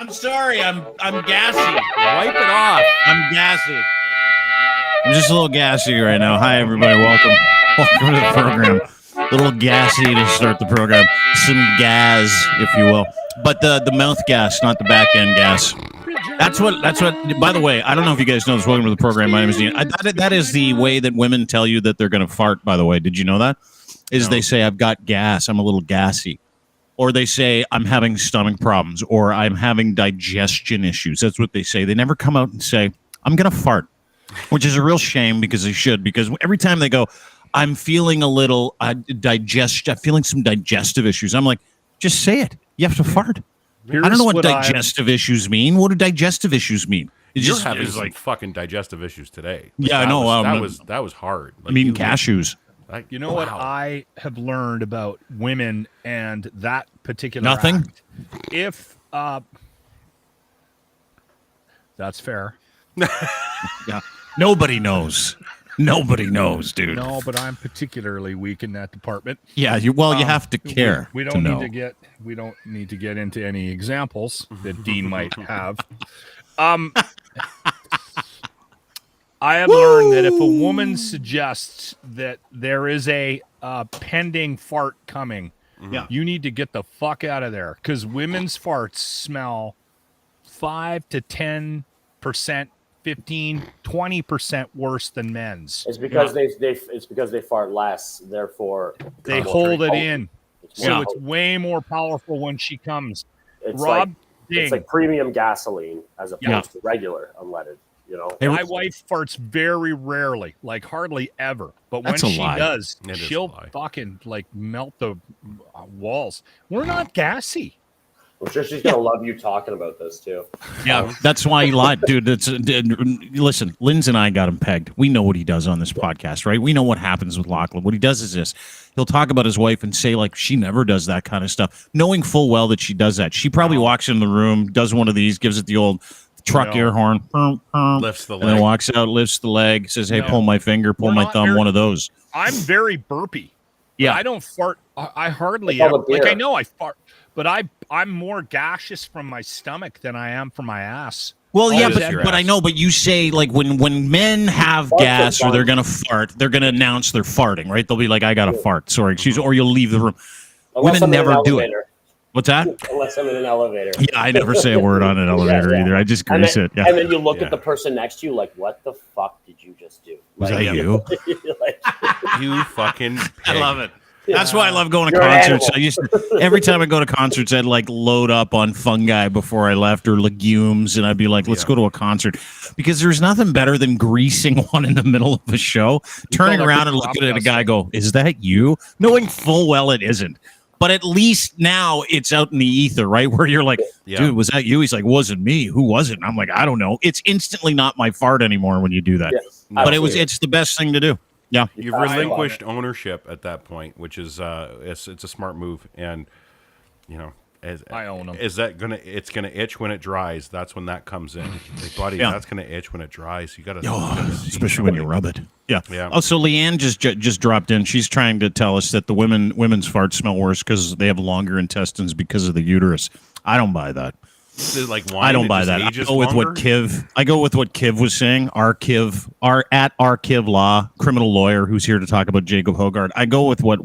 I'm sorry. I'm gassy. Wipe it off. I'm gassy. I'm just a little gassy right now. Hi, everybody. Welcome to the program. A little gassy to start the program. Some gas, if you will. But the mouth gas, not the back end gas. That's what. By the way, I don't know if you guys know this. Welcome to the program. My name is Ian. That is the way that women tell you that they're going to fart. By the way, did you know that? Is They say I've got gas. I'm a little gassy, or they say I'm having stomach problems, or I'm having digestion issues. That's what they say. They never come out and say I'm going to fart, which is a real shame because they should. Because every time they go, I'm feeling a little I'm feeling some digestive issues. I'm like, just say it. You have to fart. I don't know what digestive issues mean. What do digestive issues mean? You're having like fucking digestive issues today. Like, yeah, I know. That was hard. Like, I mean, cashews. You know what I have learned about women and that particular nothing. Act? If that's fair. Yeah. Nobody knows. Nobody knows, dude. No, but I'm particularly weak in that department. Yeah, you have to care. We don't need to get into any examples that Dean might have. I have learned that if a woman suggests that there is a pending fart coming, you need to get the fuck out of there, because women's farts smell 5 to 10%, 15, 20% worse than men's. It's because they fart less, therefore they hold it in. So it's way more powerful when she comes. It's like premium gasoline as opposed to regular unleaded. You know, my wife farts very rarely, like hardly ever. But when she does, she'll fucking like melt the walls. We're not gassy. I'm sure she's gonna love you talking about this too. Yeah, that's why he lied, dude. Listen, Linz and I got him pegged. We know what he does on this podcast, right? We know what happens with Lachlan. What he does is this: he'll talk about his wife and say like she never does that kind of stuff, knowing full well that she does that. She probably walks in the room, does one of these, gives it the old truck air horn, lifts the leg, and then walks out, lifts the leg, says, "Hey, pull my finger, pull my thumb." One of those. I'm very burpy. Yeah, I don't fart. I hardly ever. Like I know I fart, but I'm more gaseous from my stomach than I am from my ass. Well, yeah, but I know. But you say like when men have gas or they're gonna fart, they're gonna announce they're farting, right? They'll be like, "I got to fart." Sorry, excuse me, or you'll leave the room. Women never do it. What's that? Unless I'm in an elevator. Yeah, I never say a word on an elevator either. I just grease it. Yeah. And then you look at the person next to you like, what the fuck did you just do? Was that you? You fucking pig. I love it. That's why I love going to concerts. I used to, every time I go to concerts, I'd like load up on fungi before I left or legumes, and I'd be like, let's go to a concert. Because there's nothing better than greasing one in the middle of a show, turning around and looking at a guy go, is that you? Knowing full well it isn't. But at least now it's out in the ether, right? Where you're like, dude, was that you? He's like, wasn't me. Who was it? And I'm like, I don't know. It's instantly not my fart anymore when you do that. Yes, but it's the best thing to do. Yeah. You've relinquished ownership at that point, which is it's a smart move. And, you know, I own them. Is that it's gonna itch when it dries? That's when that comes in. Like, buddy, that's gonna itch when it dries. You gotta especially when you rub it. Yeah. Yeah. Oh, so Leanne just dropped in. She's trying to tell us that the women's farts smell worse because they have longer intestines because of the uterus. I don't buy that. Like wine, I don't buy that. I go with what Kiv was saying. Our Kiv Law, criminal lawyer who's here to talk about Jacob Hoggard. I go with what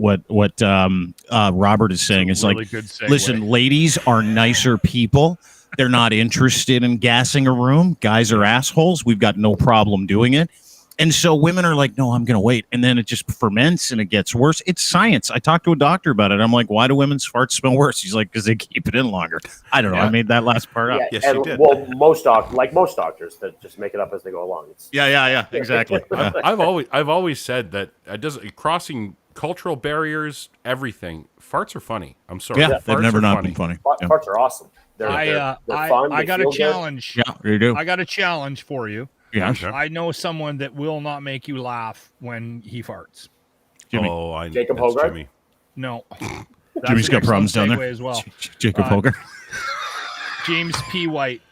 Robert is saying. It's really like, listen, ladies are nicer people. They're not interested in gassing a room. Guys are assholes. We've got no problem doing it. And so women are like, no, I'm going to wait. And then it just ferments and it gets worse. It's science. I talked to a doctor about it. I'm like, why do women's farts smell worse? He's like, because they keep it in longer. I don't know. I made that last part up. Yes, you did. Well, most doctors that just make it up as they go along. Yeah, exactly. I've always said that crossing cultural barriers, everything. Farts are funny. I'm sorry. Yeah, they've never not been funny. Farts are awesome. They're fun. I got a challenge. Good. Yeah, you do. I got a challenge for you. Yeah, sure. I know someone that will not make you laugh when he farts. Jimmy. Jacob Hoggard? Jimmy. No. Jimmy's got problems down there. As well. Jacob Hoggard. James P. White.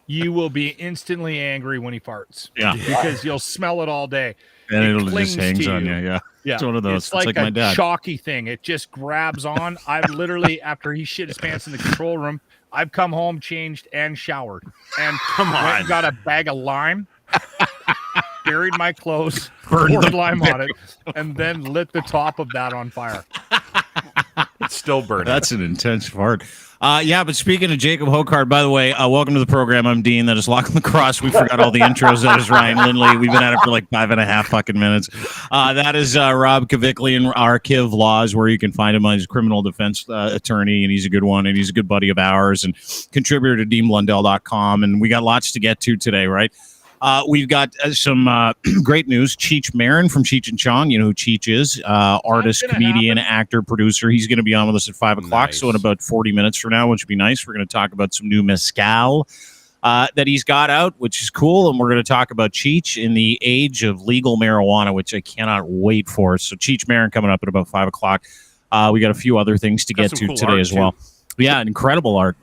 You will be instantly angry when he farts. Yeah. Because you'll smell it all day. And it'll just hangs on you. Yeah. It's one of those. It's like my dad. Chalky thing. It just grabs on. I literally, after he shit his pants in the control room, I've come home, changed, and showered, and Come went on. and got a bag of lime, buried my clothes, poured lime on it, and then lit the top of that on fire. It's still burning. That's an intense fart. Yeah, but speaking of Jacob Hoggard, by the way, welcome to the program. I'm Dean. That is Lachlan Lacrosse. We forgot all the intros. That is Ryan Lindley. We've been at it for like 5.5 fucking minutes. That is Rob Kiviclian, our Kiv Laws, where you can find him. He's a criminal defense attorney, and he's a good one, and he's a good buddy of ours, and contributor to DeanBlundell.com. And we got lots to get to today, right? We've got some great news. Cheech Marin from Cheech and Chong. You know who Cheech is. Artist, comedian, actor, producer. He's going to be on with us at 5 o'clock. Nice. So in about 40 minutes from now, which would be nice, we're going to talk about some new mezcal that he's got out, which is cool. And we're going to talk about Cheech in the age of legal marijuana, which I cannot wait for. So Cheech Marin coming up at about 5 o'clock. We got a few other things to get to cool today as well. Yeah, incredible art.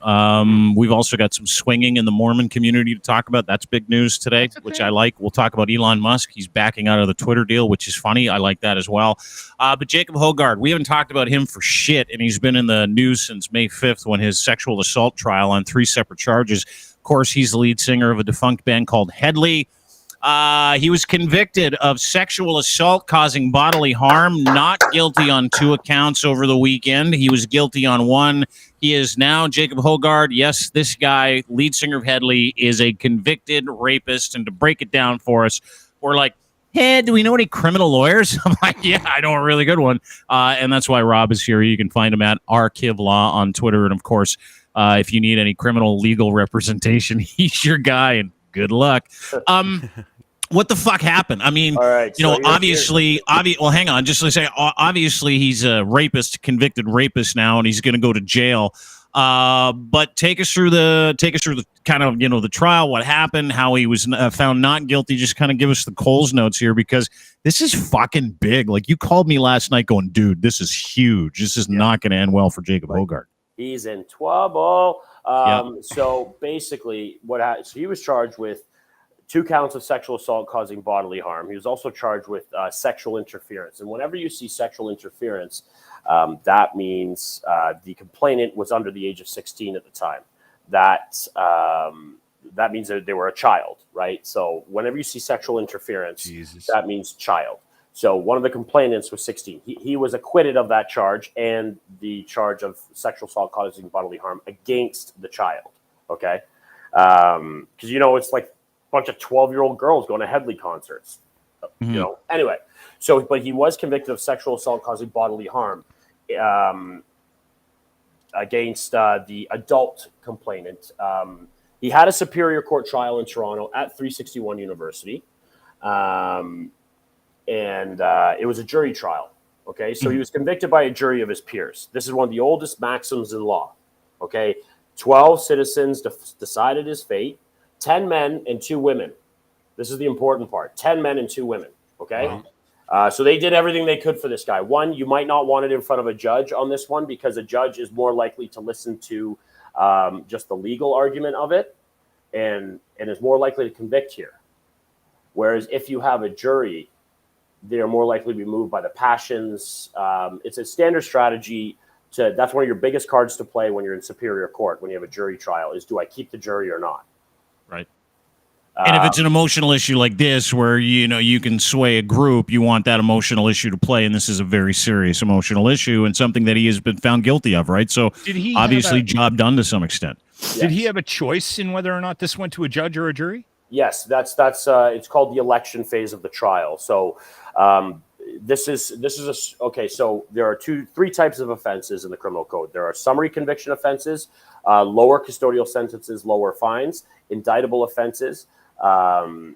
We've also got some swinging in the Mormon community to talk about. That's big news today, which I like. We'll talk about Elon Musk. He's backing out of the Twitter deal, which is funny. I like that as well. But Jacob Hoggard, we haven't talked about him for shit, and he's been in the news since May 5th when his sexual assault trial on 3 separate charges. Of course, he's the lead singer of a defunct band called Headley. He was convicted of sexual assault causing bodily harm, not guilty on 2 accounts over the weekend. He was guilty on 1. He is now Jacob Hoggard. Yes, this guy, lead singer of Headley, is a convicted rapist. And to break it down for us, we're like, hey, do we know any criminal lawyers? I'm like, yeah, I know a really good one. And that's why Rob is here. You can find him at rkivlaw on Twitter. And, of course, if you need any criminal legal representation, he's your guy. And good luck. What the fuck happened? I mean, right, you know, obviously, well, hang on. Just to say, obviously, he's a rapist, convicted rapist now, and he's going to go to jail. But take us through the kind of, you know, the trial, what happened, how he was found not guilty. Just kind of give us the Coles notes here, because this is fucking big. Like, you called me last night going, dude, this is huge. This is not going to end well for Jacob Hoggard. He's in trouble. So basically, so he was charged with 2 counts of sexual assault causing bodily harm. He was also charged with sexual interference. And whenever you see sexual interference, that means the complainant was under the age of 16 at the time. That means that they were a child, right? So whenever you see sexual interference, that means child. So one of the complainants was 16. He was acquitted of that charge and the charge of sexual assault causing bodily harm against the child, okay? Because, you know, it's like bunch of 12-year-old girls going to Headley concerts, you know. Anyway, but he was convicted of sexual assault causing bodily harm against the adult complainant. He had a Superior Court trial in Toronto at 361 University, and it was a jury trial. Okay, so he was convicted by a jury of his peers. This is one of the oldest maxims in law. Okay, 12 citizens decided his fate. 10 men and 2 women. This is the important part. 10 men and 2 women. Okay. Wow. So they did everything they could for this guy. One, you might not want it in front of a judge on this one, because a judge is more likely to listen to just the legal argument of it and is more likely to convict here. Whereas if you have a jury, they're more likely to be moved by the passions. It's a standard strategy. That's one of your biggest cards to play when you're in Superior Court, when you have a jury trial, is do I keep the jury or not? Right. And if it's an emotional issue like this, where, you know, you can sway a group, you want that emotional issue to play. And this is a very serious emotional issue and something that he has been found guilty of. Right. So obviously job done to some extent. Yes. Did he have a choice in whether or not this went to a judge or a jury? Yes, that's it's called the election phase of the trial. So so there are 3 types of offenses in the criminal code. There are summary conviction offenses, lower custodial sentences, lower fines, indictable offenses, longer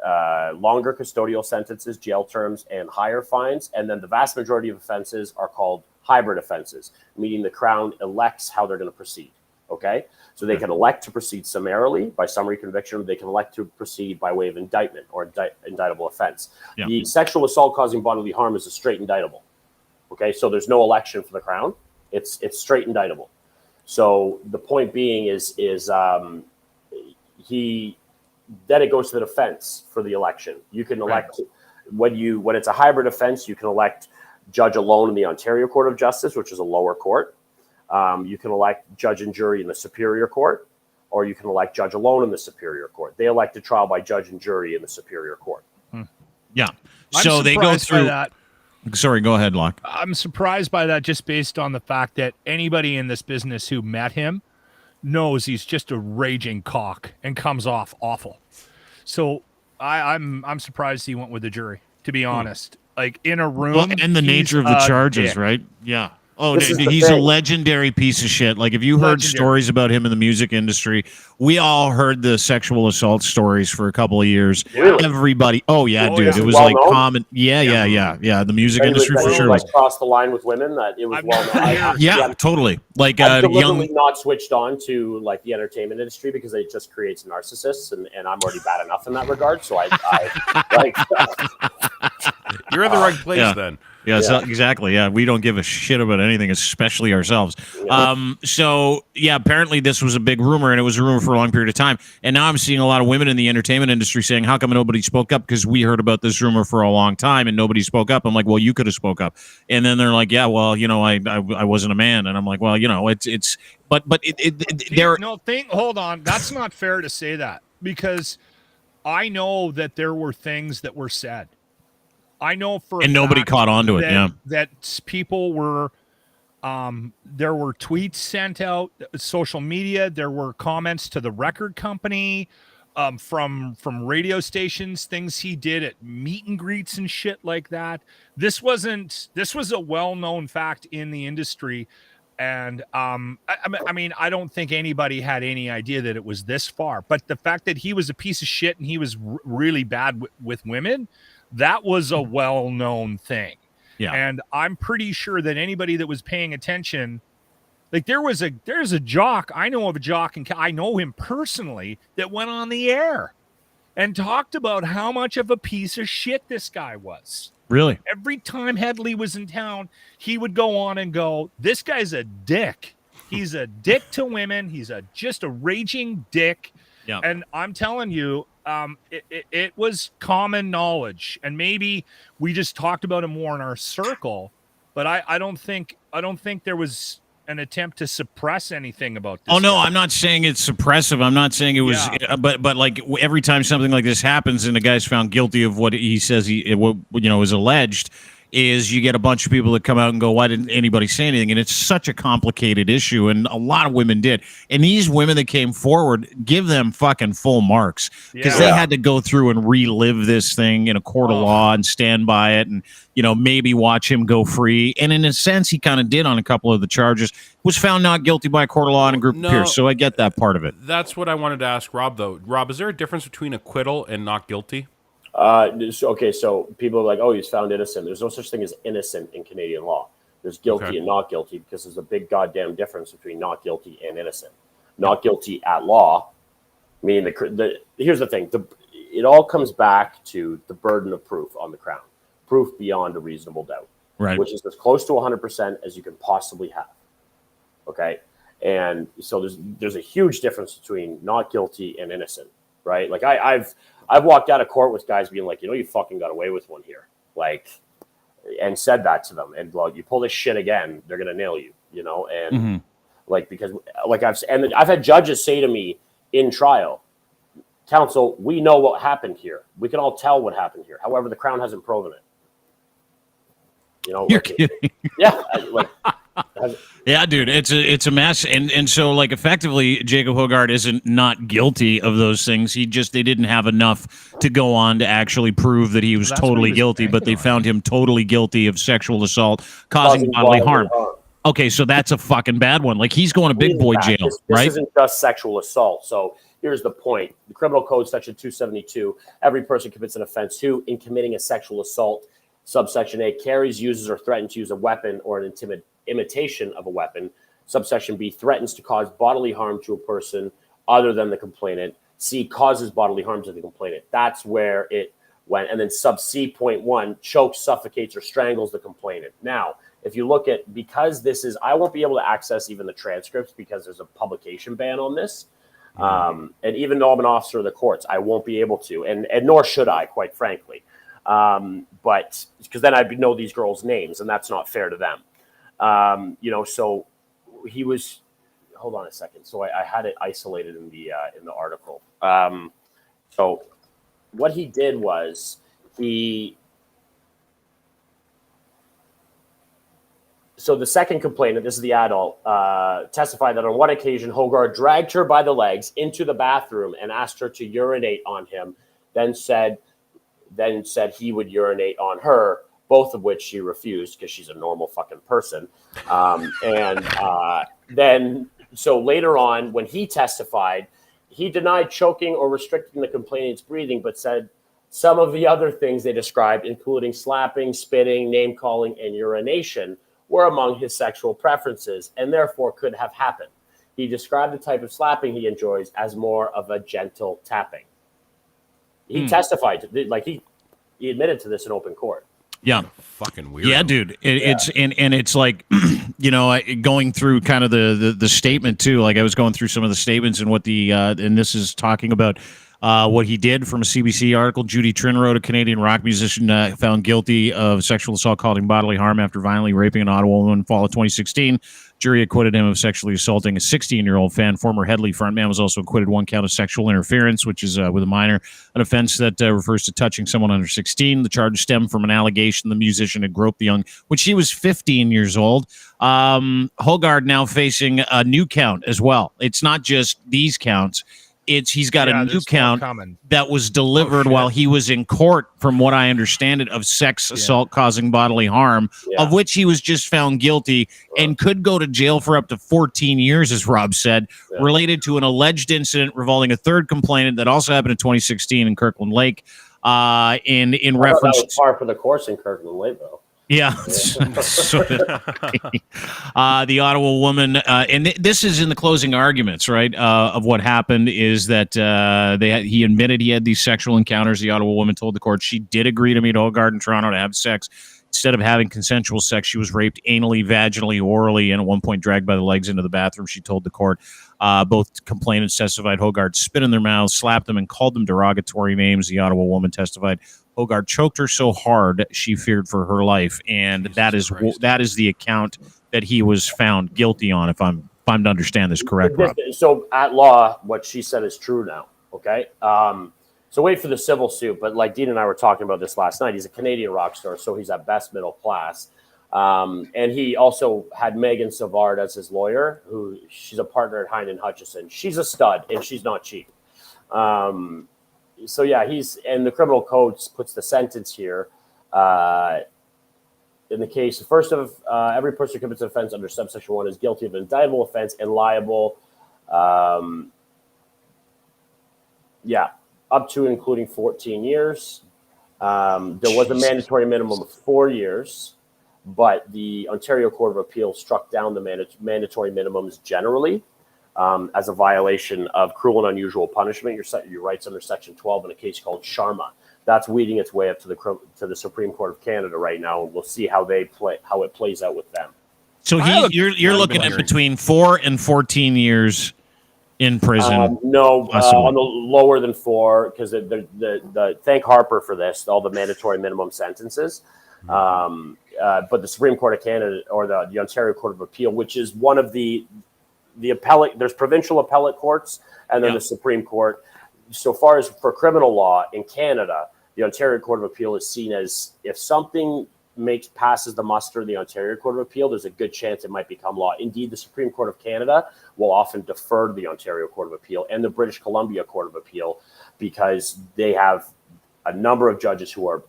custodial sentences, jail terms, and higher fines. And then the vast majority of offenses are called hybrid offenses, meaning the Crown elects how they're going to proceed. Okay, so they can elect to proceed summarily by summary conviction. They can elect to proceed by way of indictment or indictable offense. Yeah. The sexual assault causing bodily harm is a straight indictable. Okay, so there's no election for the Crown. It's straight indictable. So the point being is then it goes to the defense for the election. You can elect when it's a hybrid offense. You can elect judge alone in the Ontario Court of Justice, which is a lower court. You can elect judge and jury in the superior court, or you can elect judge alone in the superior court. They elect a trial by judge and jury in the superior court. Yeah. I'm So they go surprised by through that. Sorry, go ahead, Locke. I'm surprised by that just based on the fact that anybody in this business who met him knows he's just a raging cock and comes off awful. So I'm surprised he went with the jury, to be honest. Like in a room. Well, and the nature of the charges, dick. right? Yeah. Oh, This is the he's a thing. legendary piece of shit. Like, if you heard Legendary. stories about him in the music industry, we all heard the sexual assault stories for a couple of years. Really? Everybody. Oh, yeah, Oh, dude. yeah. It was Well like known? common. Yeah. The music industry for sure was. Like crossed the line with women. That it was I've well never known. heard- Yeah, totally. Like I've young. deliberately not switched on to like the entertainment industry because it just creates narcissists, and I'm already bad enough in that regard. So I like. You're in the right place then. Yeah, so, exactly. Yeah, we don't give a shit about anything, especially ourselves. So yeah, apparently this was a big rumor, and it was a rumor for a long period of time. And now I'm seeing a lot of women in the entertainment industry saying, "How come nobody spoke up?" Because we heard about this rumor for a long time, and nobody spoke up. I'm like, "Well, you could have spoke up." And then they're like, "Yeah, well, I wasn't a man," and I'm like, "Well, it's but there." No, hold on. That's not fair to say that, because I know that there were things that were said. I know for And a nobody fact caught on to it, that, yeah. that people were there were tweets sent out, social media, there were comments to the record company, from radio stations, things he did at meet and greets and shit like that. This was a well-known fact in the industry. And I mean, I don't think anybody had any idea that it was this far, but the fact that he was a piece of shit and he was really bad with women, that was a well-known thing. Yeah. And I'm pretty sure that anybody that was paying attention, like there's a jock, I know of a jock, and I know him personally, that went on the air and talked about how much of a piece of shit this guy was. Really? Every time Headley was in town, he would go on and go, "This guy's a dick. He's a dick to women. He's just a raging dick." Yeah. And I'm telling you, it was common knowledge, and maybe we just talked about it more in our circle. But I don't think there was an attempt to suppress anything about this. Oh no, guy. I'm not saying it's suppressive. I'm not saying it was, but like every time something like this happens and the guy's found guilty of what he says is alleged, is you get a bunch of people that come out and go, "Why didn't anybody say anything?" And it's such a complicated issue, and a lot of women did. And these women that came forward, give them fucking full marks, because they had to go through and relive this thing in a court of law and stand by it, and maybe watch him go free. And in a sense, he kind of did on a couple of the charges. Was found not guilty by a court of law and a group of peers. So I get that part of it. That's what I wanted to ask Rob, though. Rob, is there a difference between acquittal and not guilty? So people are like, "Oh, he's found innocent." There's no such thing as innocent in Canadian law. There's guilty and not guilty, because there's a big goddamn difference between not guilty and innocent. Not guilty at law, meaning here's the thing. It all comes back to the burden of proof on the Crown. Proof beyond a reasonable doubt, Right. which is as close to 100% as you can possibly have. Okay? And so there's a huge difference between not guilty and innocent, right? Like I've walked out of court with guys being like, "You fucking got away with one here," like, and said that to them. And well, you pull this shit again, they're gonna nail you, And like, because like I've had judges say to me in trial, "Counsel, we know what happened here. We can all tell what happened here. However, the Crown hasn't proven it." You're kidding. Yeah, Yeah, dude, it's a mess, and so like effectively, Jacob Hoggard isn't not guilty of those things. They didn't have enough to go on to actually prove that he was totally guilty, but they found him totally guilty of sexual assault causing bodily harm. Okay, so that's a fucking bad one. Like, he's going to big boy jail, this right? Isn't just sexual assault. So here's the point: the Criminal Code, Section 272, every person commits an offense who, in committing a sexual assault, subsection A, carries, uses, or threatens to use a weapon or an imitation of a weapon. Subsection B, threatens to cause bodily harm to a person other than the complainant. C, causes bodily harm to the complainant. That's where it went. And then sub C, point 1, chokes, suffocates, or strangles the complainant. Now, if you look at, because this is, I won't be able to access even the transcripts because there's a publication ban on this. And even though I'm an officer of the courts, I won't be able to, and nor should I, quite frankly. But because then I'd know these girls' names, and that's not fair to them. So he was. Hold on a second. So I had it isolated in the article. So what he did was So the second complainant, this is the adult, testified that on one occasion, Hoggard dragged her by the legs into the bathroom and asked her to urinate on him, then said he would urinate on her, both of which she refused because she's a normal fucking person. Then, so later on, when he testified, he denied choking or restricting the complainant's breathing, but said some of the other things they described, including slapping, spitting, name-calling, and urination, were among his sexual preferences and therefore could have happened. He described the type of slapping he enjoys as more of a gentle tapping. He testified to, he admitted to this in open court. Yeah, fucking weird. Yeah, dude. It's and it's like, going through kind of the statement too. Like I was going through some of the statements and what and this is talking about what he did from a CBC article. Judy Trinrode, a Canadian rock musician, found guilty of sexual assault causing bodily harm after violently raping an Ottawa woman in fall of 2016. Jury acquitted him of sexually assaulting a 16-year-old fan. Former Headley frontman was also acquitted one count of sexual interference, which is with a minor, an offense that refers to touching someone under 16. The charge stemmed from an allegation the musician had groped the young, which he was 15 years old. Hoggard now facing a new count as well. It's not just these counts. He's got a new count that was delivered while he was in court, from what I understand it, of sex assault causing bodily harm, of which he was just found guilty and could go to jail for up to 14 years, as Rob said, related to an alleged incident revolving a third complainant that also happened in 2016 in Kirkland Lake. In reference, that was par for the course in Kirkland Lake, though. Yeah. The Ottawa woman, and this is in the closing arguments, right, of what happened is that he admitted he had these sexual encounters. The Ottawa woman told the court she did agree to meet Hoggard in Toronto to have sex. Instead of having consensual sex, she was raped anally, vaginally, orally, and at one point dragged by the legs into the bathroom, she told the court. Both complainants testified Hoggard spit in their mouths, slapped them, and called them derogatory names. The Ottawa woman testified Hoggard choked her so hard she feared for her life, and that is the account that he was found guilty on. If I'm to understand this correct, Rob. So at law, what she said is true now. Okay. So wait for the civil suit, but like Dean and I were talking about this last night, he's a Canadian rock star, so he's at best middle class. And he also had Megan Savard as his lawyer, who she's a partner at Hine and Hutchison. She's a stud, and she's not cheap. So yeah, and the criminal code puts the sentence here. In the case, first of every person who commits an offense under subsection 1 is guilty of an indictable offense and liable. Up to and including 14 years. There was a mandatory minimum of 4 years, but the Ontario Court of Appeal struck down the mandatory minimums generally as a violation of cruel and unusual punishment. Your rights under Section 12 in a case called Sharma. That's weeding its way up to the Supreme Court of Canada right now, and we'll see how it plays out with them. So you're looking at between 4 and 14 years in prison. No, on the lower than 4, because the thank Harper for this, all the mandatory minimum sentences. But the Supreme Court of Canada, or the Ontario Court of Appeal, which is one of the appellate, there's provincial appellate courts, and then the Supreme Court. So far as for criminal law in Canada, the Ontario Court of Appeal is seen as, if something passes the muster of the Ontario Court of Appeal, there's a good chance it might become law. Indeed, the Supreme Court of Canada will often defer to the Ontario Court of Appeal and the British Columbia Court of Appeal, because they have a number of judges who are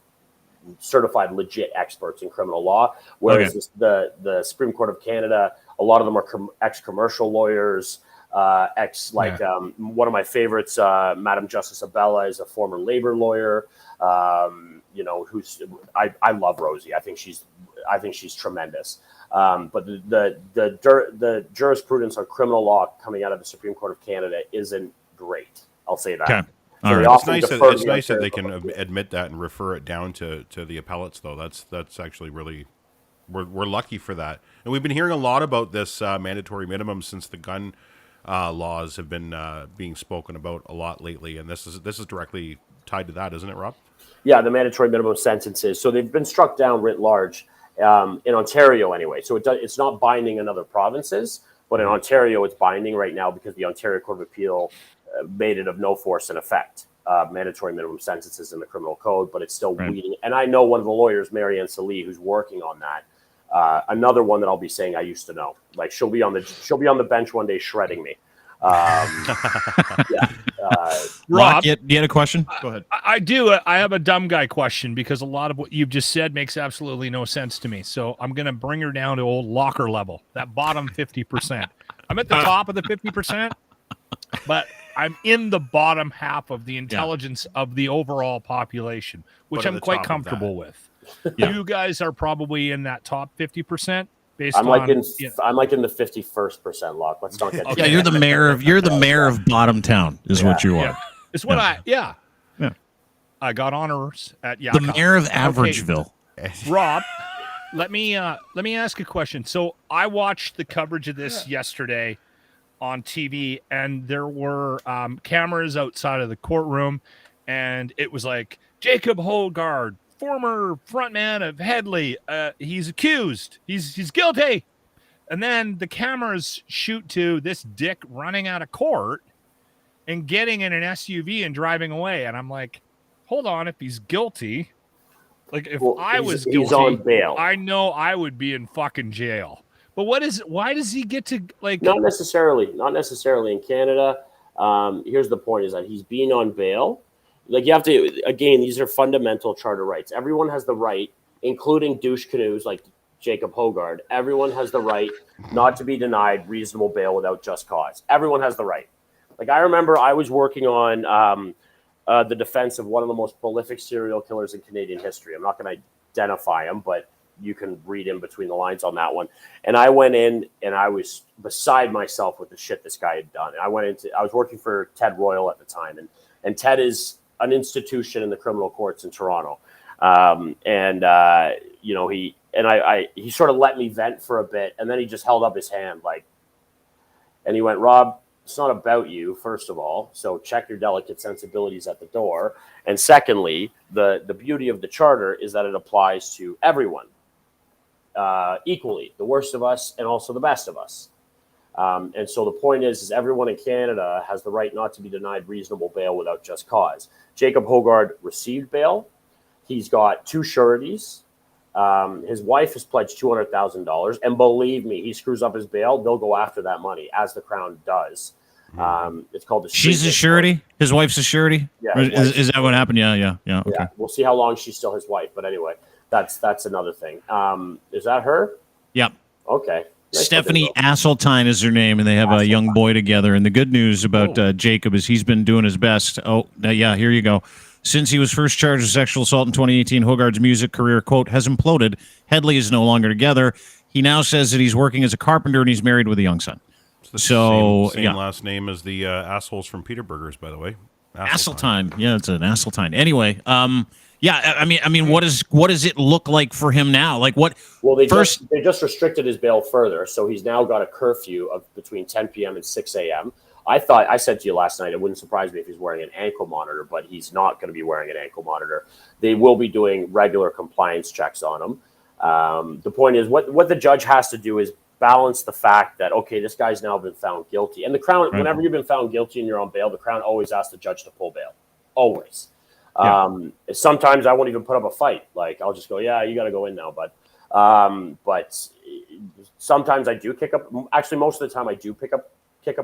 certified legit experts in criminal law, whereas the Supreme Court of Canada, a lot of them are ex-commercial lawyers, one of my favorites, Madam Justice Abella, is a former labor lawyer. I love Rosie. I think she's tremendous. But the jurisprudence on criminal law coming out of the Supreme Court of Canada isn't great. I'll say that. Okay. So it's nice that they can admit that and refer it down to the appellates, though. That's actually really, we're lucky for that. And we've been hearing a lot about this mandatory minimum since the gun laws have been being spoken about a lot lately, and this is directly tied to that, isn't it, Rob? Yeah, the mandatory minimum sentences. So they've been struck down writ large in Ontario anyway. So it's not binding in other provinces, But in Ontario, it's binding right now because the Ontario Court of Appeal made it of no force and effect. Mandatory minimum sentences in the criminal code, but it's still weeding. And I know one of the lawyers, Marianne Salee, who's working on that. Another one that I'll be saying I used to know. Like she'll be on the bench one day shredding me. Rob, you had a question? Go ahead. I do. I have a dumb guy question because a lot of what you've just said makes absolutely no sense to me. So I'm going to bring her down to old locker level, that bottom 50%. I'm at the top of the 50%, but I'm in the bottom half of the intelligence of the overall population, which I'm quite comfortable with. You guys are probably in that top 50%. I'm like in the 51st percent, Locke. Let's not get. Yeah, you're the mayor of Bottom Town, is what you are. Yeah. It's what I got honors at the mayor of Averageville. Okay. Rob, let me ask a question. So I watched the coverage of this yesterday on TV, and there were cameras outside of the courtroom, and it was like Jacob Hoggard, former frontman of Headley, he's accused, he's guilty, and then the cameras shoot to this dick running out of court and getting in an SUV and driving away, and I'm like, hold on, if he's guilty, like if I was guilty, he's on bail. I know I would be in fucking jail. But why does he get to like? Not necessarily in Canada. Here's the point: is that he's being on bail. Like you have to, again, these are fundamental charter rights. Everyone has the right, including douche canoes like Jacob Hoggard. Everyone has the right not to be denied reasonable bail without just cause. Everyone has the right. Like I remember, I was working on the defense of one of the most prolific serial killers in Canadian history. I'm not going to identify him, but you can read in between the lines on that one. And I went in and I was beside myself with the shit this guy had done. And I was working for Ted Royal at the time. And Ted is an institution in the criminal courts in Toronto. He sort of let me vent for a bit. And then he just held up his hand and he went, Rob, it's not about you, first of all. So check your delicate sensibilities at the door. And secondly, the beauty of the charter is that it applies to everyone. Equally, the worst of us and also the best of us. And so the point is everyone in Canada has the right not to be denied reasonable bail without just cause. Jacob Hoggard received bail. He's got 2 sureties. His wife has pledged $200,000. And believe me, he screws up his bail, they'll go after that money, as the Crown does. It's called the. She's a surety? His wife's a surety? Yeah. Is that what happened? Yeah. Okay. Yeah. We'll see how long she's still his wife. But anyway. That's another thing. Is that her? Yep. Okay. Nice. Stephanie Asseltine is her name, and they have a young boy together. And the good news about Jacob is he's been doing his best. Here you go. Since he was first charged with sexual assault in 2018, Hoggard's music career, quote, has imploded. Headley is no longer together. He now says that he's working as a carpenter and he's married with a young son. It's the same last name as the assholes from Peter Burgers, by the way. Asseltine. Yeah, it's an Asseltine. Anyway, yeah, I mean, what does it look like for him now? Like what? Well, they just restricted his bail further, so he's now got a curfew of between 10 p.m. and 6 a.m. I said to you last night, it wouldn't surprise me if he's wearing an ankle monitor, but he's not going to be wearing an ankle monitor. They will be doing regular compliance checks on him. The point is, what the judge has to do is balance the fact that, okay, this guy's now been found guilty. And the Crown, whenever you've been found guilty and you're on bail, the Crown always asks the judge to pull bail. Always. Yeah. Sometimes I won't even put up a fight. Like I'll just go, yeah, you got to go in now, bud. But sometimes I do kick up. Actually, most of the time I do kick up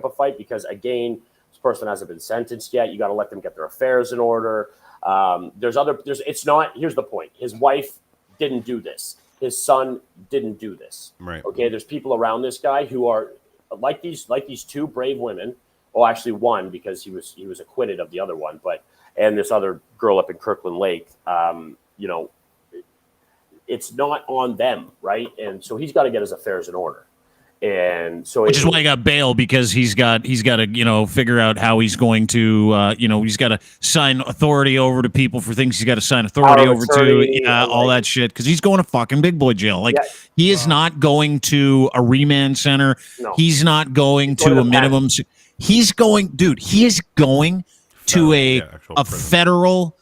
a fight because again, this person hasn't been sentenced yet. You got to let them get their affairs in order. It's not. Here's the point. His wife didn't do this. His son didn't do this. Right. Okay. There's people around this guy who are like these 2 brave women. Well, actually one because he was acquitted of the other one, and this other girl up in Kirkland Lake, it's not on them, right? And so he's got to get his affairs in order. And so which is why he got bail, because he's got to, figure out how he's going to, he's got to sign authority over to people for things he's got to sign authority over to, all that shit, because he's going to fucking big boy jail. Like, he is not going to a remand center. No. He's not going to a minimum. He is going to a federal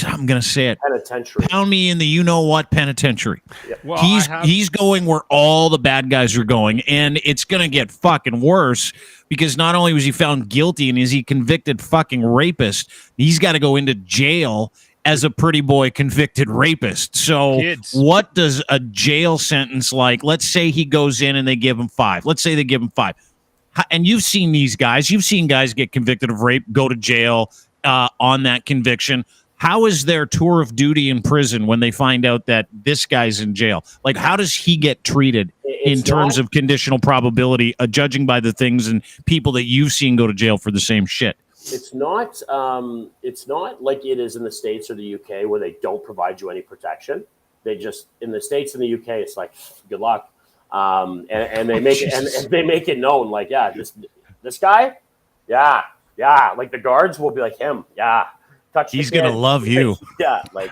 I'm going to say it. Penitentiary. Pound me in the you-know-what penitentiary. Yep. Well, He's going where all the bad guys are going, and it's going to get fucking worse because not only was he found guilty and is he convicted fucking rapist, he's got to go into jail as a pretty boy convicted rapist. So what does a jail sentence like, let's say he goes in and they give him 5. Let's say they give him 5. And you've seen these guys. You've seen guys get convicted of rape, go to jail on that conviction. How is their tour of duty in prison when they find out that this guy's in jail? Like, how does he get treated in terms of conditional probability, judging by the things and people that you've seen go to jail for the same shit? It's not like it is in the States or the UK where they don't provide you any protection. They just, in the States and the UK, it's like, good luck. And they make it, and they make it known, like, yeah, this guy, yeah, like the guards will be like him, yeah. He's gonna love you. Yeah, like,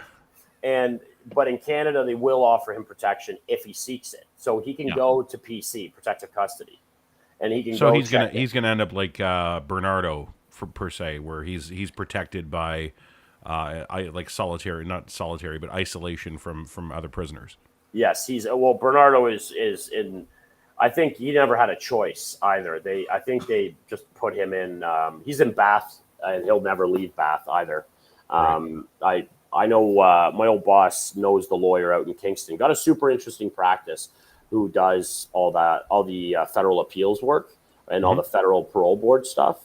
but in Canada they will offer him protection if he seeks it, so he can go to PC, protective custody, and he can. So he's gonna end up like Bernardo per se, where he's protected by like not solitary, but isolation from other prisoners. Yes, Bernardo is in. I think he never had a choice either. I think they just put him in. He's in Bath, and he'll never leave Bath either. Right. I know my old boss knows the lawyer out in Kingston. Got a super interesting practice who does all the federal appeals work and all the federal parole board stuff.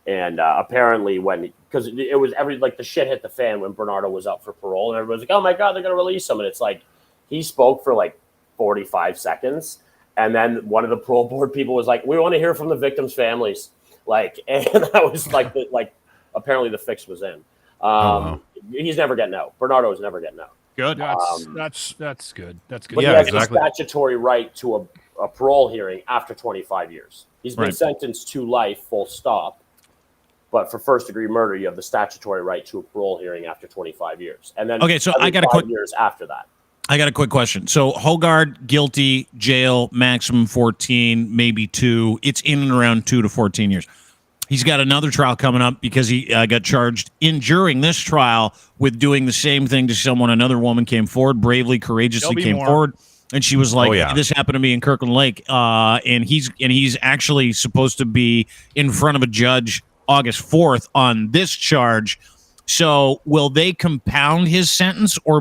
Apparently because it was the shit hit the fan when Bernardo was up for parole, and everybody's like, oh my God, they're going to release him. And it's like, he spoke for like 45 seconds. And then one of the parole board people was like, we want to hear from the victims' families. Like, and that was like, apparently the fix was in. He's never getting out. Bernardo is never getting out. Good. That's good. That's good. But he has a statutory right to a parole hearing after 25 years. He's been sentenced to life, full stop. But for first-degree murder, you have the statutory right to a parole hearing after 25 years. And then so I got a quick years after that. I got a quick question. So Hoggard, guilty, jail, maximum 14, maybe 2. It's in and around 2 to 14 years. He's got another trial coming up because he got charged during this trial with doing the same thing to someone. Another woman came forward, bravely, courageously came forward, and she was like, "This happened to me in Kirkland Lake." And he's actually supposed to be in front of a judge August 4th on this charge. So will they compound his sentence, or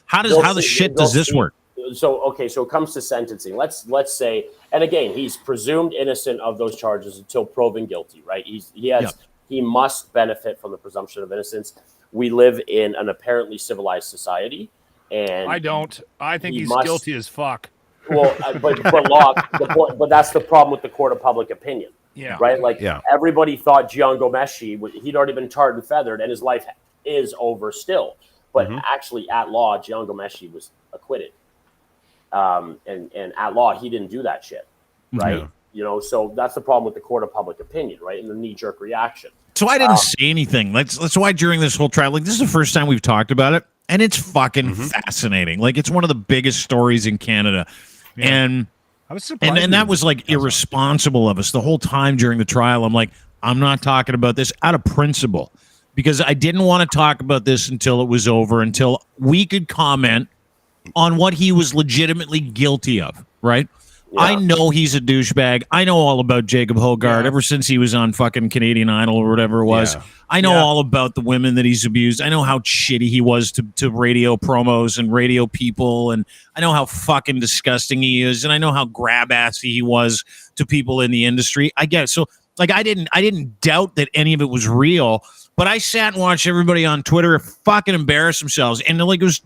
how the shit does this work? So it comes to sentencing. Let's say, and again, he's presumed innocent of those charges until proven guilty, right? He must benefit from the presumption of innocence. We live in an apparently civilized society, and I don't. I think he's guilty as fuck. Well, but that's the problem with the court of public opinion. Yeah. Right. Everybody thought Gian Gomeshi, he'd already been tarred and feathered, and his life is over still. But actually, at law, Gian Gomeshi was acquitted. And at law, he didn't do that shit, right? Yeah. So that's the problem with the court of public opinion, right? And the knee-jerk reaction. So I didn't say anything. That's why during this whole trial, this is the first time we've talked about it, and it's fucking fascinating. It's one of the biggest stories in Canada, and I was surprised. And that was irresponsible of us the whole time during the trial. I'm like, I'm not talking about this out of principle because I didn't want to talk about this until it was over, until we could comment on what he was legitimately guilty of, right? Yeah. I know he's a douchebag. I know all about Jacob Hoggard ever since he was on fucking Canadian Idol or whatever it was. Yeah. I know all about the women that he's abused. I know how shitty he was to radio promos and radio people, and I know how fucking disgusting he is, and I know how grab-assy he was to people in the industry. I get it. So, I didn't doubt that any of it was real, but I sat and watched everybody on Twitter fucking embarrass themselves. And it was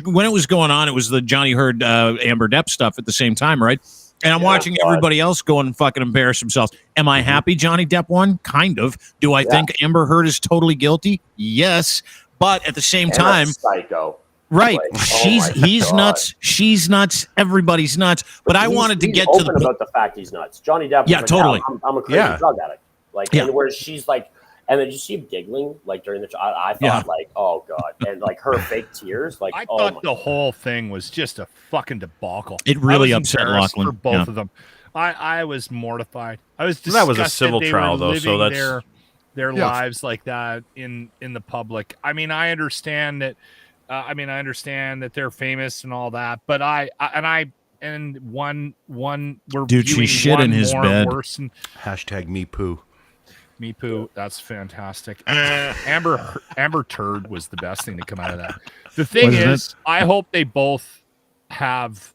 when it was going on, it was the Johnny Hurd, Amber Depp stuff at the same time, right? And I'm watching everybody else go and fucking embarrass themselves. Am I happy Johnny Depp won? Kind of. Do I think Amber Heard is totally guilty? Yes. But at the same time, psycho. Right. He's nuts. She's nuts. Everybody's nuts. But I wanted to get to the about the fact he's nuts. Johnny Depp was totally. I'm a crazy drug addict. And where she's like, and then you see him giggling during the trial. I thought oh God. And her fake tears. I thought the whole thing was just a fucking debacle. It really upset Lachlan. For both of them. I was mortified. I was disgusted. That was a civil trial though, so that's their lives like that in the public. I mean, I understand that. I understand that they're famous and all that, but one we're Dude, she viewing shit one in his more bed. worse than Hashtag me poo. me poo. That's fantastic. Amber Turd was the best thing to come out of that. The thing Wasn't is, I hope they both have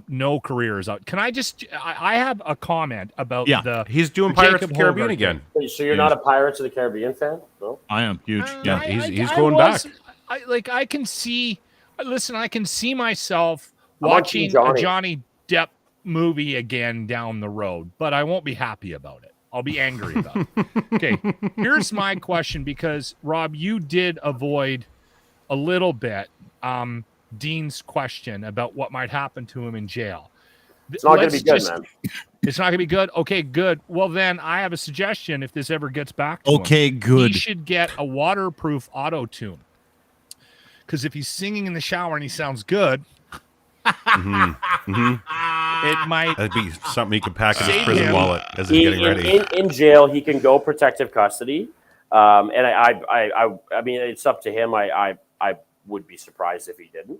no careers out. Can I just? I have a comment about the. He's doing the Pirates Jacob of the Caribbean Hoggard again. So you're not a Pirates of the Caribbean fan? No. I am huge. thing. Yeah. He's going back. I can see. Listen, I can see myself I'm watching watching a Johnny Depp movie again down the road, but I won't be happy about it. I'll be angry about it. Okay, here's my question, because Rob, you did avoid a little bit Dean's question about what might happen to him in jail. It's not going to be good, man. It's not going to be good. Okay, good. Well, then I have a suggestion. If this ever gets back to him, Good. he should get a waterproof auto tune. Because if he's singing in the shower and he sounds good, it might. That'd be something he could pack in his Save prison him. wallet as he's getting ready. In jail, he can go protective custody. And I mean, it's up to him. I would be surprised if he didn't.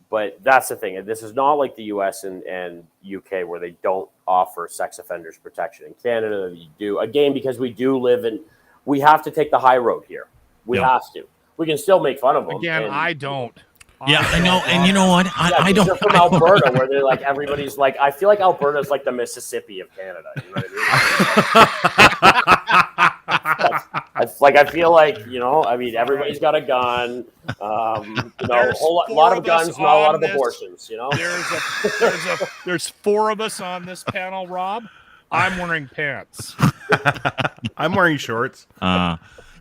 But that's the thing. This is not like the U.S. and UK where they don't offer sex offenders protection. In Canada, you do. Again, because we do live in, we have to take the high road here. We have to. We can still make fun of them. Again, and, I don't. Yeah, I know. And you know what? I don't. They're from Alberta, where they're like, everybody's like, I feel like Alberta's like the Mississippi of Canada. You know what I mean? I feel like, I mean, everybody's got a gun. A lot of guns, not a lot of abortions. There's four of us on this panel, Rob. I'm wearing pants. I'm wearing shorts.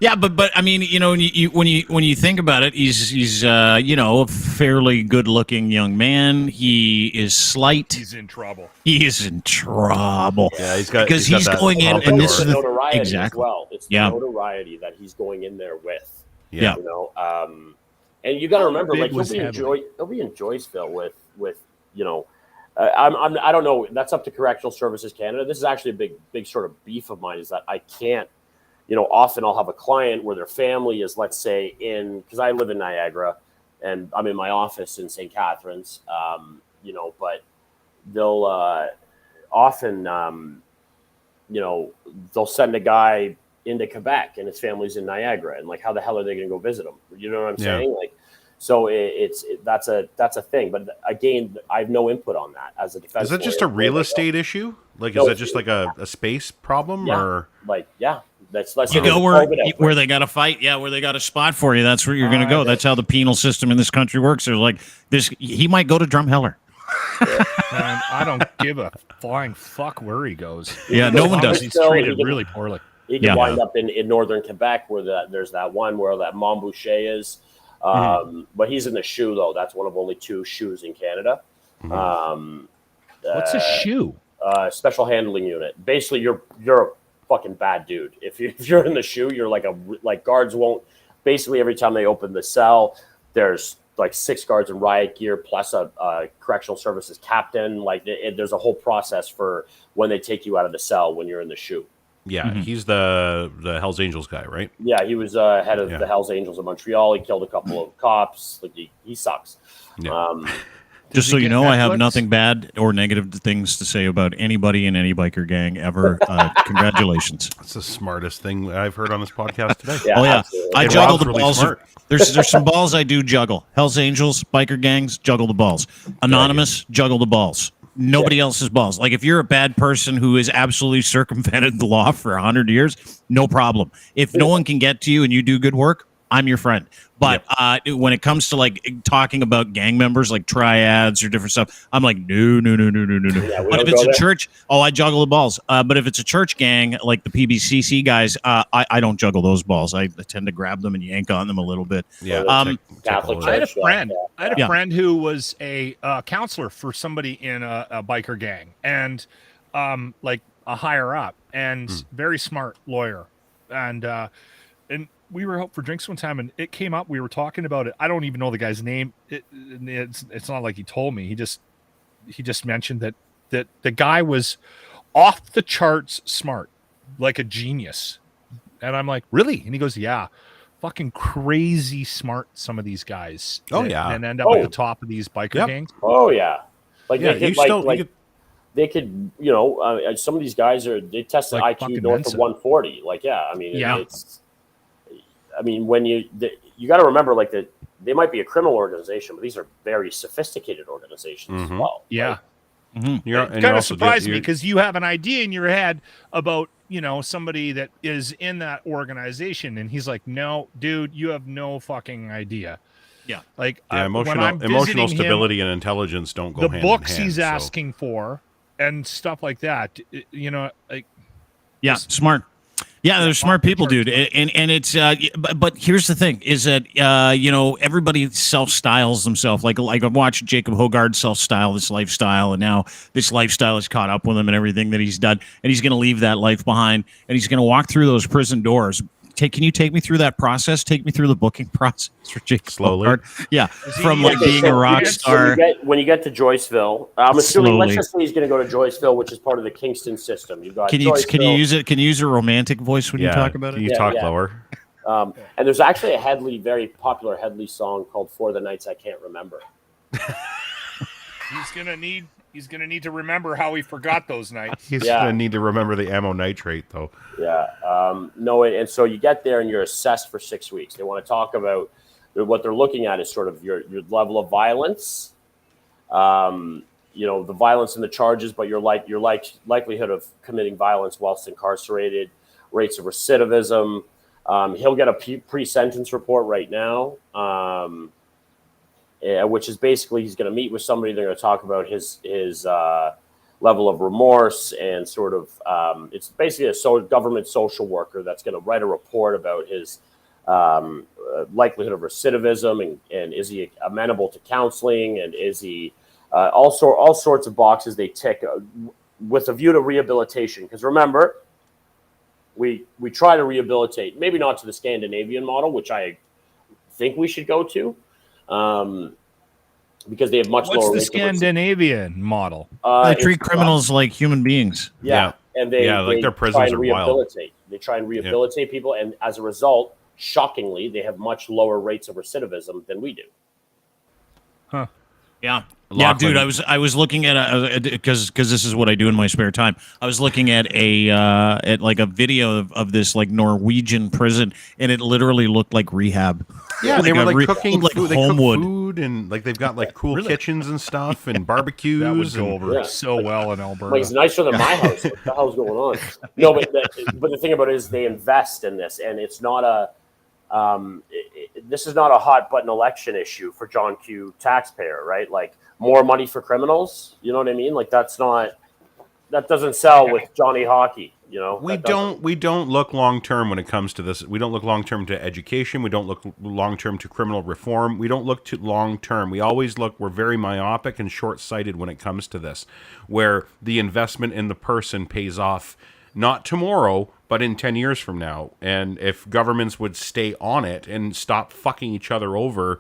Yeah, but I mean, when you think about it, he's a fairly good-looking young man. He is slight. He's in trouble. He is in trouble. Yeah, he's going in, and this is the notoriety exactly. as well. It's the notoriety that he's going in there with. Yeah. And you got to remember, like he'll be in Joyceville with I don't know. That's up to Correctional Services Canada. This is actually a big sort of beef of mine, is that I can't. Often I'll have a client where their family is, let's say, because I live in Niagara and I'm in my office in St. Catharines, but they'll often, they'll send a guy into Quebec and his family's in Niagara, and like, how the hell are they going to go visit him? You know what I'm saying? Like, so that's a thing. But again, I have no input on that as a defense. Is that just a real estate issue? Like, is that just like a space problem, or like, Let's you go where they got to fight. Yeah, where they got a spot for you. That's where you're going to go. That's how the penal system in this country works. There's like this. He might go to Drumheller. Man, I don't give a flying fuck where he goes. Yeah, no one does. He's treated really poorly. He can wind up in northern Quebec where there's that one where that Montboucher is. But he's in the shoe, though. That's one of only 2 shoes in Canada. What's a shoe? Special handling unit. Basically, you're a fucking bad dude. If you're in the shoe, you're like guards won't. Basically, every time they open the cell, there's like 6 guards in riot gear plus a correctional services captain. Like there's a whole process for when they take you out of the cell when you're in the shoe. Yeah, he's the Hells Angels guy, right? Yeah, he was head of the Hells Angels of Montreal. He killed a couple of cops. Like he sucks. Yeah. Just so you know, I have nothing bad or negative things to say about anybody in any biker gang ever. Congratulations. That's the smartest thing I've heard on this podcast today. Yeah, I And juggle Rob's the really balls. smart. There's some balls I do juggle. Hells Angels, biker gangs, juggle the balls. Anonymous, juggle the balls. Nobody else's balls. Like if you're a bad person who has absolutely circumvented the law for 100 years, no problem. If no one can get to you and you do good work, I'm your friend. But when it comes to like talking about gang members, like triads or different stuff, I'm like, no. Yeah, but if it's a church, I juggle the balls. But if it's a church gang, like the PBCC guys, I don't juggle those balls. I tend to grab them and yank on them a little bit. Yeah. Catholic I had a Church, friend. I had a Yeah. friend who was a counselor for somebody in a biker gang, and like a higher up, and very smart lawyer, and we were out for drinks one time, and it came up. We were talking about it. I don't even know the guy's name. It's not like he told me. He just mentioned that the guy was off the charts smart. like a genius. And I'm like, really? And he goes, yeah, fucking crazy smart, some of these guys. Oh, yeah. And end up at the top of these biker gangs. Oh, yeah. Like, Yeah, they could, they could, you know, some of these guys they tested Like IQ north Mensa. of 140. Like, yeah, I mean, Yeah. when you got to remember, like, that they might be a criminal organization, but these are very sophisticated organizations as well. Yeah. Mm-hmm. It kind of surprised me because you have an idea in your head about, you know, somebody that is in that organization, and he's like, no, dude, you have no fucking idea. Yeah. Like, emotional stability and intelligence don't go hand in hand. The books he's asking for and stuff like that, you know, like, yeah, smart. Yeah, they're smart people, dude. And it's but here's the thing is that you know, everybody self-styles themselves. Like I've watched Jacob Hoggard self-style this lifestyle, and now this lifestyle has caught up with him and everything that he's done, and he's going to leave that life behind, and he's going to walk through those prison doors. Can you take me through that process? Take me through the booking process for Jacob slowly. Hoggard? Yeah, from like being a rock star. When you get to Joyceville, I'm assuming. Slowly. Let's just say he's going to go to Joyceville, which is part of the Kingston system. You've got. Can you use it? Can you use a romantic voice when you talk about it? Can you talk lower? And there's actually a very popular Headley song called "For the Nights I Can't Remember." He's gonna need to remember how he forgot those nights. He's gonna need to remember the ammo nitrate, though. Yeah. And so you get there and you're assessed for 6 weeks. They want to talk about what they're looking at is sort of your level of violence, you know, the violence in the charges, but your likelihood of committing violence whilst incarcerated, rates of recidivism. He'll get a pre-sentence report right now. Which is basically he's going to meet with somebody. They're going to talk about his level of remorse and sort of it's basically a government social worker that's going to write a report about his likelihood of recidivism and is he amenable to counseling and is he all sorts of boxes they tick with a view to rehabilitation. Because remember, we try to rehabilitate, maybe not to the Scandinavian model, which I think we should go to. Because they have much lower. What's the Scandinavian model? They treat criminals like human beings. Yeah. And they like their prisons are wild. They try and rehabilitate people, and as a result, shockingly, they have much lower rates of recidivism than we do. Huh. Yeah. Yeah, dude, I was looking at because this is what I do in my spare time. I was looking at at like a video of this like Norwegian prison, and it literally looked like rehab. Yeah, they were like cooking like food, Homewood. they cook food, and like they've got like cool kitchens and stuff and barbecues. That would go over so well in Alberta. Like, it's nicer than my house. What the hell's going on? No, but the thing about it is they invest in this, and it's not a. This is not a hot button election issue for John Q. taxpayer, right? Like more money for criminals. You know what I mean? Like that doesn't sell with Johnny Hockey. You know, we don't look long term when it comes to this. We don't look long term to education. We don't look long term to criminal reform. We don't look to long term. We're very myopic and short sighted when it comes to this, where the investment in the person pays off not tomorrow, but in 10 years from now. And if governments would stay on it and stop fucking each other over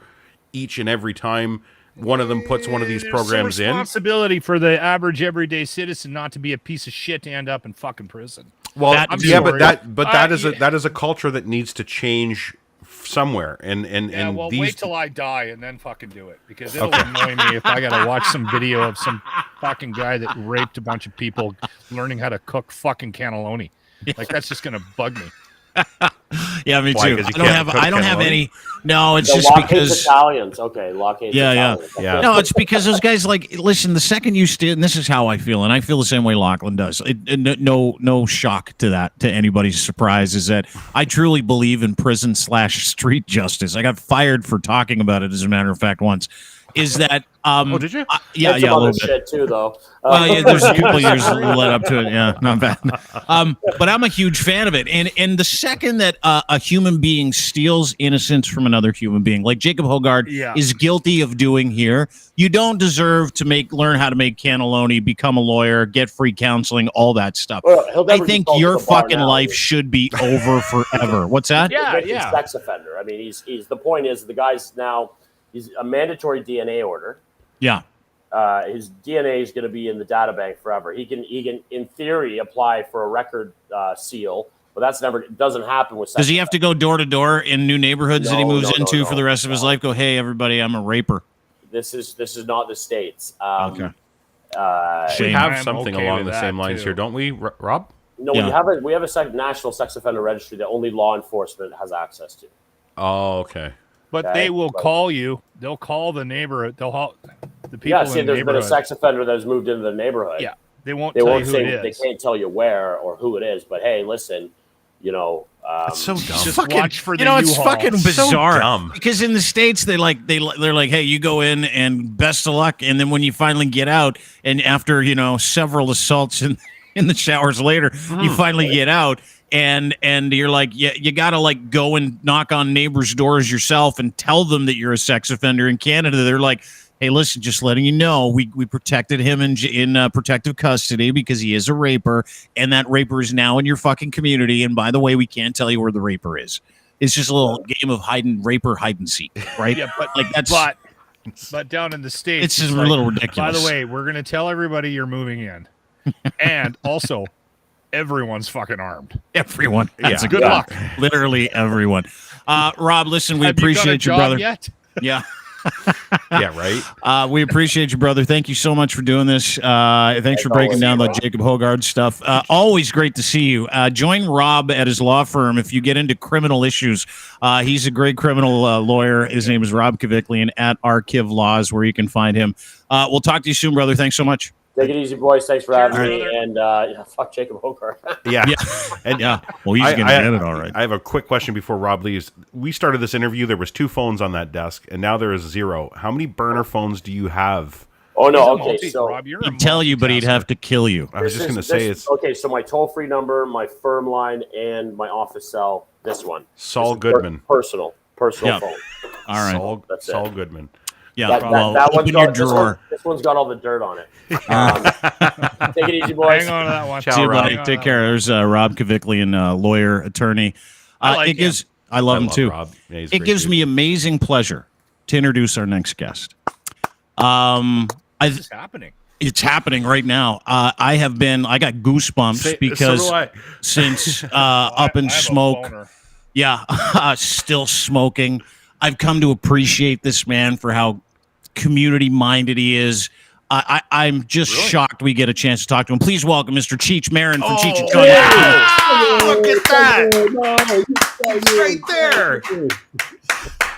each and every time one of them puts one of these programs in. Responsibility for the average everyday citizen not to be a piece of shit to end up in fucking prison. Well, that is a culture that needs to change somewhere. Wait till I die and then fucking do it, because it'll annoy me if I gotta watch some video of some fucking guy that raped a bunch of people learning how to cook fucking cannelloni. Like that's just gonna bug me. Yeah, me too. I don't have any. No, it's the just because Italians. Okay, Italians. Yeah. No, it's because those guys listen. The second you and this is how I feel, and I feel the same way Lachlan does. No shock to that, to anybody's surprise, is that I truly believe in prison/street justice. I got fired for talking about it, as a matter of fact, once. Is that oh, did you? Yeah, a little bit. Shit too, though. Well, yeah, there's a couple years led up to it. Yeah, not bad. But I'm a huge fan of it. And the second that a human being steals innocence from another human being, like Jacob Hoggard is guilty of doing here, you don't deserve to learn how to make cannelloni, become a lawyer, get free counseling, all that stuff. Well, I think your fucking life should be over forever. What's that? Yeah. Sex offender. I mean, he's the point is the guy's now. He's a mandatory DNA order. Yeah. his DNA is going to be in the data bank forever. He can, in theory, apply for a record seal, but doesn't happen with. Does he have to go door to door in new neighborhoods that he moves into for the rest of his life? Go, hey, everybody, I'm a raper. This is not the States. Okay. We have something along the same lines here, don't we, Rob? No, we have a national sex offender registry that only law enforcement has access to. Oh, okay. But they will call you. They'll call the neighborhood. They'll call the people. Yeah, see, there's been a sex offender that has moved into the neighborhood. Yeah, they won't tell you who it is. They can't tell you where or who it is. But hey, listen, it's so dumb. Just watch for the it's fucking bizarre. So dumb. Because in the States, they're like, hey, you go in and best of luck, and then when you finally get out, and after several assaults in the showers later, you finally get out. And you're like, you gotta like go and knock on neighbors' doors yourself and tell them that you're a sex offender. In Canada, they're like, hey, listen, just letting you know, we protected him in protective custody because he is a raper, and that raper is now in your fucking community. And by the way, we can't tell you where the raper is. It's just a little game of hide and seek, right? Yeah, but like that's but down in the States, it's just a little ridiculous. By the way, we're gonna tell everybody you're moving in, and also. Everyone's fucking armed. Everyone. That's good luck. Literally everyone. Rob, listen, we appreciate you, brother. Yet? Yeah. Yeah, right. We appreciate you, brother. Thank you so much for doing this. Thanks for breaking down the Jacob Hoggard stuff. Always great to see you. Join Rob at his law firm if you get into criminal issues. He's a great criminal lawyer. His name is Rob Kiviclian at Archive Laws, where you can find him. We'll talk to you soon, brother. Thanks so much. Take it easy, boys. Thanks for having me. And fuck Jacob Hoggard. Well, he's going to get it all right. I have a quick question before Rob leaves. We started this interview. There was 2 phones on that desk, and now there is 0. How many burner phones do you have? Oh, no. Okay, so Rob, he'd tell you, but he'd have to kill you. I was just going to say it's... Okay, so my toll-free number, my firm line, and my office cell, this one. Saul Goodman. Personal phone. All right. Saul Goodman. Yeah, that one's your got, drawer. This one's got all the dirt on it. Take it easy, boys. Hang on to that one. See you, buddy. Take care. There's Rob Kiviclian, lawyer, attorney. I love him too. Rob. Yeah, it gives me amazing pleasure to introduce our next guest. It's happening. It's happening right now. I got goosebumps because since Up in Smoke, still smoking. I've come to appreciate this man for how community-minded he is. I'm just shocked we get a chance to talk to him. Please welcome Mr. Cheech Marin from Cheech and Chong. Look at that. It's right there.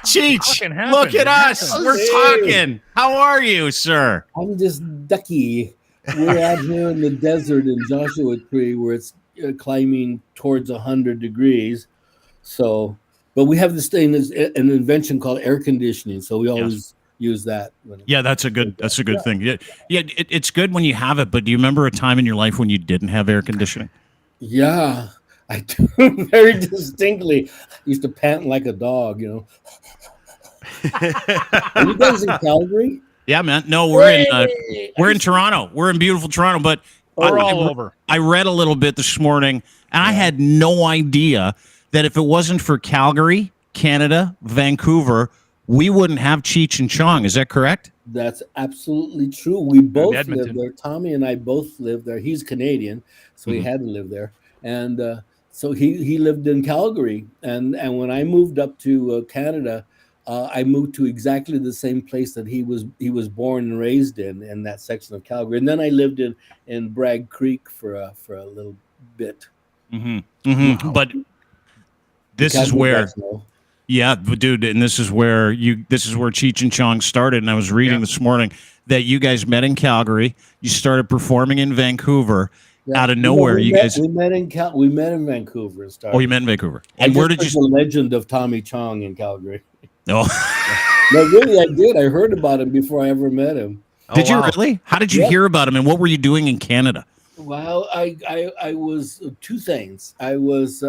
Cheech, look at us. We're talking. How are you, sir? I'm just ducky. We're out here in the desert in Joshua Tree where it's climbing towards 100 degrees. So... But we have this thing, an invention called air conditioning, so we always use that. Yeah, that's a good thing. Yeah, it's good when you have it. But do you remember a time in your life when you didn't have air conditioning? Yeah, I do very distinctly. I used to pant like a dog, Are you guys in Calgary? Yeah, man. No, we're in Toronto. We're in beautiful Toronto, but we're all over. I read a little bit this morning, and I had no idea that if it wasn't for Calgary, Canada, Vancouver, we wouldn't have Cheech and Chong. Is that correct? That's absolutely true. We both live there. Tommy and I both live there. He's Canadian, so he had to live there. And so he lived in Calgary. And when I moved up to Canada, I moved to exactly the same place that he was born and raised in that section of Calgary. And then I lived in Bragg Creek for a little bit. Mm-hmm. Mm-hmm. But this is where, dude, and this is where Cheech and Chong started. And I was reading this morning that you guys met in Calgary. You started performing in Vancouver. Out of nowhere, we met in Vancouver. And started. Oh, you met in Vancouver. And where did you? The legend of Tommy Chong in Calgary. No, no, really, I did. I heard about him before I ever met him. Did you really? How did you hear about him? And what were you doing in Canada? Well, I was 2 things. I was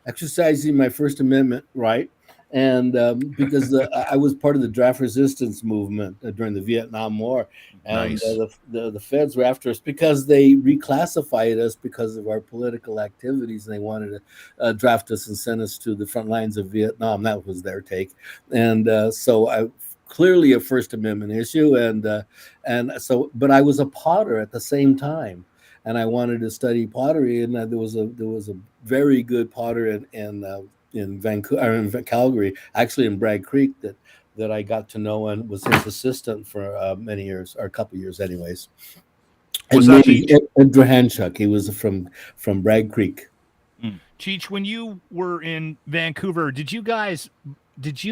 exercising my First Amendment right, and because I was part of the draft resistance movement during the Vietnam War, and the feds were after us because they reclassified us because of our political activities, and they wanted to draft us and send us to the front lines of Vietnam. That was their take, and so clearly a First Amendment issue, and so, but I was a potter at the same time, and I wanted to study pottery, and there was a very good potter in Vancouver, in Calgary, actually in Bragg Creek, that I got to know and was his assistant for many years, or a couple of years, anyways. Was and that Edgar Hanchuk? He was from Bragg Creek. Cheech, when you were in Vancouver, did you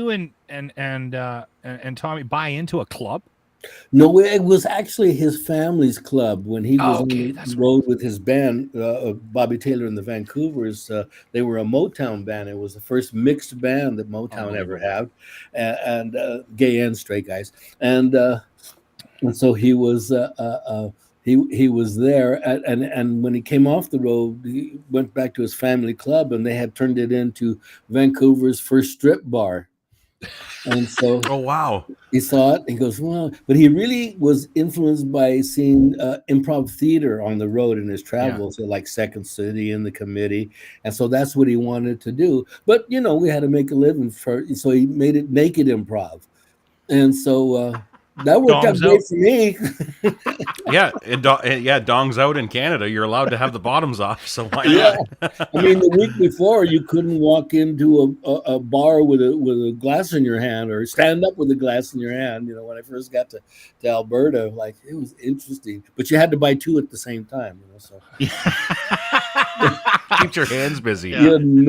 and Tommy buy into a club? No, it was actually his family's club when he was on the road with his band, Bobby Taylor and the Vancouvers. They were a Motown band. It was the first mixed band that Motown ever had, and gay and straight guys. And so he was he was there, and when he came off the road, he went back to his family club, and they had turned it into Vancouver's first strip bar. And so, oh wow, he saw it. And he goes, well, but he really was influenced by seeing improv theater on the road in his travels, like Second City and the Committee, and so that's what he wanted to do. But we had to make a living so he made it Naked Improv, and so that worked out great for me. Dongs out in Canada. You're allowed to have the bottoms off, so why not? I mean, the week before, you couldn't walk into a bar with a glass in your hand or stand up with a glass in your hand. When I first got to Alberta, like, it was interesting, but you had to buy two at the same time. So keep your hands busy. Canadians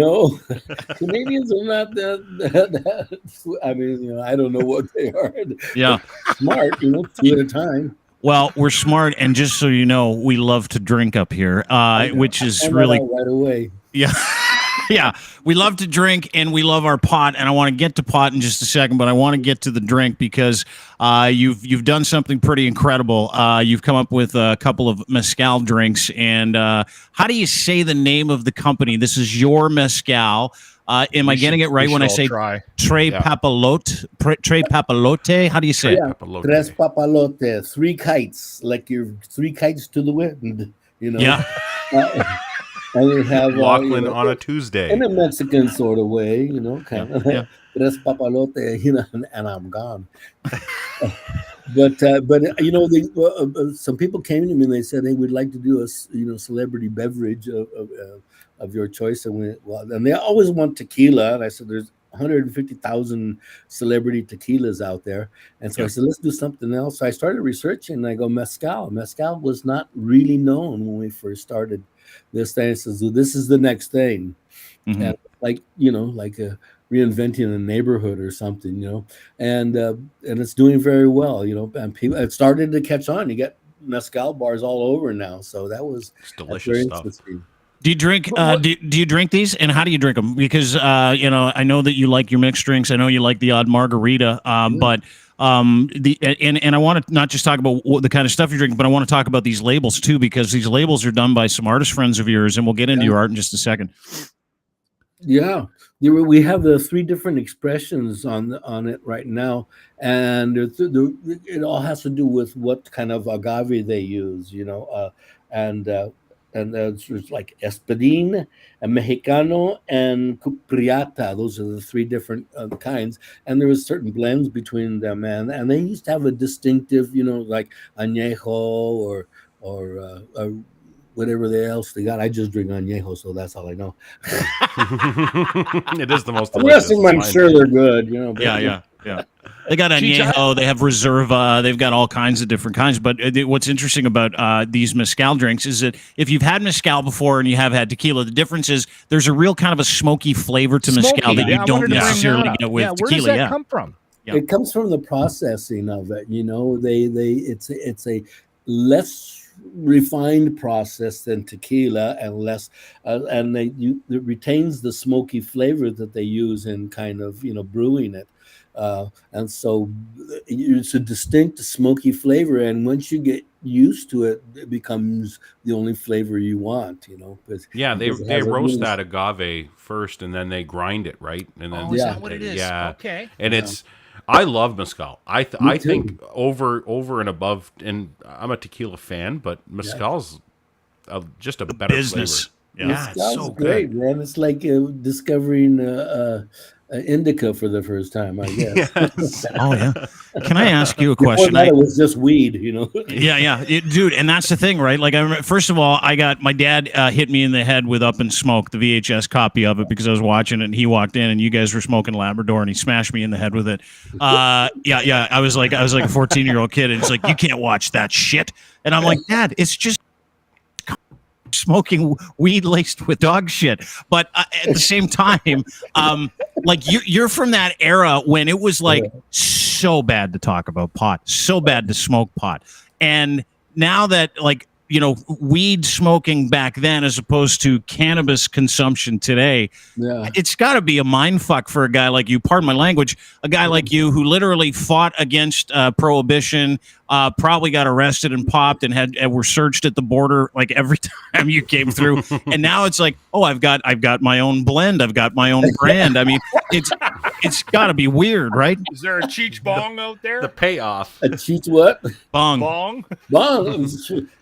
are not that. I mean, I don't know what they are. Yeah. Smart, two at a time. Well, we're smart, and just so you know, we love to drink up here, which is really right away. Yeah. Yeah, we love to drink and we love our pot, and I want to get to pot in just a second, but I want to get to the drink because you've done something pretty incredible. You've come up with a couple of mezcal drinks, and how do you say the name of the company? This is your mezcal. Am I getting it right when I say Tres Papalote? Tres Papalote? How do you say it? Tres Papalote. Three kites, like your three kites to the wind. Yeah. And we have Lachlan on a Tuesday in a Mexican sort of way, kind of. Yeah. Tres Papalote, and I'm gone. But some people came to me and they said they would like to do a celebrity beverage of your choice, and they always want tequila, and I said there's 150,000 celebrity tequilas out there, and so I said let's do something else. So I started researching, and I go mezcal. Mezcal was not really known when we first started this thing. So this is the next thing, and like reinventing a neighborhood or something, and it's doing very well, and people, it started to catch on. You get mezcal bars all over now, so it's delicious stuff. Do you drink? Do you drink these, and how do you drink them? Because I know that you like your mixed drinks. I know you like the odd margarita, but and I want to not just talk about the kind of stuff you're drinking, but I want to talk about these labels too, because these labels are done by some artist friends of yours, and we'll get into your art in just a second. Yeah, we have the three different expressions on it right now, and it all has to do with what kind of agave they use, and there's like Espadín, and Mexicano, and Cupriata. Those are the three different kinds, and there was certain blends between them, and they used to have a distinctive, like añejo or whatever else they got. I just drink añejo, so that's all I know. It is the most delicious. I'm sure they're good, Yeah. They got añejo, they have reserva, they've got all kinds of different kinds. But what's interesting about these mezcal drinks is that if you've had mezcal before and you have had tequila, the difference is there's a real kind of a smoky flavor to mezcal that you don't necessarily get with tequila. Where does that come from? Yeah. It comes from the processing of it. It's a less refined process than tequila, and less and it retains the smoky flavor that they use in kind of brewing it, and so it's a distinct smoky flavor, and once you get used to it, it becomes the only flavor you want. They roast that agave first, and then they grind it, right? And then is that what it is? Okay. And it's I love mezcal. I think over and above, and I'm a tequila fan, but mezcal's just a better business. Flavor. Yeah, it's so great, man. It's like discovering indica for the first time, I guess. Yes. Oh yeah. Can I ask you a Before question? that, it was just weed, you know. Yeah, dude. And that's the thing, right? Like, I remember, first of all, I got my dad hit me in the head with Up in Smoke, the VHS copy of it, because I was watching it, and he walked in, and you guys were smoking Labrador, and he smashed me in the head with it. Yeah. I was like a 14-year-old kid, and it's like, you can't watch that shit. And I'm like, Dad, it's just smoking weed laced with dog shit. But at the same time, like you're from that era when it was like so bad to talk about pot, so bad to smoke pot. And now that, like, you know, weed smoking back then as opposed to cannabis consumption today, it's got to be a mind fuck for a guy like you, pardon my language, a guy like you who literally fought against prohibition, probably got arrested and popped and were searched at the border like every time you came through. And now it's like, oh, I've got my own blend, I've got my own brand. I mean, it's got to be weird, right? Is there a Cheech bong out there? The payoff. A Cheech what? Bong. Bong.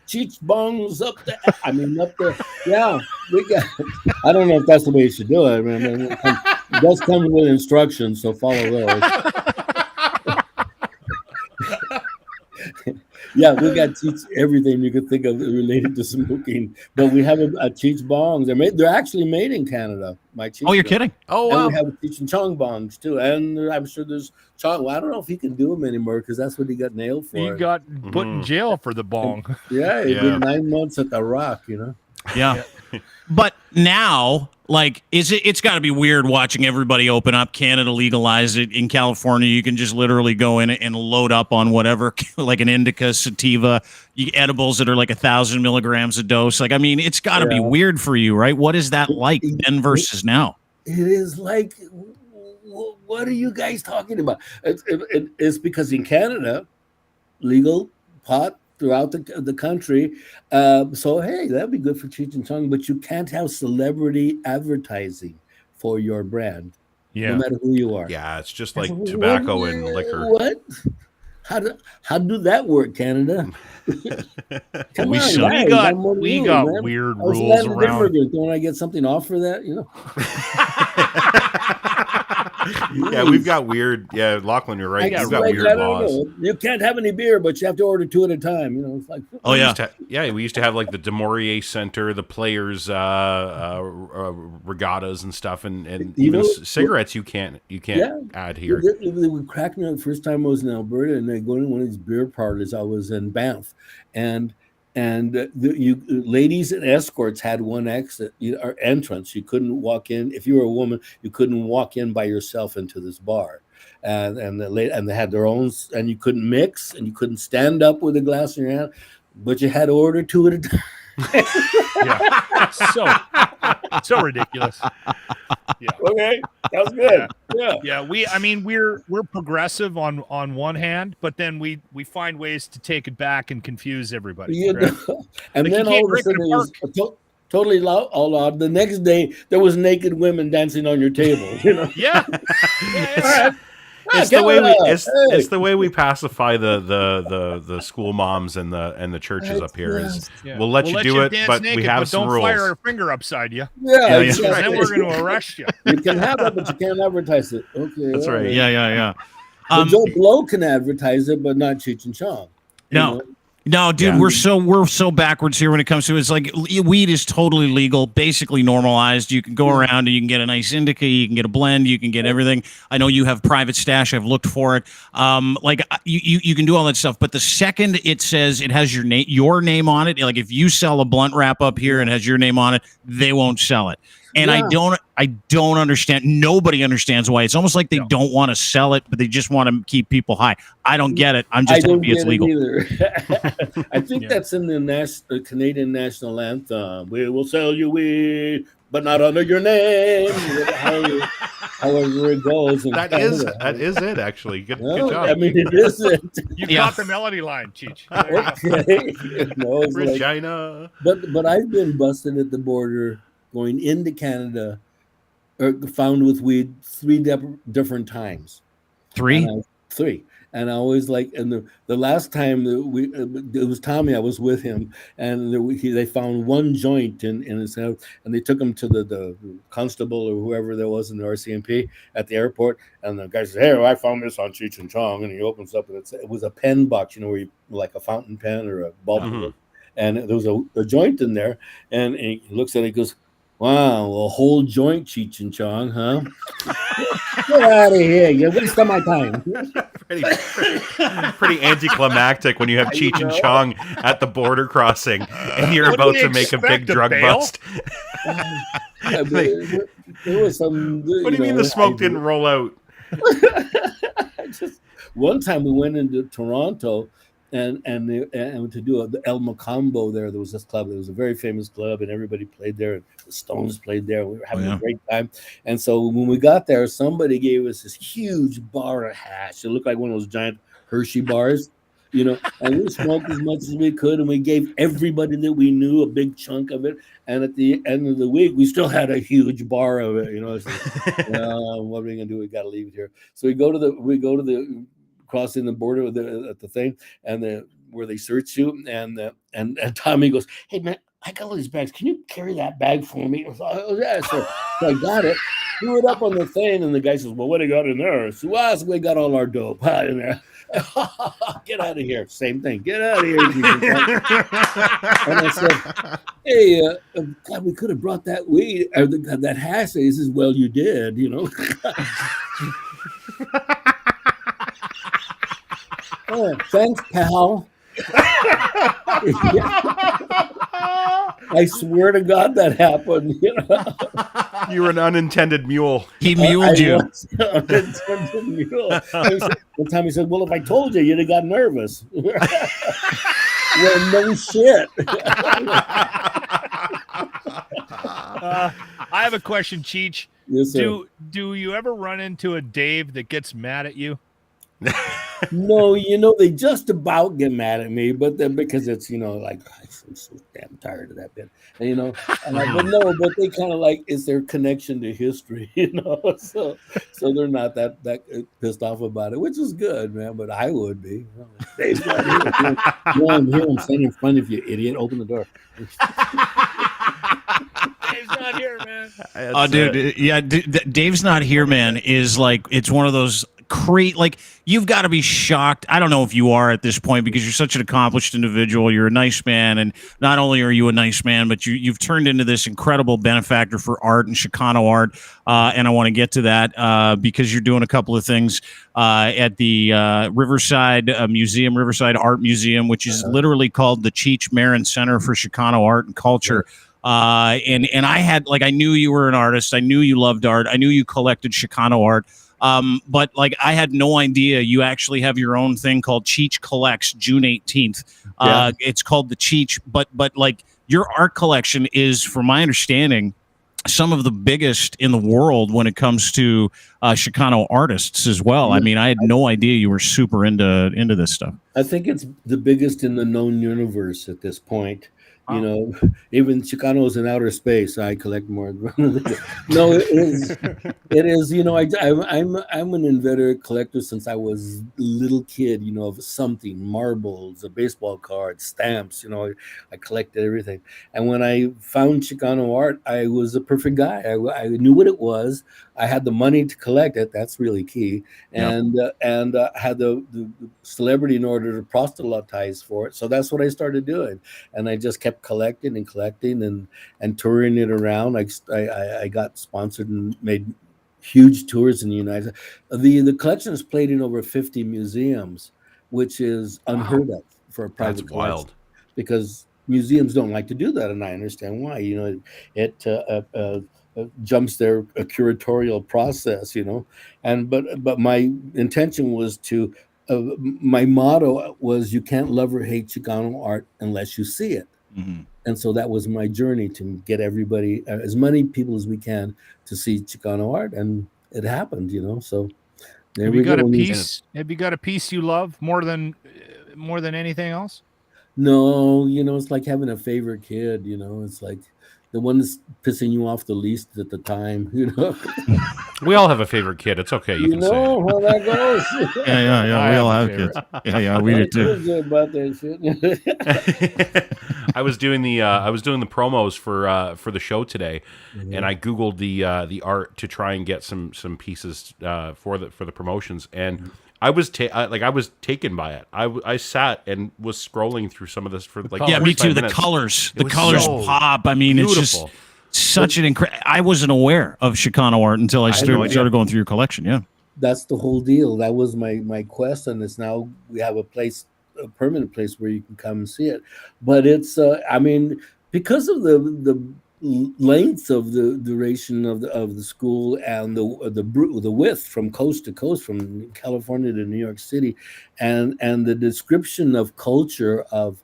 Cheech bongs up the. I mean, up the. Yeah, we got. I don't know if that's the way you should do it. I mean, it does come with instructions, so follow those. Yeah, we got Cheech everything you could think of related to smoking, but we have a Cheech bongs. They're actually made in Canada. Oh, you're kidding? Oh, wow. And we have Cheech and Chong bongs too, and I'm sure there's Chong. Well, I don't know if he can do them anymore because that's what he got nailed for. He got put in jail for the bong. Yeah, he did 9 months at the Rock. You know. Yeah. But now, like, it's got to be weird watching everybody open up. Canada legalized it. In California, you can just literally go in and load up on whatever, like an indica, sativa, edibles that are like 1,000 milligrams a dose. Like, I mean, it's got to be weird for you, right? What is that like then versus now? It is like, what are you guys talking about? It's because in Canada, legal pot throughout the country. So, hey, that'd be good for Cheech and Chong, but you can't have celebrity advertising for your brand, no matter who you are. Yeah, it's just like tobacco and liquor. What? How do that work, Canada? Come we on, got weird rules around. Don't I get something off for that? You know. Yeah, we've got weird. Yeah, Lachlan, you're right. We've got weird laws. You can't have any beer, but you have to order 2 at a time. You know, it's like. Oh yeah, we used to have like the DeMaurier Center, the players' regattas and stuff, and even cigarettes you can't add here. They were cracking me up the first time I was in Alberta, and I go to one of these beer parlors. I was in Banff, and ladies and escorts had one exit or entrance. You couldn't walk in if you were a woman. You couldn't walk in by yourself into this bar, and they had their own. And you couldn't mix, and you couldn't stand up with a glass in your hand, but you had to order 2 at a time. Yeah, so ridiculous. Yeah. Okay, that's good. Yeah. We're progressive on one hand, but then we find ways to take it back and confuse everybody. Right? And then all of a sudden it was totally all odd. The next day there was naked women dancing on your table. You know. Yeah. It's the way we pacify the school moms and the churches up here. We'll let you do it, but naked, we have some rules. Don't fire a finger upside you. Yeah. Then we're going to arrest you. You can have it, but you can't advertise it. Okay, that's right. Yeah. Joe Blow can advertise it, but not Cheech and Chong. No, dude, we're so backwards here when it comes to it. It's like weed is totally legal, basically normalized. You can go around and you can get a nice indica, you can get a blend, you can get everything. I know you have private stash. I've looked for it. You can do all that stuff. But the second it says it has your name on it, like if you sell a blunt wrap up here and has your name on it, they won't sell it. And I don't understand. Nobody understands why. It's almost like they don't want to sell it, but they just want to keep people high. I don't get it. I'm just happy it's legal. I think that's in the Canadian national anthem. We will sell you weed, but not under your name. However it goes. That is it, actually. Good job. I mean, it isn't. You got the melody line, Cheech. Okay. Regina. But I've been busted at the border going into Canada, or found with weed 3 different times. 3? 3. And I always and the last time that it was Tommy, I was with him, and they found one joint in his house, and they took him to the constable or whoever there was in the RCMP at the airport, and the guy says, "Hey, I found this on Cheech and Chong," and he opens up, and it was a pen box, where you like a fountain pen or a ball, and there was a joint in there, and he looks at it, and he goes, "Wow, a whole joint, Cheech and Chong, huh? Get out of here! You're wasting my time." Pretty anticlimactic when you have Cheech and Chong at the border crossing and you're about to make a big drug bust. There was some. What do you mean the smoke didn't roll out? One time we went into Toronto. And to do the El Macambo there was this club. It was a very famous club, and everybody played there. And the Stones played there. We were having a great time. And so when we got there, somebody gave us this huge bar of hash. It looked like one of those giant Hershey bars, And we smoked as much as we could, and we gave everybody that we knew a big chunk of it. And at the end of the week, we still had a huge bar of it. It's like, what are we gonna do? We got to leave it here. So we go to the crossing the border at the thing, and where they search you, and Tommy goes, "Hey man, I got all these bags. Can you carry that bag for me?" I was like, "Oh yeah." So I got it, threw it up on the thing, and the guy says, "Well, what do you got in there?" So we got all our dope in there. Get out of here. Same thing. Get out of here. And I said, "Hey, God, we could have brought that weed or that hash." He says, "Well, you did, Oh, thanks, pal. I swear to God that happened. You were an unintended mule. He muled you. Unintended mule. One time he said, "Well, if I told you, you'd have got nervous." Well, no shit. I have a question, Cheech. Yes, sir. Do you ever run into a Dave that gets mad at you? No, they just about get mad at me, but then because it's I'm so damn tired of that bit, and but they kind of it's their connection to history, so they're not that pissed off about it, which is good, man. But I would be. Dave's not here. I'm here. I'm standing in front of you, idiot. Open the door. Dave's not here, man. Dude, Dave's not here, man. Is it's one of those. You've got to be shocked. I don't know if you are at this point because you're such an accomplished individual. You're a nice man, and not only are you a nice man, but you've turned into this incredible benefactor for art and Chicano art. And I want to get to that because you're doing a couple of things at the Riverside Museum, Riverside Art Museum, which is literally called the Cheech Marin Center for Chicano Art and Culture. And I had I knew you were an artist. I knew you loved art. I knew you collected Chicano art. But I had no idea you actually have your own thing called Cheech Collects June 18th. It's called the Cheech, but your art collection is, from my understanding, some of the biggest in the world when it comes to Chicano artists as well. I mean, I had no idea you were super into this stuff. I think it's the biggest in the known universe at this point. Even Chicanos in outer space, I collect more. No, it is. I'm an inveterate collector since I was a little kid. Of something, marbles, a baseball card, stamps. I collected everything. And when I found Chicano art, I was a perfect guy. I knew what it was. I had the money to collect it. That's really key. And had the celebrity in order to proselytize for it. So that's what I started doing. And I just kept collecting and touring it around. I got sponsored and made huge tours in the United States. The collection is played in over 50 museums, which is unheard of for a private collection. Wild. Because museums don't like to do that, and I understand why. It jumps their curatorial process, and but my intention was to my motto was you can't love or hate Chicano art unless you see it. Mm-hmm. And so that was my journey to get everybody, as many people as we can, to see Chicano art, and it happened, so there we go. Have you got a piece you love more than anything else? No, it's like having a favorite kid, it's like the one that's pissing you off the least at the time, you know. We all have a favorite kid. It's okay. You can know how that goes. Yeah. We all have kids. Yeah, we do too. Good about that shit. I was doing the promos for the show today, and I googled the art to try and get some pieces for the promotions, and I was taken by it. I sat and was scrolling through some of this for like me too. Minutes. The colors pop. I mean, beautiful. It's just such an incredible. I wasn't aware of Chicano art until I started going through your collection. Yeah, that's the whole deal. That was my quest, and it's now we have a permanent place where you can come and see it. But it's I mean, because of the length of the duration of the school and the width from coast to coast, from California to New York City, and the description of culture of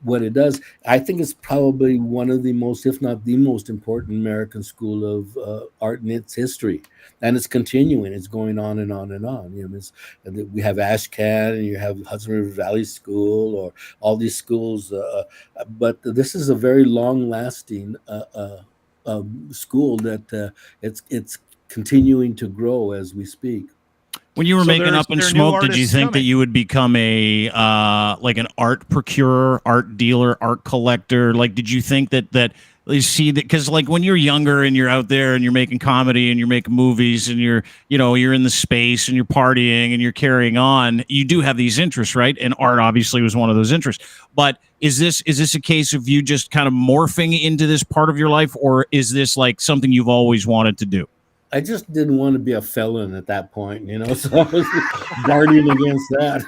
what it does, I think it's probably one of the most, if not the most important American school of art in its history. And it's continuing. It's going on and on and on. You know, we have Ashcan, and you have Hudson River Valley School, or all these schools. But this is a very long-lasting school that it's continuing to grow as we speak. When you were making Up in Smoke, did you think that you would become a like an art procurer, art dealer, art collector? Like, did you think that you see that? Because like when you're younger and you're out there and you're making comedy and you're making movies and you're in the space and you're partying and you're carrying on, you do have these interests, right? And art obviously was one of those interests. But is this a case of you just kind of morphing into this part of your life, or is this like something you've always wanted to do? I just didn't want to be a felon at that point, you know, so I was guarding against that.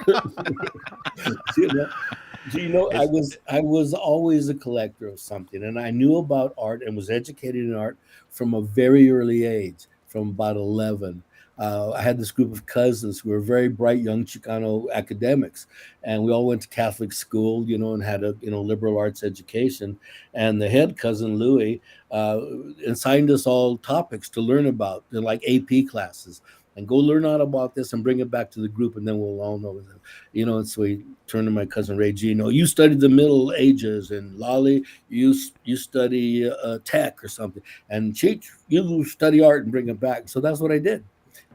I was always a collector of something, and I knew about art and was educated in art from a very early age, from about 11. I had this group of cousins who were very bright young Chicano academics, and we all went to Catholic school, you know, and had a liberal arts education. And the head cousin Louis assigned us all topics to learn about, like AP classes, and go learn out about this and bring it back to the group, and then we'll all know them. You know, and so we turned to my cousin Ray Gino. You studied the Middle Ages, and Lolly, you study tech or something, and Cheech, you study art and bring it back. So that's what I did.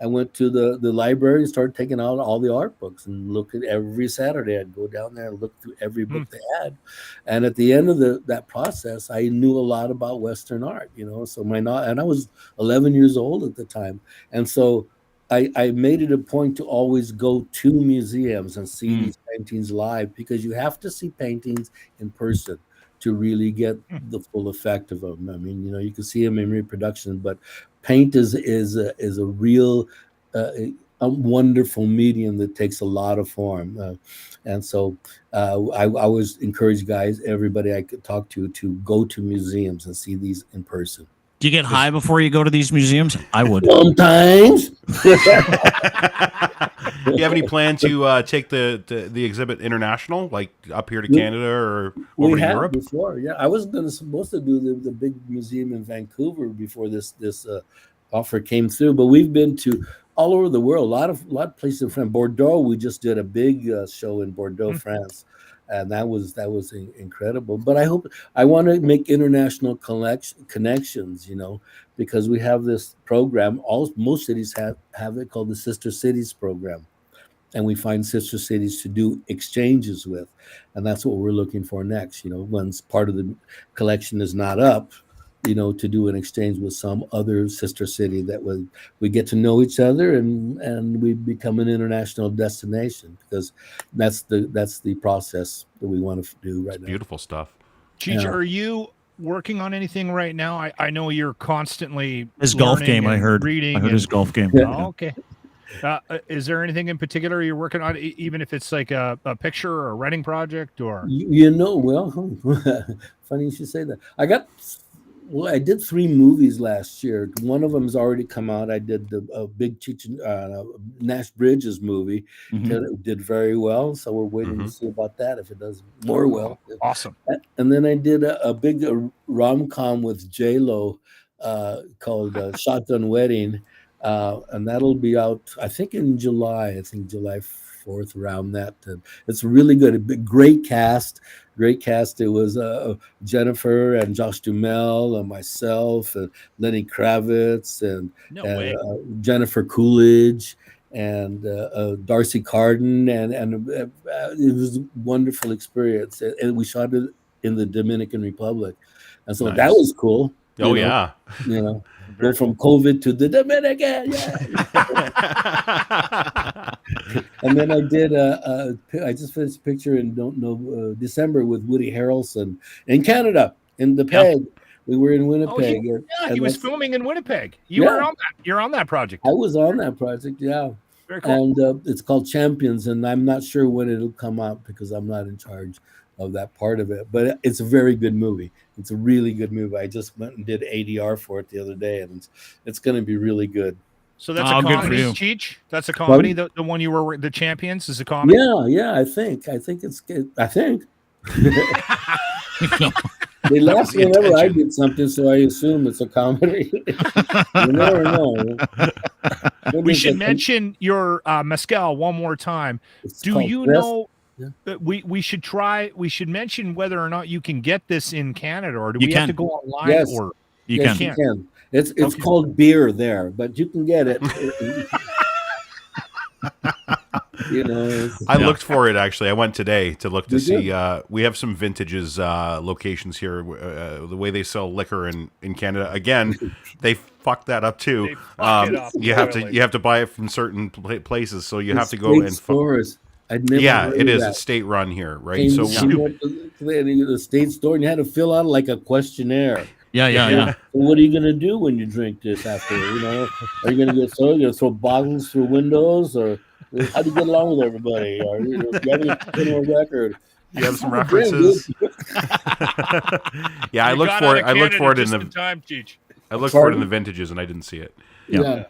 I went to the library and started taking out all the art books and look at every Saturday. I'd go down there and look through every book they had. And at the end of that process, I knew a lot about Western art, you know. So and I was 11 years old at the time. And so I made it a point to always go to museums and see these paintings live, because you have to see paintings in person to really get the full effect of them. I mean, you know, you can see them in reproduction, but paint is a real a wonderful medium that takes a lot of form. And so I always encourage everybody I could talk to go to museums and see these in person. Do you get high before you go to these museums? I would. Sometimes. Do you have any plan to take the exhibit international, like up here to Canada or over to Europe? Before, yeah. I was supposed to do the big museum in Vancouver before this offer came through, but we've been to all over the world, a lot of places in France. Bordeaux, we just did a big show in Bordeaux, France, and that was incredible. But I want to make international connections, you know, because we have this program. Most cities have it called the Sister Cities program, and we find sister cities to do exchanges with, and that's what we're looking for next. You know, once part of the collection is not up, you know, to do an exchange with some other sister city that we get to know each other and we become an international destination, because that's the process that we want to do right now. Beautiful stuff. Cheech, are you working on anything right now? I know you're constantly his golf game. I heard his golf game. Oh, okay. Is there anything in particular you're working on, even if it's like a picture or a writing project, or well, funny you should say that. I did 3 movies last year. One of them has already come out. I did the big Cheech Nash Bridges movie. It did very well, so we're waiting to see about that, if it does more well. Awesome. And then I did a big rom-com with J-Lo called Shotgun Wedding, and that'll be out, I think, in July. I think July forth around that. And it's really good. A great cast. It was Jennifer and Josh Duhamel and myself and Lenny Kravitz and Jennifer Coolidge and Darcy Carden, and it was a wonderful experience. And we shot it in the Dominican Republic, and so that was cool. Oh, Go from COVID to the Dominican, And then I did I just finished a picture in December with Woody Harrelson in Canada, in the Peg. We were in Winnipeg. He was filming in Winnipeg. You're on that project. I was on that project, Very cool. And it's called Champions, and I'm not sure when it'll come out because I'm not in charge of that part of it. But it's a very good movie. It's a really good movie. I just went and did ADR for it the other day, and it's going to be really good. So that's a comedy, Cheech? That's a comedy. The one you were the Champions is a comedy. Yeah. I think it's good. I think. They laugh whenever I did something, so I assume it's a comedy. You never know. We should mention your mezcal one more time. Do you know? Yeah. We should mention whether or not you can get this in Canada, or do we have to go online? Yes. Or you can. It's called beer there, but you can get it. I looked for it actually. I went today to look to see. We have some vintages locations here. The way they sell liquor in Canada, again, they fucked that up too. You have to buy it from certain places, so you have to go and stores. It is. It's state run here, right? And so you went to the state store and you had to fill out like a questionnaire. Yeah. So what are you going to do when you drink this after? Are you going to get You're going to throw bottles through windows, or how do you get along with everybody? Or do you have any criminal record? You have some references. I looked for it. I looked for it in the time, Cheech. I looked for it in the vintages, and I didn't see it. Yeah.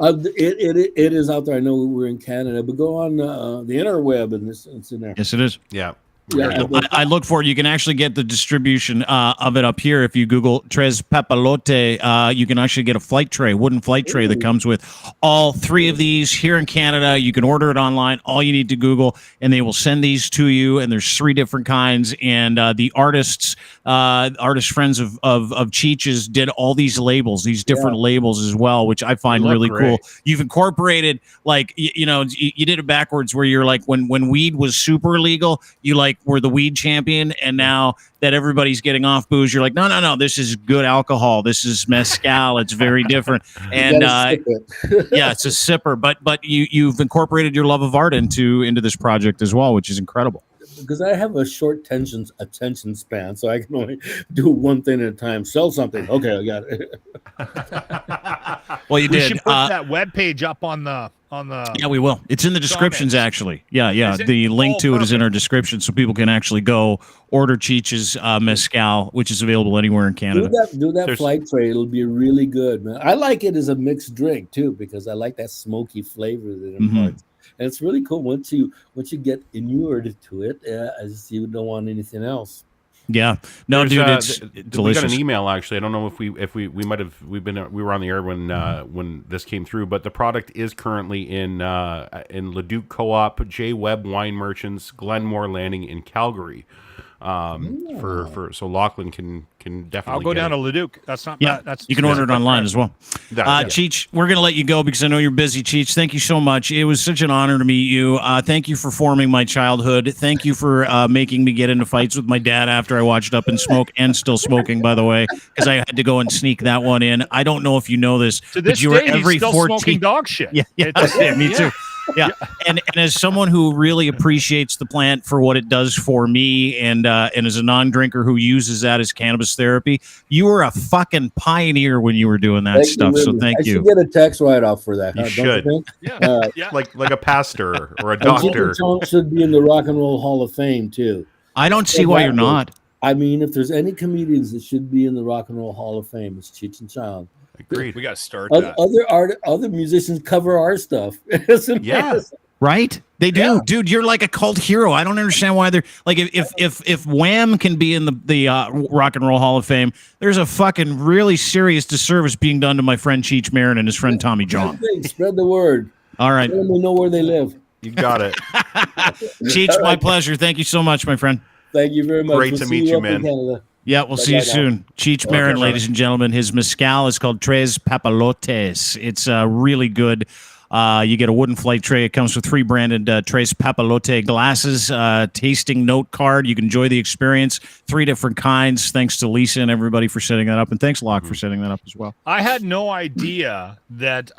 It is out there. I know we're in Canada, but go on the interweb and it's in there. Yes, it is. Yeah. I look for it. You can actually get the distribution of it up here. If you Google Tres Papalote, you can actually get a wooden flight tray that comes with all three of these here in Canada. You can order it online. All you need to Google, and they will send these to you. And there's three different kinds. And the artist friends of Cheech's did all these labels, these different labels as well, which I find really cool. You've incorporated, like, you did it backwards, where you're like, when weed was super illegal, you were the weed champion, and now that everybody's getting off booze, you're like, no, this is good alcohol. This is mezcal. It's very different. And it's a sipper. But you've incorporated your love of art into this project as well, which is incredible. Because I have a short attention span, so I can only do one thing at a time. Sell something. Okay, I got it. Well, you did. We should put that webpage up on the. Yeah, we will. It's in the descriptions, actually. Yeah. The link to it is in our description, so people can actually go order Cheech's mezcal, which is available anywhere in Canada. Do that flight tray. It'll be really good, man. I like it as a mixed drink too, because I like that smoky flavor that it imparts. And it's really cool once you get inured to it. You don't want anything else. Yeah, no, dude, it's delicious. We got an email actually. I don't know if we were on the air when this came through, but the product is currently in Leduc Co-op, J Webb Wine Merchants, Glenmore Landing in Calgary. So Lachlan can definitely. I'll go down to Leduc. That's not. Yeah, you can order it online as well. Cheech, we're gonna let you go because I know you're busy. Cheech, thank you so much. It was such an honor to meet you. Thank you for forming my childhood. Thank you for making me get into fights with my dad after I watched Up in Smoke, and still smoking, by the way, because I had to go and sneak that one in. I don't know if you know this, to this but you were day, every he's still 14 smoking dog shit. Yeah, me too. Yeah. And as someone who really appreciates the plant for what it does for me, and as a non-drinker who uses that as cannabis therapy, you were a fucking pioneer when you were doing that stuff. So thank you. I should get a tax write-off for that. You should. Like a pastor or a doctor. Cheech and Chong should be in the Rock and Roll Hall of Fame too. I don't see why you're not. I mean, if there's any comedians that should be in the Rock and Roll Hall of Fame, it's Cheech and Chong. Agreed. We got to start that. Other musicians cover our stuff. Right? They do. Yeah. Dude, you're like a cult hero. I don't understand why they're like, if Wham can be in the Rock and Roll Hall of Fame, there's a fucking really serious disservice being done to my friend Cheech Marin and his friend Tommy John. Spread the word. All right. Let them know where they live. You got it. Cheech, my pleasure. Thank you so much, my friend. Thank you very much. Great to meet you, man. Yeah, we'll see you soon. Cheech Marin, ladies and gentlemen. His mezcal is called Tres Papalotes. It's really good. You get a wooden flight tray. It comes with 3 branded Tres Papalote glasses, tasting note card. You can enjoy the experience. 3 different kinds. Thanks to Lisa and everybody for setting that up. And thanks, Locke, for setting that up as well. I had no idea that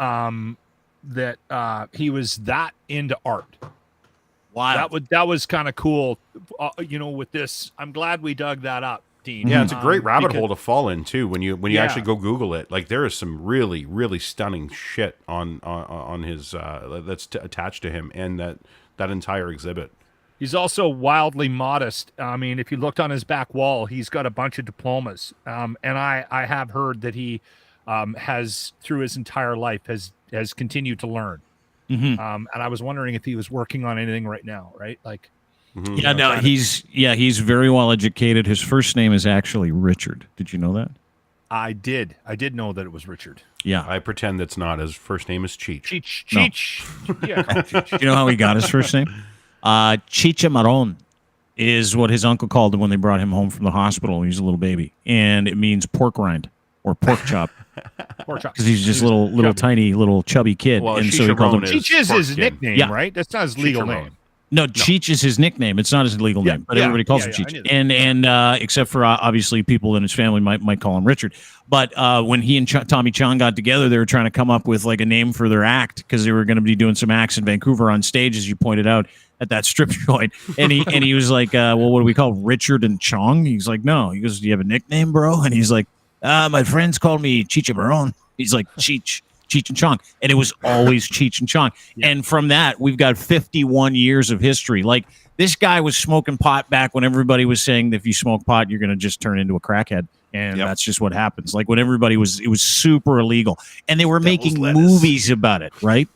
he was that into art. Wow. That was kind of cool. With this, I'm glad we dug that up, Dean. Yeah, it's a great rabbit hole to fall in too when you actually go Google it. Like there is some really, really stunning shit on his that's attached to him and that entire exhibit. He's also wildly modest. I mean, if you looked on his back wall, he's got a bunch of diplomas. And I have heard that he has through his entire life has continued to learn. Mm-hmm. And I was wondering if he was working on anything right now, right? Like, he's very well educated. His first name is actually Richard. Did you know that? I did know that it was Richard. Yeah, I pretend it's not. His first name is Cheech. Cheech. No. Yeah, Cheech. Do you know how he got his first name? Cheech Marin is what his uncle called him when they brought him home from the hospital. He was a little baby, and it means pork rind or pork chop. Because he's just little tiny, little chubby kid. Well, and so he called him Cheech is his nickname, right? That's not his legal name. No, Cheech is his nickname. It's not his legal name, but everybody calls him Cheech. And except for obviously people in his family might call him Richard. But when he and Tommy Chong got together, they were trying to come up with like a name for their act because they were going to be doing some acts in Vancouver on stage, as you pointed out, at that strip joint. And he was like, well, what do we call Richard and Chong? He's like, no. He goes, do you have a nickname, bro? And he's like, my friends call me Cheech Marin. He's like, Cheech and Chong. And it was always Cheech and Chong. Yeah. And from that, we've got 51 years of history. Like, this guy was smoking pot back when everybody was saying that if you smoke pot, you're going to just turn into a crackhead. And that's just what happens. Like, when everybody it was super illegal. And they were making movies about it, right?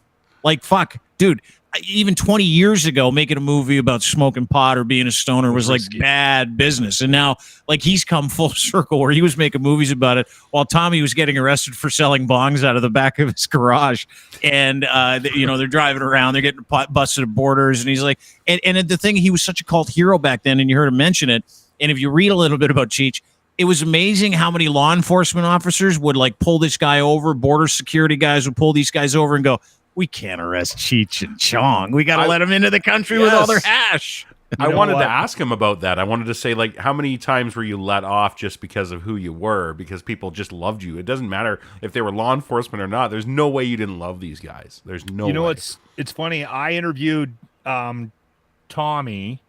Like, fuck, dude. Even 20 years ago, making a movie about smoking pot or being a stoner was like bad business. And now, like, he's come full circle where he was making movies about it while Tommy was getting arrested for selling bongs out of the back of his garage. And, they're driving around, they're getting busted at borders. And he's like, and the thing, he was such a cult hero back then, and you heard him mention it. And if you read a little bit about Cheech, it was amazing how many law enforcement officers would like pull this guy over. Border security guys would pull these guys over and go, we can't arrest Cheech and Chong. We got to let them into the country with all their hash. I wanted to ask him about that. I wanted to say, like, how many times were you let off just because of who you were, because people just loved you? It doesn't matter if they were law enforcement or not. There's no way you didn't love these guys. There's no way. You know, it's funny. I interviewed Tommy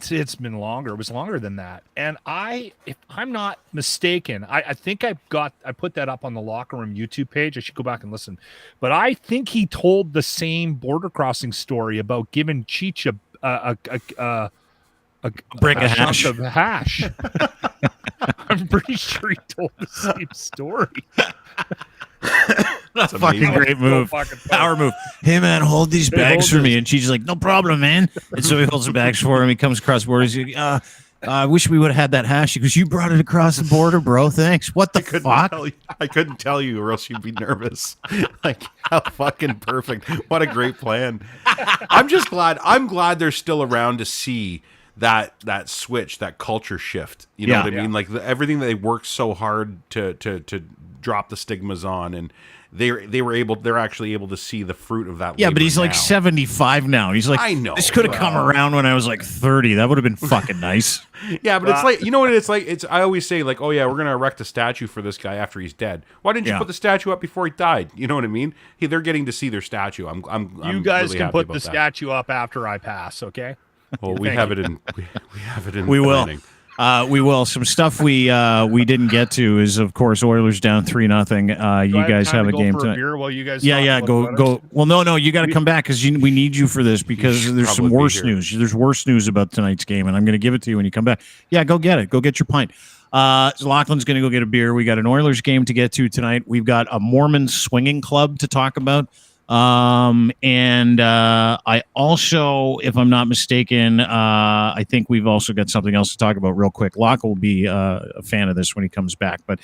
it's been longer. It was longer than that. And if I'm not mistaken, I think I put that up on the Locker Room YouTube page. I should go back and listen. But I think he told the same border crossing story about giving Cheech a brick of hash. Of hash. I'm pretty sure he told the same story. That's a fucking great move. Power move. Hey, man, hold these bags for me. And she's like, no problem, man. And so he holds the bags for him. He comes across the border. He's like, I wish we would have had that hash. He goes, you brought it across the border, bro. Thanks. What the fuck? I couldn't tell you or else you'd be nervous. Like, how fucking perfect. What a great plan. I'm glad they're still around to see that switch, that culture shift. You know what I mean? Like everything that they worked so hard to drop the stigmas on, and they're actually able to see the fruit of that. Yeah, but he's like 75 now. He's like, I know this could have come around when I was like 30. That would have been fucking nice. Yeah, but it's like, you know what it's like? I always say, like, oh yeah, we're gonna erect a statue for this guy after he's dead. Why didn't you put the statue up before he died? You know what I mean? They're getting to see their statue. You guys really can put the statue up after I pass, okay? Well, we have it in. We have it in. We will. We will. Some stuff we didn't get to is, of course, Oilers down 3-0. You guys have a game tonight. While you guys go. Well, no, you got to come back because we need you for this, because there's some worse news. There's worse news about tonight's game, and I'm going to give it to you when you come back. Yeah, go get it. Go get your pint. Lachlan's going to go get a beer. We got an Oilers game to get to tonight. We've got a Mormon swinging club to talk about. I also, if I'm not mistaken, I think we've also got something else to talk about real quick. Locke will be a fan of this when he comes back, but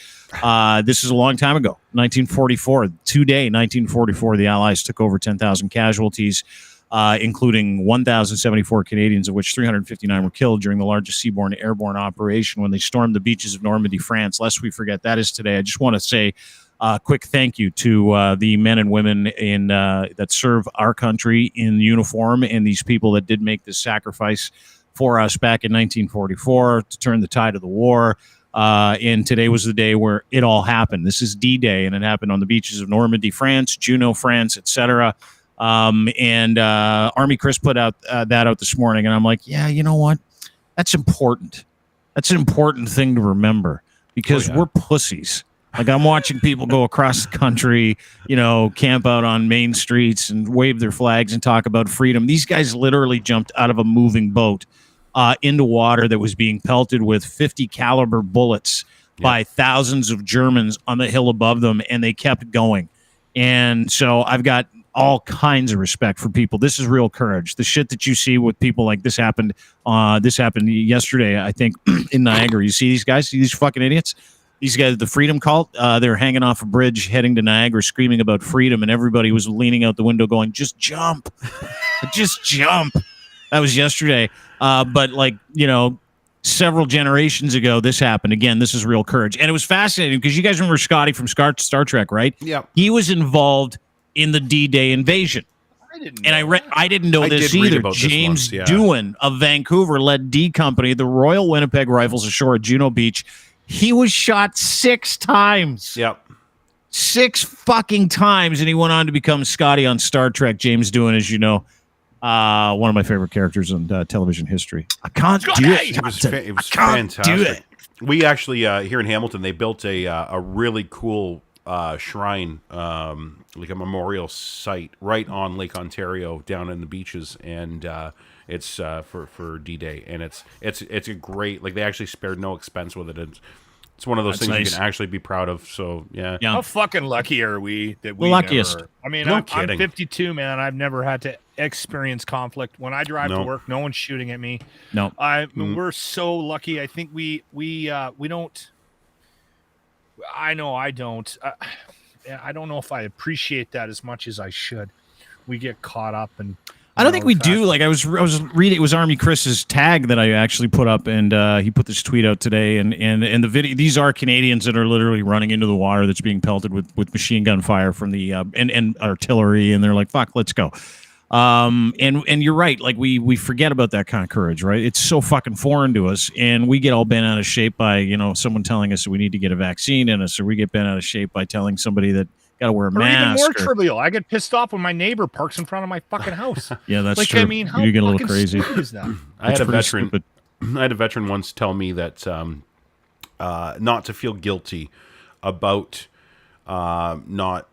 this is a long time ago, 1944. Today, 1944, the Allies took over 10,000 casualties, including 1,074 Canadians, of which 359 were killed during the largest seaborne airborne operation when they stormed the beaches of Normandy, France. Lest we forget, that is today. I just want to say quick thank you to the men and women in that serve our country in uniform, and these people that did make this sacrifice for us back in 1944 to turn the tide of the war. And today was the day where it all happened. This is D-Day, and it happened on the beaches of Normandy, France, Juno, France, etc. Army Chris put out that out this morning, and I'm like, yeah, you know what? That's important. That's an important thing to remember, because we're pussies. Like, I'm watching people go across the country, camp out on main streets and wave their flags and talk about freedom. These guys literally jumped out of a moving boat into water that was being pelted with 50 caliber bullets by thousands of Germans on the hill above them, and they kept going. And so I've got all kinds of respect for people. This is real courage. The shit that you see with people like this happened yesterday, I think, in Niagara. You see these guys, these fucking idiots? These guys, the Freedom Cult, they're hanging off a bridge heading to Niagara screaming about freedom, and everybody was leaning out the window going, just jump. Just jump. That was yesterday. But several generations ago, this happened. Again, this is real courage. And it was fascinating because you guys remember Scotty from Star Trek, right? Yeah. He was involved in the D-Day invasion. I didn't know this either. James Doohan of Vancouver led D Company, the Royal Winnipeg Rifles, ashore at Juno Beach. He was shot 6 times. Yep. 6 fucking times, and he went on to become Scotty on Star Trek. James Doohan, as you know, one of my favorite characters in television history. I can't do it. It was fantastic. Do it. We actually here in Hamilton, they built a really cool shrine, like a memorial site, right on Lake Ontario, down in the beaches, and it's for D-Day, and it's a great, like, they actually spared no expense with it. It's one of those things you can actually be proud of. So yeah. How fucking lucky are we that we the luckiest? Never, I mean, I'm 52, man. I've never had to experience conflict. When I drive to work, no one's shooting at me. No, we're so lucky. I think we don't. I know I don't. I don't know if I appreciate that as much as I should. We get caught up and. I don't think we do. Like, I was reading, it was Army Chris's tag that I actually put up, and he put this tweet out today, and the video, these are Canadians that are literally running into the water that's being pelted with machine gun fire from the and artillery, and they're like, fuck, let's go. And you're right, like, we forget about that kind of courage, right? It's so fucking foreign to us, and we get all bent out of shape by someone telling us that we need to get a vaccine in us, or we get bent out of shape by telling somebody that got to wear a mask. Or even more trivial, I get pissed off when my neighbor parks in front of my fucking house. Yeah, that's true. I mean, how you get a little crazy. Is that? I had a veteran once tell me that not to feel guilty about not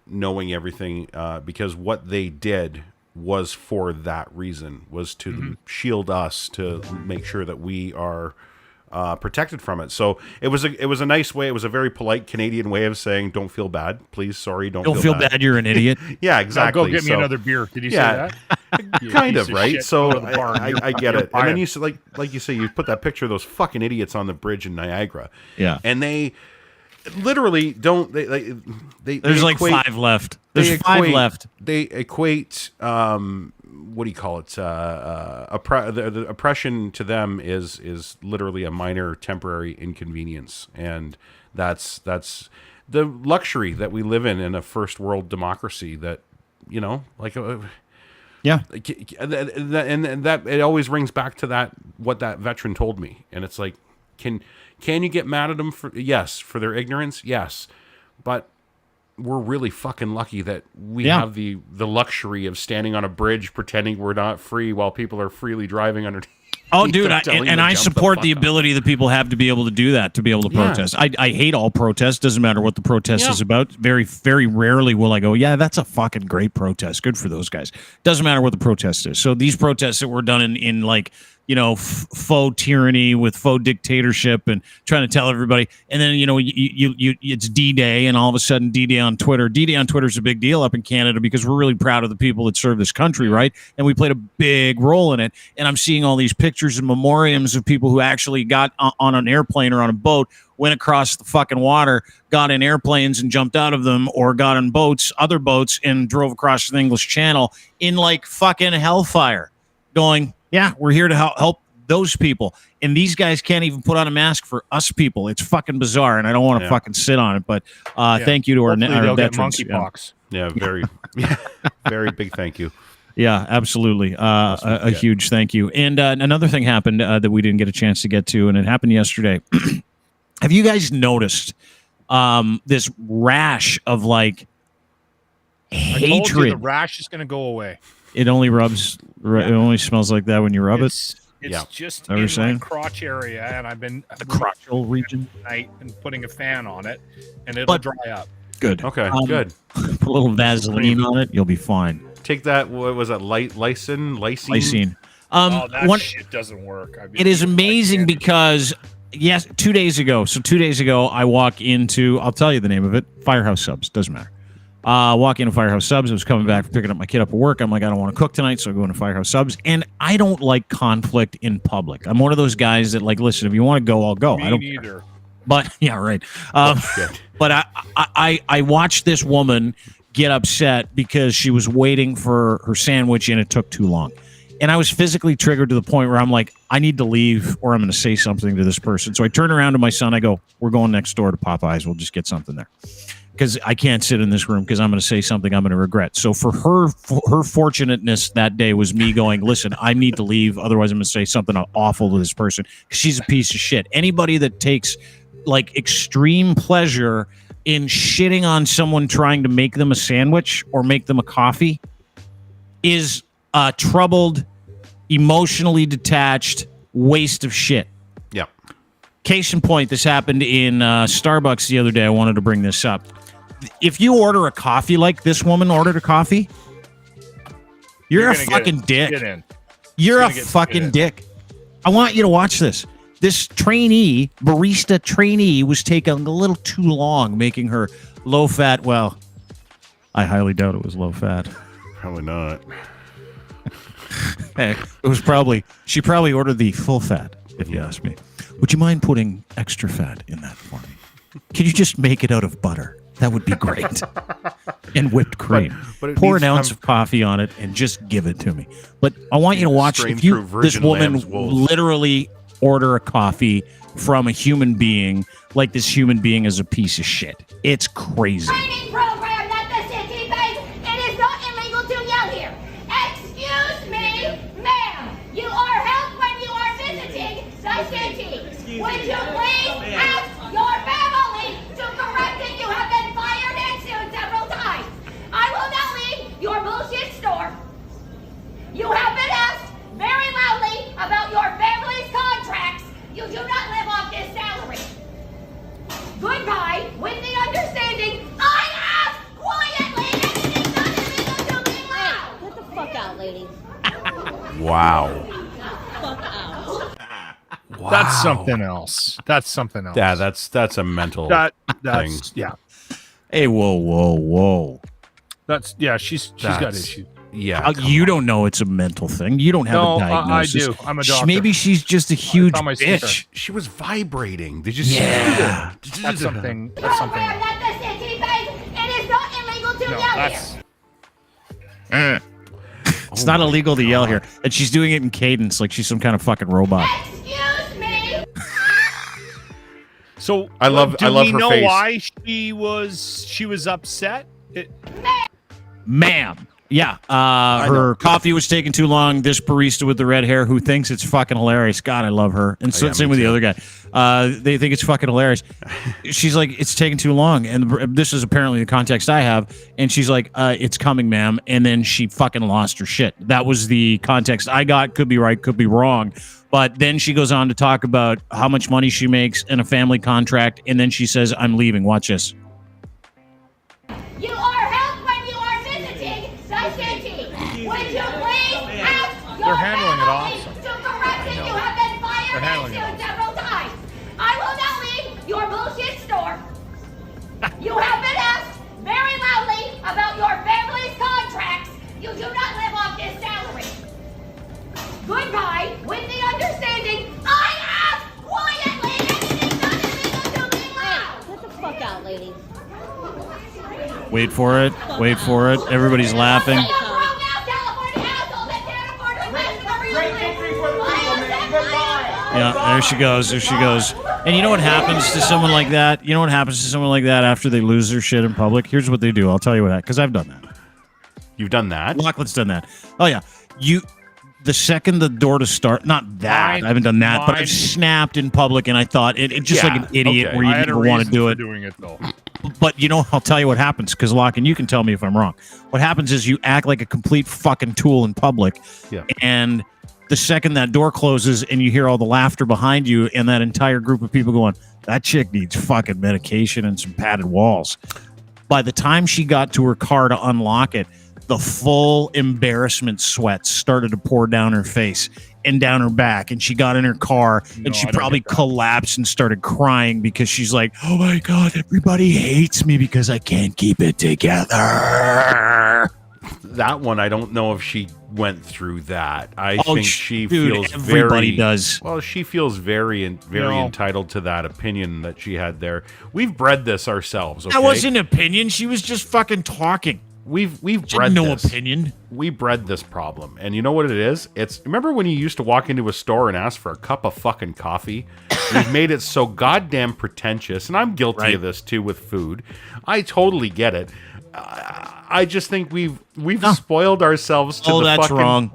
knowing everything, because what they did was for that reason, was to shield us, to make sure that we are protected from it. So it was a nice way. It was a very polite Canadian way of saying, "Don't feel bad, please. Sorry, don't feel bad. You're an idiot." Yeah, exactly. Now go get me another beer. Did you say that? Kind of, right? So I get it. And then you like you say, you put that picture of those fucking idiots on the bridge in Niagara. Yeah, and they literally don't. They there's like 5 left. There's 5 left. They equate. What do you call it? The oppression to them is literally a minor temporary inconvenience, and that's the luxury that we live in a first world democracy. That and that it always rings back to that what that veteran told me, and it's like, can you get mad at them for their ignorance? Yes, but we're really fucking lucky that we have the luxury of standing on a bridge pretending we're not free while people are freely driving underneath. Oh, dude, I support the ability that people have to be able to do that, to be able to protest. I hate all protests. Doesn't matter what the protest is about. Very, very rarely will I go, yeah, that's a fucking great protest. Good for those guys. Doesn't matter what the protest is. So these protests that were done in like faux tyranny with faux dictatorship and trying to tell everybody. And then, it's D-Day, and all of a sudden D-Day on Twitter. D-Day on Twitter is a big deal up in Canada because we're really proud of the people that serve this country, right? And we played a big role in it. And I'm seeing all these pictures and memoriams of people who actually got on an airplane or on a boat, went across the fucking water, got in airplanes and jumped out of them, or got on other boats, and drove across the English Channel in like fucking hellfire, going, yeah, we're here to help those people. And these guys can't even put on a mask for us people. It's fucking bizarre, and I don't want to fucking sit on it. But thank you to our veterans. Monkeypox. Yeah, very, very big thank you. Yeah, absolutely. A huge thank you. And another thing happened that we didn't get a chance to get to, and it happened yesterday. Have you guys noticed this rash of like hatred? I told you the rash is going to go away. It only rubs. It only smells like that when you rub it. It's just in my crotch area, and I've been the crotchal region tonight and putting a fan on it, and it'll dry up. Good. Okay. Good. Put a little Vaseline on it. You'll be fine. Take that. What was that? Lysine. That shit doesn't work. I mean, it is amazing because. Yes, 2 days ago. So 2 days ago, I walk into, I'll tell you the name of it, Firehouse Subs. Doesn't matter. Walk into Firehouse Subs. I was coming back from picking up my kid up at work. I'm like, I don't want to cook tonight, so I go into Firehouse Subs. And I don't like conflict in public. I'm one of those guys that, like, listen, if you want to go, I'll go. Me I don't neither. care. But, yeah, right. But I watched this woman get upset because she was waiting for her sandwich and it took too long. And I was physically triggered to the point where I'm like, I need to leave or I'm going to say something to this person. So I turn around to my son. I go, we're going next door to Popeyes. We'll just get something there. Because I can't sit in this room because I'm going to say something I'm going to regret. So for her fortunateness that day was me going, listen, I need to leave. Otherwise, I'm going to say something awful to this person. Because she's a piece of shit. Anybody that takes like extreme pleasure in shitting on someone trying to make them a sandwich or make them a coffee is troubled, emotionally detached waste of shit. Yeah. Case in point, this happened in Starbucks the other day. I wanted to bring this up. If you order a coffee like this woman ordered a coffee, you're a fucking dick. You're a fucking dick. I want you to watch this. This barista trainee was taking a little too long making her low fat. Well, I highly doubt it was low fat. Probably not. It was she probably ordered the full fat, if you ask me. Would you mind putting extra fat in that for me? Could you just make it out of butter? That would be great. And whipped cream. But pour an ounce of coffee on it and just give it to me. But I want you to watch this woman literally order a coffee from a human being like this human being is a piece of shit. It's crazy. Training program that the city pays. It is not illegal to yell here. Excuse me, ma'am. You are helped when you are visiting the city. Would you please ask your family to correct it? You have been fired and sued several times. I will not leave your bullshit store. You have been asked very loudly about your family's contracts. You do not live off this salary. Goodbye, with the understanding I ask quietly and it is not illegal to be loud. Get the fuck out, lady. Wow. Fuck out. Wow. That's something else. Yeah, that's a mental thing. Yeah. Hey, whoa. She's got issues. Yeah. You don't know it's a mental thing. You don't have a diagnosis. I do. I'm a doctor. Maybe she's just a huge bitch. She was vibrating. Did you see Yeah. that? That's something. Program that the city pays. It is not illegal to yell here. It's not illegal to yell here. And she's doing it in cadence like she's some kind of fucking robot. Excuse me. So I love do we her know face. why she was upset? Ma'am. Yeah. Her coffee was taking too long. This barista with the red hair who thinks it's fucking hilarious. God, I love her. And same with the other guy. They think it's fucking hilarious. She's like, it's taking too long. And this is apparently the context I have. And she's like, it's coming, ma'am. And then she fucking lost her shit. That was the context I got. Could be right, could be wrong. But then she goes on to talk about how much money she makes in a family contract. And then she says, I'm leaving. Watch this. You are helped when you are visiting the city. Would you please ask your They're handling it family awesome. to correct it? You have been asked very loudly about your family's contracts. You do not live off this salary. Goodbye, with the understanding I ask quietly and it is not illegal to be loud. Get the fuck out, lady. Wait for it. Wait for it. Everybody's laughing. Yeah, there she goes. There she goes. And you know what happens to someone like that? You know what happens to someone like that after they lose their shit in public? Here's what they do. I'll tell you what, because I've done that. You've done that? Lachlan's done that. Oh, yeah. The second the door to start, not that, I haven't done that, but I've snapped in public and I thought, it just like an idiot where you never want to do it. Doing it though. But, you know, I'll tell you what happens, because, Lach, and you can tell me if I'm wrong. What happens is you act like a complete fucking tool in public, and the second that door closes and you hear all the laughter behind you and that entire group of people going, that chick needs fucking medication and some padded walls. By the time she got to her car to unlock it, the full embarrassment sweat started to pour down her face and down her back, and she got in her car and she probably collapsed and started crying because she's like, oh my God, everybody hates me because I can't keep it together. That one, I don't know if she went through that. I think she feels everybody does. Well, she feels very entitled to that opinion that she had there. We've bred this ourselves. Okay? That wasn't an opinion. She was just fucking talking. We've bred no this. Opinion. We bred this problem, and you know what it is? Remember when you used to walk into a store and ask for a cup of fucking coffee? We've made it so goddamn pretentious, and I'm guilty of this too with food. I totally get it. I just think we've spoiled ourselves to that's fucking... wrong.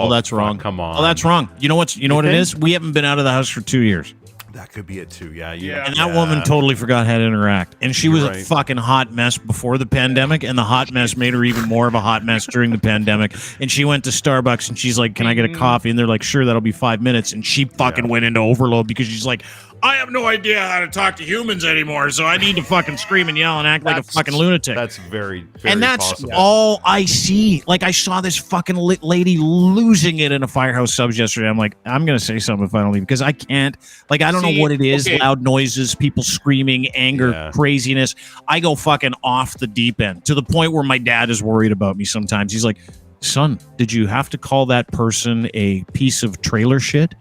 That's wrong. Come on. Oh, that's wrong. You know what it is? We haven't been out of the house for 2 years. That could be it too. Yeah. And that woman totally forgot how to interact. And she was a fucking hot mess before the pandemic, and the hot mess made her even more of a hot mess during the pandemic. And she went to Starbucks and she's like, can I get a coffee? And they're like, sure, that'll be 5 minutes. And she fucking went into overload because she's like, I have no idea how to talk to humans anymore, so I need to fucking scream and yell and act like a fucking lunatic. That's very, very and that's possible. all I see. Like, I saw this fucking lady losing it in a Firehouse Subs yesterday. I'm like, I'm going to say something if I don't leave, because I can't. Like, I don't know what it is. Okay. Loud noises, people screaming, anger, craziness. I go fucking off the deep end to the point where my dad is worried about me sometimes. He's like, son, did you have to call that person a piece of trailer shit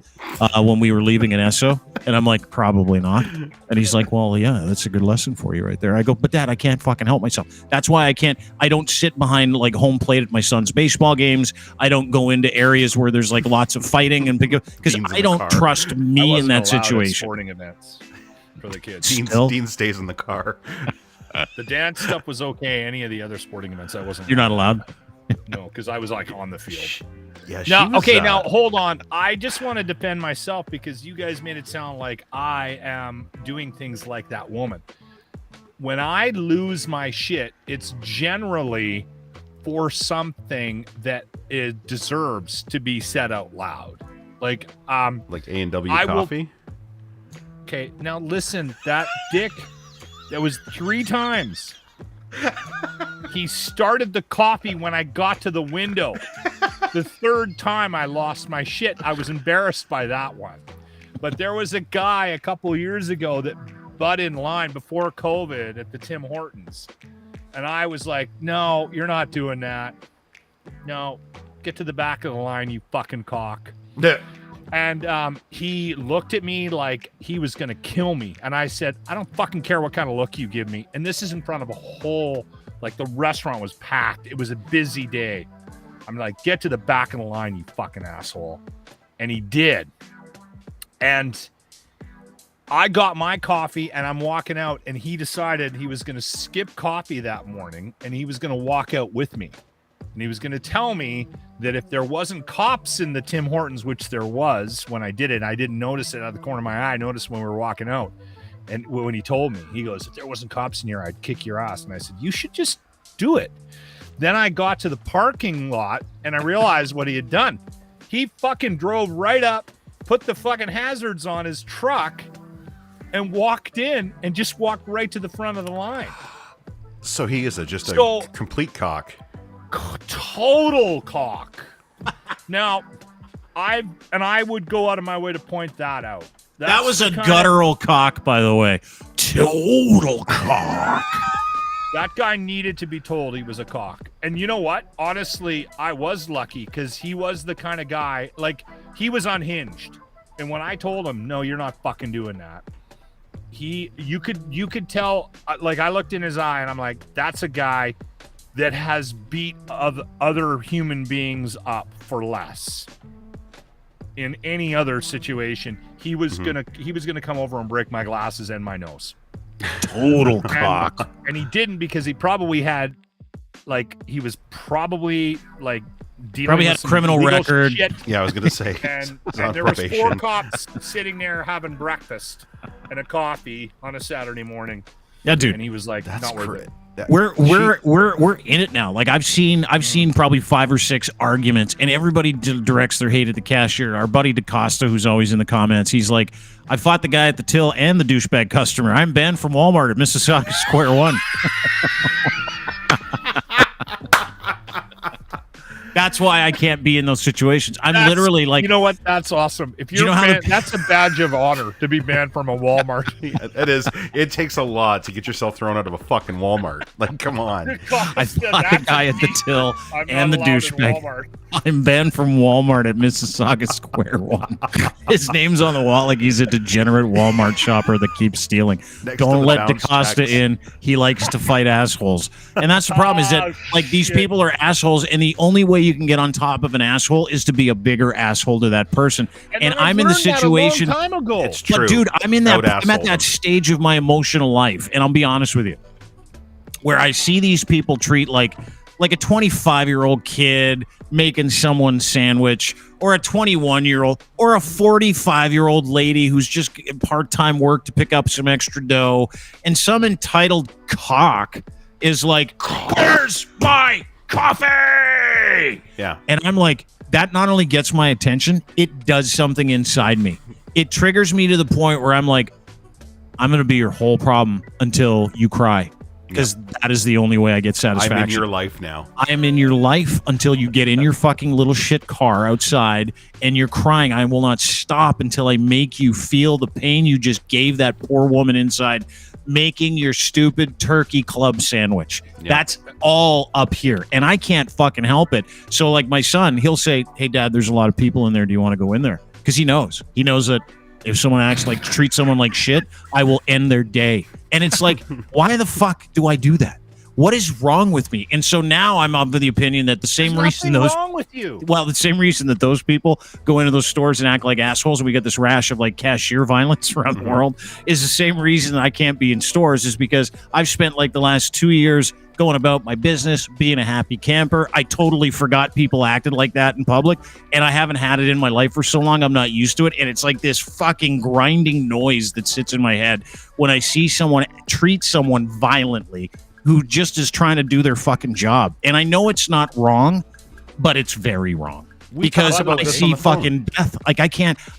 when we were leaving in Esso? And I'm like, probably not. And he's like, well, yeah, that's a good lesson for you right there. I go, but Dad, I can't fucking help myself. That's why I don't sit behind like home plate at my son's baseball games. I don't go into areas where there's like lots of fighting and because I don't trust me in that situation. Sporting events for the kids. Dean stays in the car. The dance stuff was okay. Any of the other sporting events, I wasn't. You're not allowed? No, because I was like on the field. Yeah. Now hold on. I just want to defend myself because you guys made it sound like I am doing things like that woman. When I lose my shit, it's generally for something that it deserves to be said out loud. Like A&W coffee. Okay, now listen, that dick. That was 3 times. He started the coffee when I got to the window. The 3rd time I lost my shit. I was embarrassed by that one. But there was a guy a couple years ago that butt in line before COVID at the Tim Hortons. And I was like, no, you're not doing that. No, get to the back of the line, you fucking cock. And he looked at me like he was going to kill me. And I said, I don't fucking care what kind of look you give me. And this is in front of a whole, like the restaurant was packed. It was a busy day. I'm like, get to the back of the line, you fucking asshole. And he did. And I got my coffee and I'm walking out, and he decided he was going to skip coffee that morning and he was going to walk out with me. And he was going to tell me that if there wasn't cops in the Tim Hortons, which there was when I did it, I didn't notice it out of the corner of my eye. I noticed when we were walking out. And when he told me, he goes, if there wasn't cops in here, I'd kick your ass. And I said, you should just do it. Then I got to the parking lot and I realized what he had done. He fucking drove right up, put the fucking hazards on his truck, and walked in and just walked right to the front of the line. So he is just a complete cock. Total cock. Now, I would go out of my way to point that out. That was a guttural cock, by the way. Total cock. That guy needed to be told he was a cock. And you know what? Honestly, I was lucky because he was the kind of guy, like, he was unhinged. And when I told him, no, you're not fucking doing that, you could tell, like, I looked in his eye and I'm like, that's a guy that has beat other human beings up for less. In any other situation, he was gonna come over and break my glasses and my nose. Total cock. And he didn't because he probably had, like, he was probably like dealing Probably with had a some criminal legal record. shit. Yeah, I was gonna say. And on there was 4 probation. cops sitting there having breakfast and a coffee on a Saturday morning. Yeah, dude. And he was like, That's not worth it. We're in it now. Like I've seen probably 5 or 6 arguments, and everybody directs their hate at the cashier. Our buddy DaCosta, who's always in the comments, he's like, I fought the guy at the till and the douchebag customer. I'm banned from Walmart at Mississauga Square 1. That's why I can't be in those situations. I'm literally like, you know what? That's awesome. If you're that's a badge of honor to be banned from a Walmart. It is. It takes a lot to get yourself thrown out of a fucking Walmart. Like, come on. I fought the guy at the till and the douchebag. I'm banned from Walmart at Mississauga Square 1. His name's on the wall like he's a degenerate Walmart shopper that keeps stealing. Don't let DaCosta in. He likes to fight assholes. And that's the problem is that like these people are assholes, and the only way you can get on top of an asshole is to be a bigger asshole to that person. And I'm in the situation. That a long time ago. It's true. But dude, I'm in that. Without I'm at that stage of my emotional life, and I'll be honest with you, where I see these people treat like a 25-year-old kid making someone's sandwich, or a 21-year-old, or a 45-year-old lady who's just part-time work to pick up some extra dough, and some entitled cock is like, "Where's my coffee?" Yeah. And I'm like, that not only gets my attention, it does something inside me. It triggers me to the point where I'm like, I'm going to be your whole problem until you cry. Because that is the only way I get satisfaction. I'm in your life now. I am in your life until you get in your fucking little shit car outside and you're crying. I will not stop until I make you feel the pain you just gave that poor woman inside making your stupid turkey club sandwich. Yep. That's all up here. And I can't fucking help it. So like my son, he'll say, "Hey Dad, there's a lot of people in there. Do you want to go in there?" Because he knows that if someone treats someone like shit, I will end their day. And it's like, why the fuck do I do that? What is wrong with me? And so now I'm of the opinion that the same reason those wrong with you. Well, the same reason that those people go into those stores and act like assholes, and we get this rash of like cashier violence around the world, is the same reason that I can't be in stores, is because I've spent like the last 2 years going about my business, being a happy camper. I totally forgot people acted like that in public, and I haven't had it in my life for so long, I'm not used to it. And it's like this fucking grinding noise that sits in my head when I see someone treat someone violently who just is trying to do their fucking job. And I know it's not wrong, but it's very wrong. Because I see fucking death. Like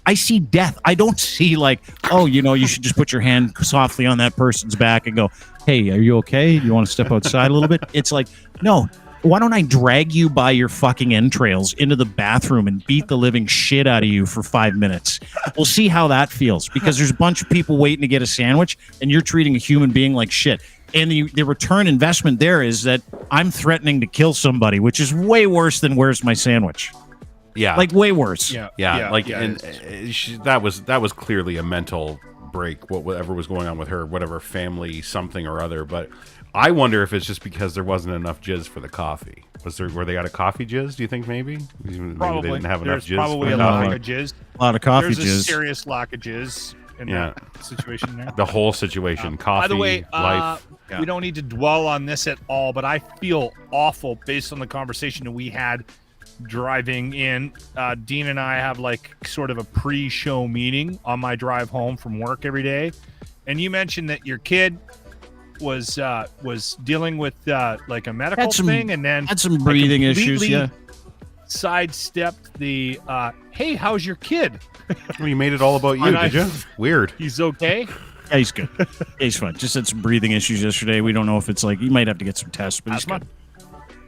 I see death. I don't see like, oh, you should just put your hand softly on that person's back and go, "Hey, are you okay? You want to step outside a little bit?" It's like, no, why don't I drag you by your fucking entrails into the bathroom and beat the living shit out of you for 5 minutes? We'll see how that feels, because there's a bunch of people waiting to get a sandwich and you're treating a human being like shit. And the return investment there is that I'm threatening to kill somebody, which is way worse than "Where's my sandwich?" Yeah. Like way worse. And that was clearly a mental break, whatever was going on with her, whatever family something or other. But I wonder if it's just because there wasn't enough jizz for the coffee. Were they out of coffee jizz? Do you think maybe? Probably. They didn't have enough jizz. Probably a lack of jizz. A lot of coffee jizz. There's a serious lack of jizz in that situation there. The whole situation, coffee, by the way, life. We don't need to dwell on this at all, but I feel awful based on the conversation that we had driving in. Dean and I have like sort of a pre-show meeting on my drive home from work every day, and you mentioned that your kid was dealing with like a medical thing, and then had some breathing issues. Yeah, sidestepped the "Hey, how's your kid?" Well, you made it all about you, did you? Weird. He's okay. Yeah, he's good. Yeah, he's fine. Just had some breathing issues yesterday. We don't know if it's like, he might have to get some tests, but he's good.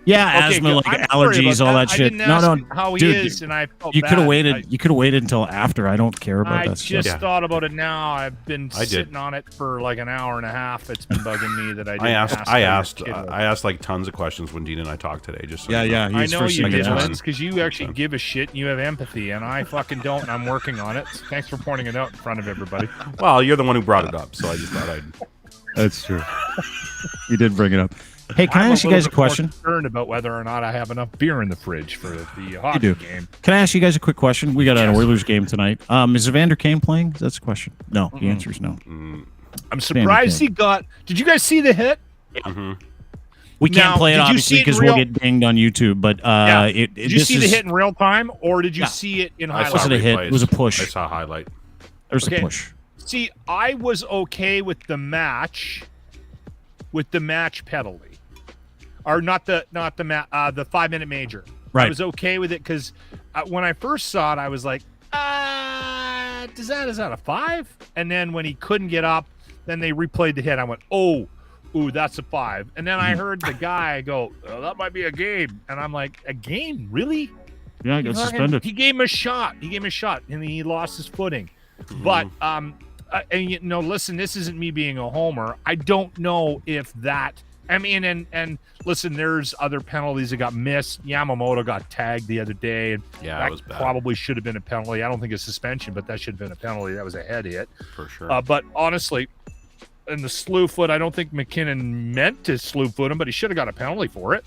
Yeah, Okay, asthma, good. like I'm sorry allergies, about all that. that I shit. didn't No, ask no, how he dude, is, and I felt you could have bad. waited. You could have waited until after. I don't care about I that just stuff. thought about it now. I've been I did. sitting on it for like an hour and a half. It's been bugging me that I didn't I ask. asked. how I your asked. kid was. I asked like tons of questions when Dean and I talked today. Just so Yeah, you know. yeah. I He's know first you thing did, in town. Lens, because you actually give a shit and you have empathy, and I fucking don't, and I'm working on it. Thanks for pointing it out in front of everybody. Well, you're the one who brought it up, so I just thought I'd. That's true. You did bring it up. Hey, can I I'm ask you little guys a bit more question? concerned about whether or not I have enough beer in the fridge for the hockey do. game. Can I ask you guys a quick question? We got an Oilers game tonight. Is Evander Kane playing? That's the question. No, the answer is no. I'm surprised he got. Did you guys see the hit? We can't Now, play it did you obviously see it in because we'll real- get dinged on YouTube. But Did you see the hit in real time, or did you Yeah. see it in I saw highlights? wasn't a hit. replays. It was a push. I saw a highlight. There's Okay. a push. See, I was okay with the match penalty, or not the 5-minute major. Right. I was okay with it because when I first saw it, I was like, is that a 5? And then when he couldn't get up, then they replayed the hit. I went, ooh, that's a 5. And then I heard the guy go, oh, that might be a game. And I'm like, a game, really? Yeah, I got suspended. He gave him a shot. And he lost his footing. But and listen, this isn't me being a homer. I don't know if that. I mean, and listen, there's other penalties that got missed. Yamamoto got tagged the other day, and Yeah, that that was bad. probably should have been a penalty. I don't think a suspension, but that should have been a penalty. That was a head hit. For sure. But honestly, in the slew foot, I don't think McKinnon meant to slew foot him, but he should have got a penalty for it.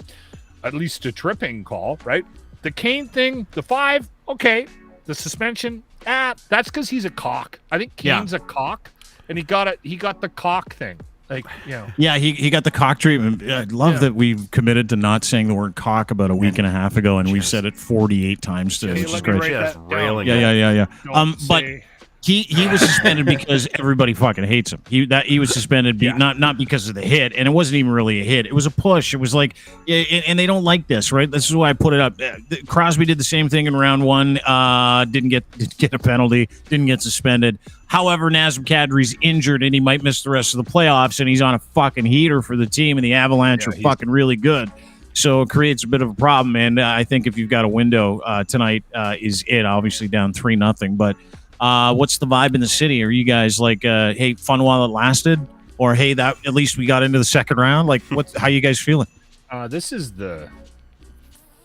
At least a tripping call, right? The Kane thing, the 5, okay. The suspension, that's because he's a cock. I think Kane's a cock, and he got the cock thing. Like, Yeah, he got the cock treatment. I love that we've committed to not saying the word cock about a week and a half ago, and we've said it 48 times today, which is great. Just railing. Yeah. Don't But say- he was suspended because everybody fucking hates him. He was suspended not because of the hit, and it wasn't even really a hit. It was a push. It was like, and they don't like this, right? This is why I put it up. Crosby did the same thing in round 1. Didn't get a penalty. Didn't get suspended. However, Nazem Kadri's injured, and he might miss the rest of the playoffs. And he's on a fucking heater for the team, and the Avalanche are fucking really good. So it creates a bit of a problem. And I think if you've got a window tonight, is it obviously down 3-0, but. What's the vibe in the city? Are you guys like, hey, fun while it lasted, or hey, that at least we got into the second round? Like, how you guys feeling? This is the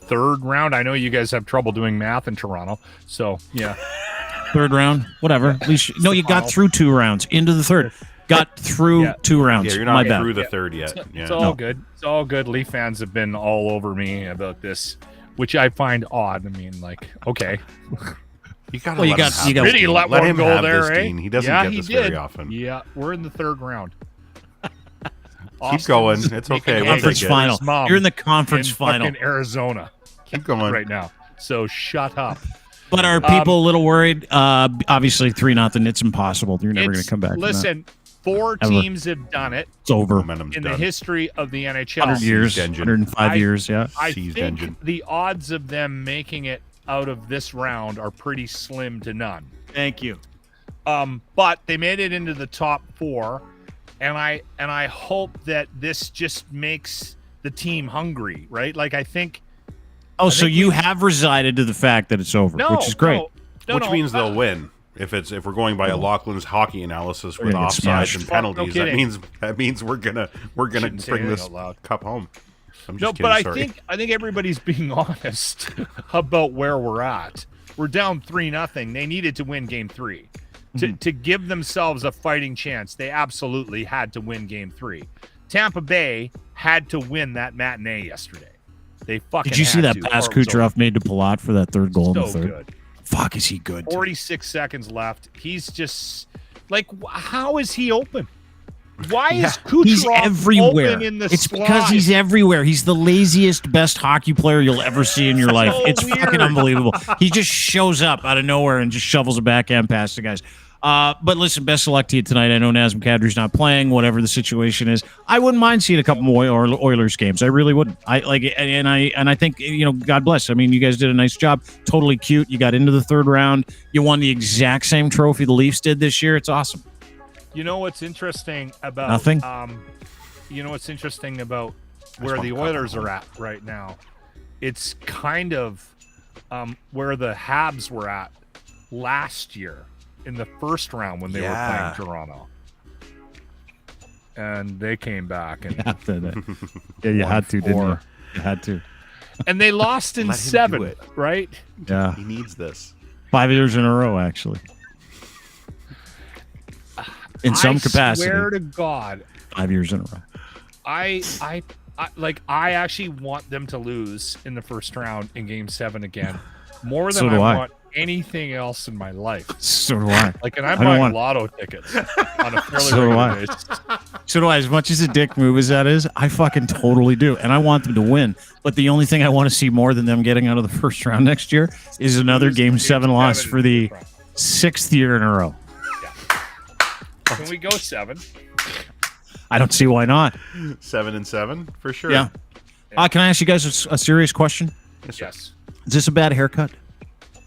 3rd round. I know you guys have trouble doing math in Toronto, so yeah. 3rd round, whatever. At least you got through 2 rounds into the 3rd. Got through 2 rounds. Yeah, you're My not bad. through the 3rd yet. Yeah. It's all good. It's all good. Leaf fans have been all over me about this, which I find odd. I mean, like, okay. You gotta Well, let him have you got- this, Really Dean. let Let one him go have there, this, eh? Dean. He doesn't Yeah, get he this very did. often. Yeah, we're in the 3rd round. Keep going. It's okay. We'll Conference take it. final. Mom You're in the conference in final. fucking Arizona Keep going. right now. So shut up. But are people a little worried? Obviously, 3-0. It's impossible. You're never going to come back. from that. Listen, 4 Ever. teams have done it It's over. Momentum's in done. the history of the NHL. 100 years, Seized engine. 105 years. Yeah. I Seized think engine. the odds of them making it out of this round are pretty slim to none. Thank you. But they made it into the top 4, and I hope that this just makes the team hungry, right? Like I think. Oh, so you have resided to the fact that it's over, which is great. Which means they'll win. If we're going by a Lachlan's hockey analysis with gonna get offsides smashed. and penalties, No that means we're gonna Shouldn't say bring this anything out loud. cup home. I'm just No, kidding, but sorry. I think everybody's being honest about where we're at. We're down 3-0. They needed to win game 3 to give themselves a fighting chance. They absolutely had to win game 3. Tampa Bay had to win that matinee yesterday. They fucking. Did you see had that to, pass or it was Kucherov made to Palat for that 3rd goal in the so 3rd? good. Fuck, is he good? 46 seconds left. He's just like, how is he open? Why is Kucherov He's everywhere. open in the It's slot? because he's everywhere. He's the laziest, best hockey player you'll ever see in your life. It's weird. fucking unbelievable. He just shows up out of nowhere and just shovels a backhand pass to guys. But listen, best of luck to you tonight. I know Nazem Kadri's not playing, whatever the situation is. I wouldn't mind seeing a couple more Oilers games. I really wouldn't. I like it, and I think, God bless. I mean, you guys did a nice job. Totally cute. You got into the 3rd round. You won the exact same trophy the Leafs did this year. It's awesome. You know what's interesting about Nothing? You know what's interesting about where the Oilers are at right now. It's kind of where the Habs were at last year in the first round when they were playing Toronto. And they came back and you had to, didn't you? You had to. And they lost in 7, right? Yeah. He needs this. 5 years in a row, actually. In some capacity. I swear to God. 5 years in a row. I actually want them to lose in the first round in Game 7 again, more than I want anything else in my life. So do I. Like, and I'm buying lotto tickets on a fairly regular basis. So do I. As much as a dick move as that is, I fucking totally do, and I want them to win. But the only thing I want to see more than them getting out of the first round next year is another Game 7 loss for the 6th year in a row. Yeah. Can we go 7? I don't see why not. 7-7 for sure. Yeah. Can I ask you guys a serious question? Yes. Is this a bad haircut?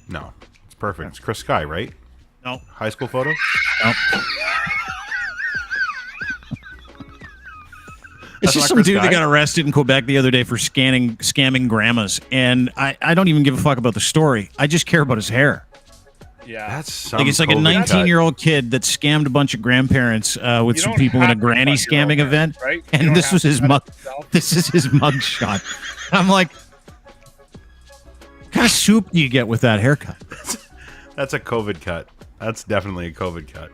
No, it's perfect. It's Chris Sky, right? No. High school photo? No. It's just some dude that got arrested in Quebec the other day for scamming grandmas, and I don't even give a fuck about the story. I just care about his hair. Yeah, that's like it's like a 19-year-old kid that scammed a bunch of grandparents with some people in a granny scamming event, right? And this was his mug. This is his mug shot. I'm like, what kind of soup do you get with that haircut? That's a COVID cut. That's definitely a COVID cut.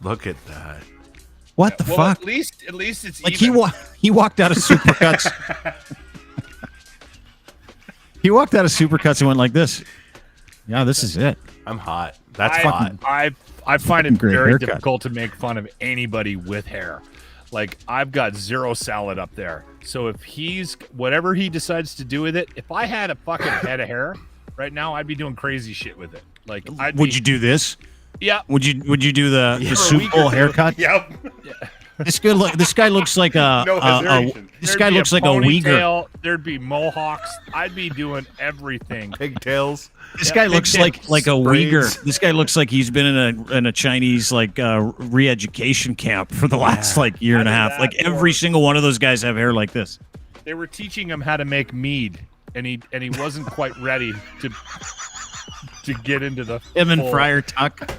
Look at that. What the fuck? At least it's like even. he walked out of Supercuts. He walked out of Supercuts and went like this. Yeah, this is it. I'm hot. That's hot. I find it very haircut. difficult to make fun of anybody with hair. Like, I've got zero salad up there. So if whatever he decides to do with it, if I had a fucking head of hair right now, I'd be doing crazy shit with it. Like, would you do this? Yeah. Would you do the soup bowl haircut? Yep. Yeah. This guy looks like a Uyghur. There'd be mohawks. I'd be doing everything. Pigtails. This guy looks like a Uyghur. This guy looks like he's been in a Chinese re-education camp for the last year and a half. Like every single one of those guys have hair like this. They were teaching him how to make mead, and he wasn't quite ready to get into the him and Friar Tuck.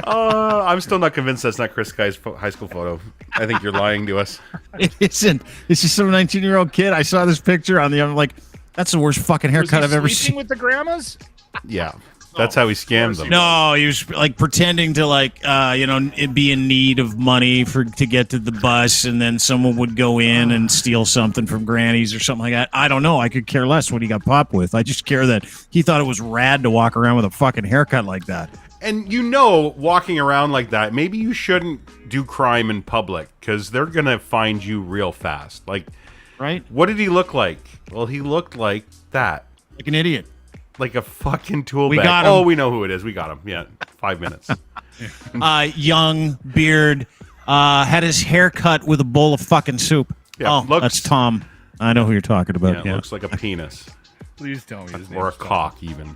I'm still not convinced that's not Chris Guy's high school photo. I think you're lying to us. It isn't. It's just some 19-year-old kid. I saw this picture on I'm like, that's the worst fucking haircut I've ever seen. With the grandmas? Yeah. That's how he scammed them. No, he was pretending to be in need of money to get to the bus, and then someone would go in and steal something from Granny's or something like that. I don't know. I could care less what he got popped with. I just care that he thought it was rad to walk around with a fucking haircut like that. And walking around like that, maybe you shouldn't do crime in public because they're gonna find you real fast. Like, right? What did he look like? Well, he looked like that, like an idiot. Like a fucking tool bag. Got him. Oh, we know who it is. We got him. Yeah, 5 minutes. Young, beard, had his hair cut with a bowl of fucking soup. Yeah, that's Tom. I know who you're talking about. Yeah, looks like a penis. Please tell me his name. Or a cock, even.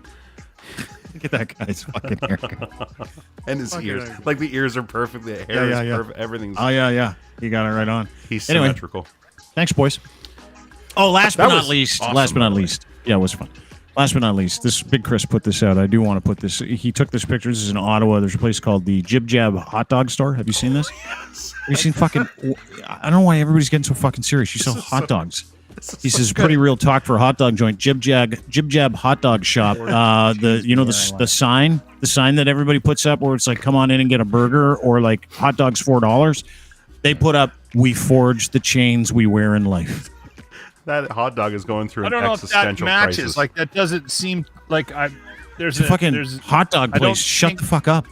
Look at that guy's fucking haircut. And his ears. Like the ears are perfect. The hair is perfect. Everything's... Oh, yeah. You got it right on. He's symmetrical. Thanks, boys. Oh, last but not least. Yeah, it was fun. Last but not least, this Big Chris put this out. I do want to put this. He took this picture. This is in Ottawa. There's a place called the Jib Jab Hot Dog Store. Have you seen this? Yes. Have you seen fucking... I don't know why everybody's getting so fucking serious. You sell hot dogs. He says pretty real talk for a hot dog joint. Jib Jab Hot Dog Shop. The sign that everybody puts up where it's like, come on in and get a burger, or like hot dogs $4. They put up, we forge the chains we wear in life. That hot dog is going through an existential crisis. crisis. Like, that doesn't seem like there's a fucking hot dog place. Shut the fuck up.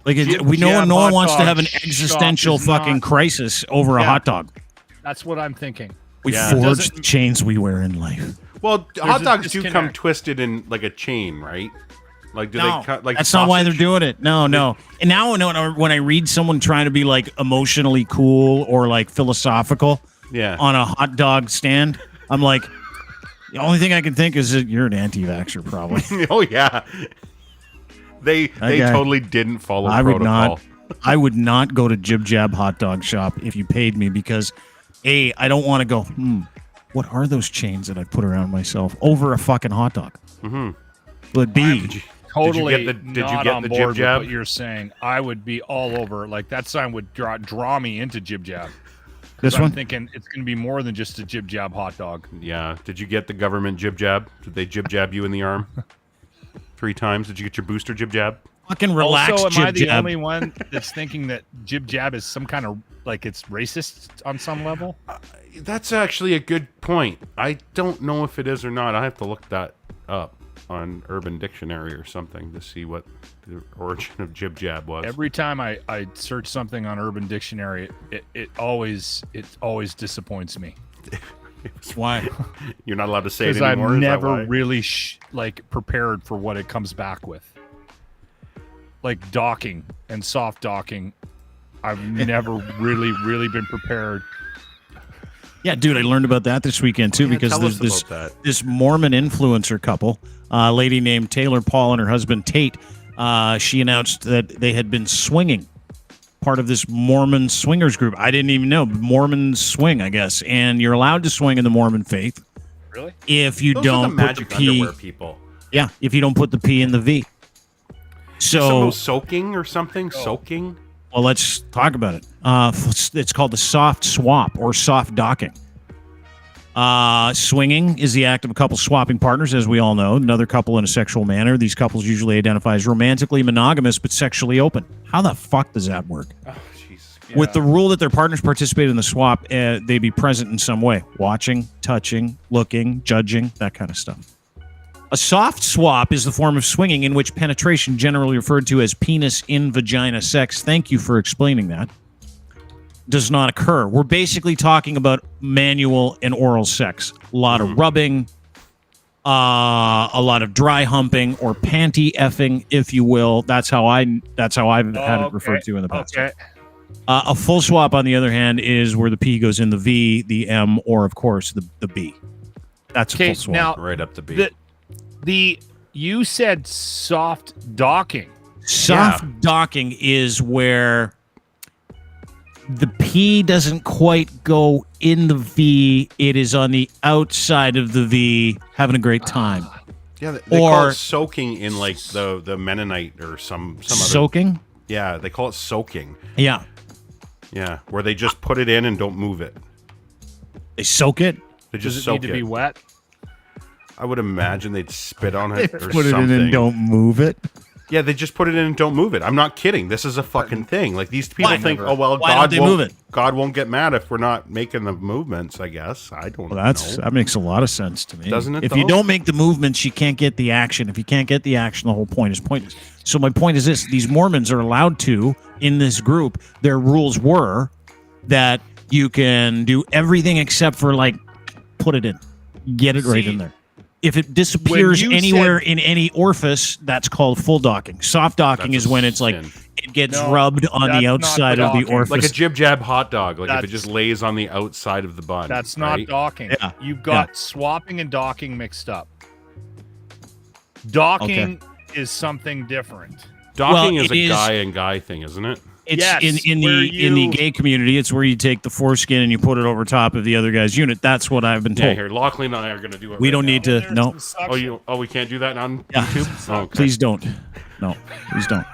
Like, no one wants to have an existential fucking crisis over a hot dog. That's what I'm thinking. We forge the chains we wear in life. Well, hot dogs do come twisted in like a chain, right? Like, do they cut like? That's sausage? not why they're doing it. No. And now when I read someone trying to be like emotionally cool or like philosophical, on a hot dog stand, I'm like, the only thing I can think is that you're an anti-vaxxer, probably. Oh yeah, they totally didn't follow protocol. I would not go to Jib Jab hot dog shop if you paid me because, A, I don't want to go, what are those chains that I put around myself over a fucking hot dog? Mm-hmm. But B, totally did you not get on the board Jib with Jab? what you're saying. I would be all over. Like, that sign would draw me into Jib Jab. This I'm one? thinking it's going to be more than just a Jib Jab hot dog. Yeah. Did you get the government Jib Jab? Did they Jib Jab you in the arm 3 times? Did you get your booster Jib Jab? fucking relax, Also, am Jib I the Jab. only one that's thinking that Jib Jab is some kind of, like, it's racist on some level? That's actually a good point. I don't know if it is or not. I have to look that up on Urban Dictionary or something to see what the origin of Jib Jab was. Every time I search something on Urban Dictionary, it always disappoints me. Why? You're not allowed to say it Because anymore? I'm Is that never why? really prepared for what it comes back with. Like docking and soft docking, I've never really been prepared. Yeah, dude, I learned about that this weekend too because tell there's us about that. this Mormon influencer couple, a lady named Taylor Paul and her husband Tate. She announced that they had been swinging, part of this Mormon swingers group. I didn't even know, Mormon swing, I guess, and you're allowed to swing in the Mormon faith. Really? If you Those don't are the put magic the P, underwear people. yeah, if you don't put the P in the V. So, Soaking or something? Soaking? well, let's talk about it. It's called the soft swap or soft docking. Swinging is the act of a couple swapping partners, as we all know, another couple in a sexual manner. These couples usually identify as romantically monogamous but sexually open. How the fuck does that work? Oh, Jesus. With the rule that their partners participate in the swap, they be present in some way, watching, touching, looking, judging, that kind of stuff. A soft swap is the form of swinging in which penetration, generally referred to as penis in vagina sex, thank you for explaining that, does not occur. We're basically talking about manual and oral sex. A lot of rubbing, a lot of dry humping or panty effing, if you will. That's how I've had it referred to in the past. Okay. A full swap, on the other hand, is where the P goes in the V, the M, or of course the B. That's a full swap. Now Right up the beat. you said soft docking. Soft docking is where the P doesn't quite go in the V. It is on the outside of the V, having a great time. Yeah, they call it soaking in like the Mennonite or some other. Soaking? Yeah, they call it soaking. Yeah. Yeah, where they just put it in and don't move it. They soak it? They Does just it soak need to be wet? I would imagine they'd spit on it or Put it something. in and don't move it? Yeah, they just put it in and don't move it. I'm not kidding. This is a fucking thing. Like these people Why? think, oh well, Why don't they move it? God won't get mad if we're not making the movements. I guess I don't know. That makes a lot of sense to me. Doesn't it, If you though? don't make the movements, you can't get the action. If you can't get the action, the whole point is pointless. So my point is this: these Mormons are allowed to, in this group, their rules were that you can do everything except for like put it in, get it right in there. If it disappears anywhere in any orifice, that's called full docking. Soft docking is when it's like it gets rubbed on the outside of the orifice. Like a jib jab hot dog. Like if it just lays on the outside of the bun. That's not docking. Yeah. You've got swapping and docking mixed up. Docking is something different. Docking is a guy and guy thing, isn't it? It's in the gay community. It's where you take the foreskin and you put it over top of the other guy's unit. That's what I've been told. Yeah, here, Lachlan and I are going to do it. We don't need to. No. Oh, we can't do that on YouTube. Oh, okay. Please don't. No, please don't.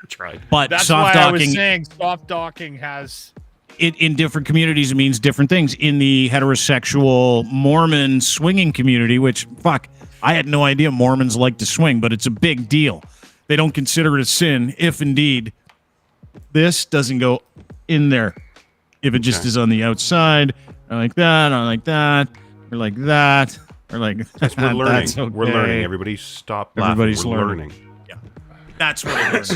Tried. But that's soft why docking. I was saying soft docking has. In different communities, it means different things. In the heterosexual Mormon swinging community, which fuck, I had no idea Mormons like to swing, but it's a big deal. They don't consider it a sin if indeed this doesn't go in there. If it just is on the outside, or like that, or like that, or like that, or like that. We're learning. That's okay. We're learning. Everybody stop laughing. Everybody's We're learning. Yeah. That's what it is.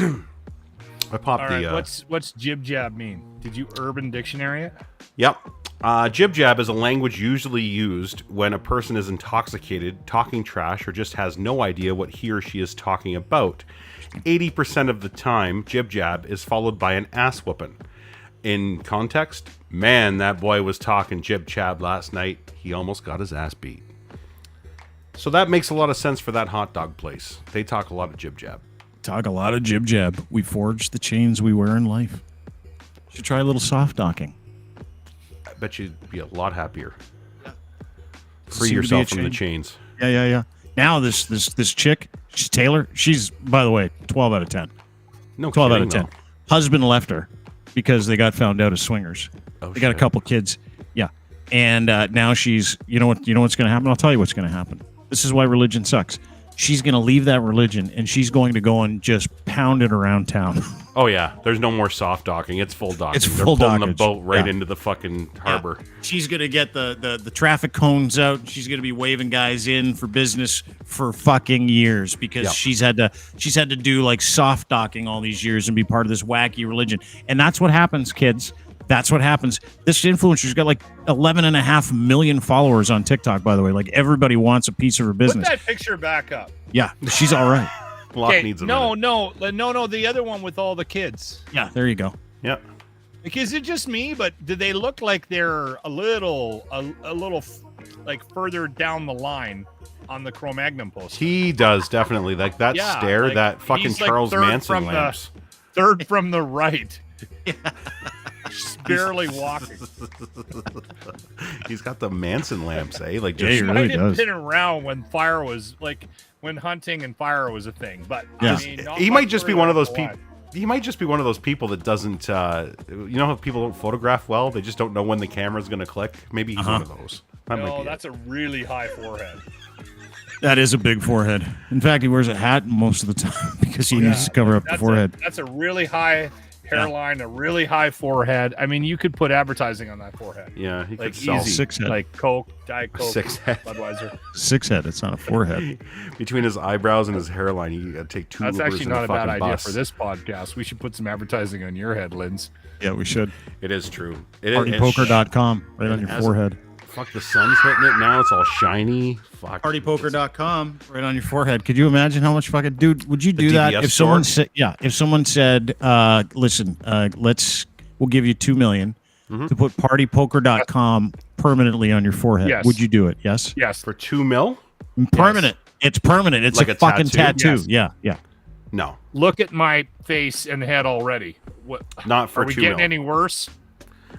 I popped All right, what's jib jab mean? Did you Urban Dictionary it? Yep. Jib jab is a language usually used when a person is intoxicated, talking trash, or just has no idea what he or she is talking about. 80% of the time, jib jab is followed by an ass whooping. In context, man, that boy was talking jib jab last night. He almost got his ass beat. So that makes a lot of sense for that hot dog place. They talk a lot of jib jab. talk a lot of jib jab. We forge the chains we wear in life. Should try a little soft docking. I bet you'd be a lot happier. Free Seem to be yourself a from the change. chains. Yeah. Now this chick, she's Taylor. She's, by the way, 12 out of 10. No 12 out kidding, of 10. though. Husband left her because they got found out as swingers. Oh, they got a shit. couple kids. Yeah. And now she's, you know what's going to happen? I'll tell you what's going to happen. This is why religion sucks. She's going to leave that religion and she's going to go and just pound it around town. Oh yeah, there's no more soft docking. It's full docking. It's They're full pulling the dockage. boat right Yeah. into the fucking harbor. She's going to get the traffic cones out. She's going to be waving guys in for business for fucking years because Yeah. she's had to do like soft docking all these years and be part of this wacky religion. And that's what happens, kids. That's what happens. This influencer's got like 11.5 million followers on TikTok, by the way. Like everybody wants a piece of her Put business. that picture back up. Yeah, she's all right. Locke Okay, needs a no, minute. the other one with all the kids. Yeah, there you go. Yeah. Like, is it just me? But do they look like they're a little like further down the line on the Cro-Magnon poster? He does definitely like that Yeah, stare, like, that fucking he's like Charles third Manson from the- lamps. Third from the right. Just barely walking. He's got the Manson lamps, eh? Like Yeah, just he I really didn't does. been around when fire was like when hunting and fire was a thing, but Yeah. I mean, not he much might just be further one of down those the people. line. He might just be one of those people that doesn't. You know how people don't photograph well? They just don't know when the camera's going to click. Maybe he's one of those. That might No, be that's a really high forehead. That is a big forehead. In fact, he wears a hat most of the time because he needs to cover up the forehead. That's a really high hairline, a really high forehead. I mean, you could put advertising on that forehead. Yeah, he Like could sell easy, Six head. like Coke, Diet Coke, Six head. Budweiser. Six head. It's not a forehead. between his eyebrows and his hairline. You got to take two. That's Ubers actually and not a bad fucking idea bus. for this podcast. We should put some advertising on your head, Linz. Yeah, we should. It is true. It is. Partypoker.com right on your As- forehead. Fuck, the sun's hitting it now. It's all shiny. Fuck. Partypoker.com right on your forehead. Could you imagine how much fucking dude would you do The that DVS if someone store? said if someone said listen, we'll give you $2 million to put partypoker.com permanently on your forehead. Yes. Would you do it? Yes. Yes. For $2 million? Permanent. It's permanent. It's Like a a fucking tattoo? tattoo. Yeah. No, Look at my face and head already. What? not for Are we $2 getting million. any worse?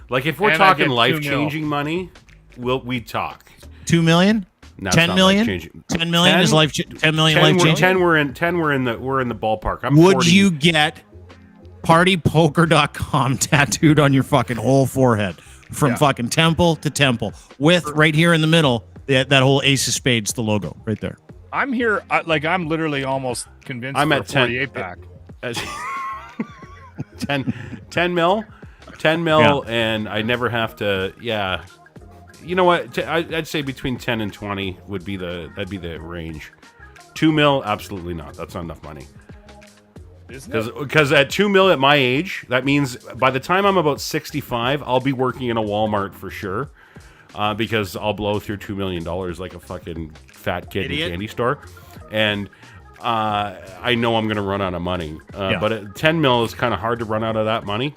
Like if we're And I talking get $2 life-changing money, we talk. $2 million? No, it's 10 not million? life-changing. 10 million is 10 life 10 million 10 life we're, changing. 10 we're in the ballpark. I'm Would 40. you get partypoker.com tattooed on your fucking whole forehead from fucking temple to temple with right here in the middle that whole ace of spades, the logo right there. I'm here. I'm literally almost convinced. I'm for at a 10 48 pack. 10 mil, Yeah. and I never have to. Yeah, you know what? I'd say between 10 and 20 would be that'd be the range. $2 million, absolutely not. That's not enough money. Isn't it? Because at $2 million at my age, that means by the time I'm about 65, I'll be working in a Walmart for sure. Because I'll blow through $2 million like a fucking fat kid in a candy store, and I know I'm gonna run out of money. But at 10 mil is kind of hard to run out of that money,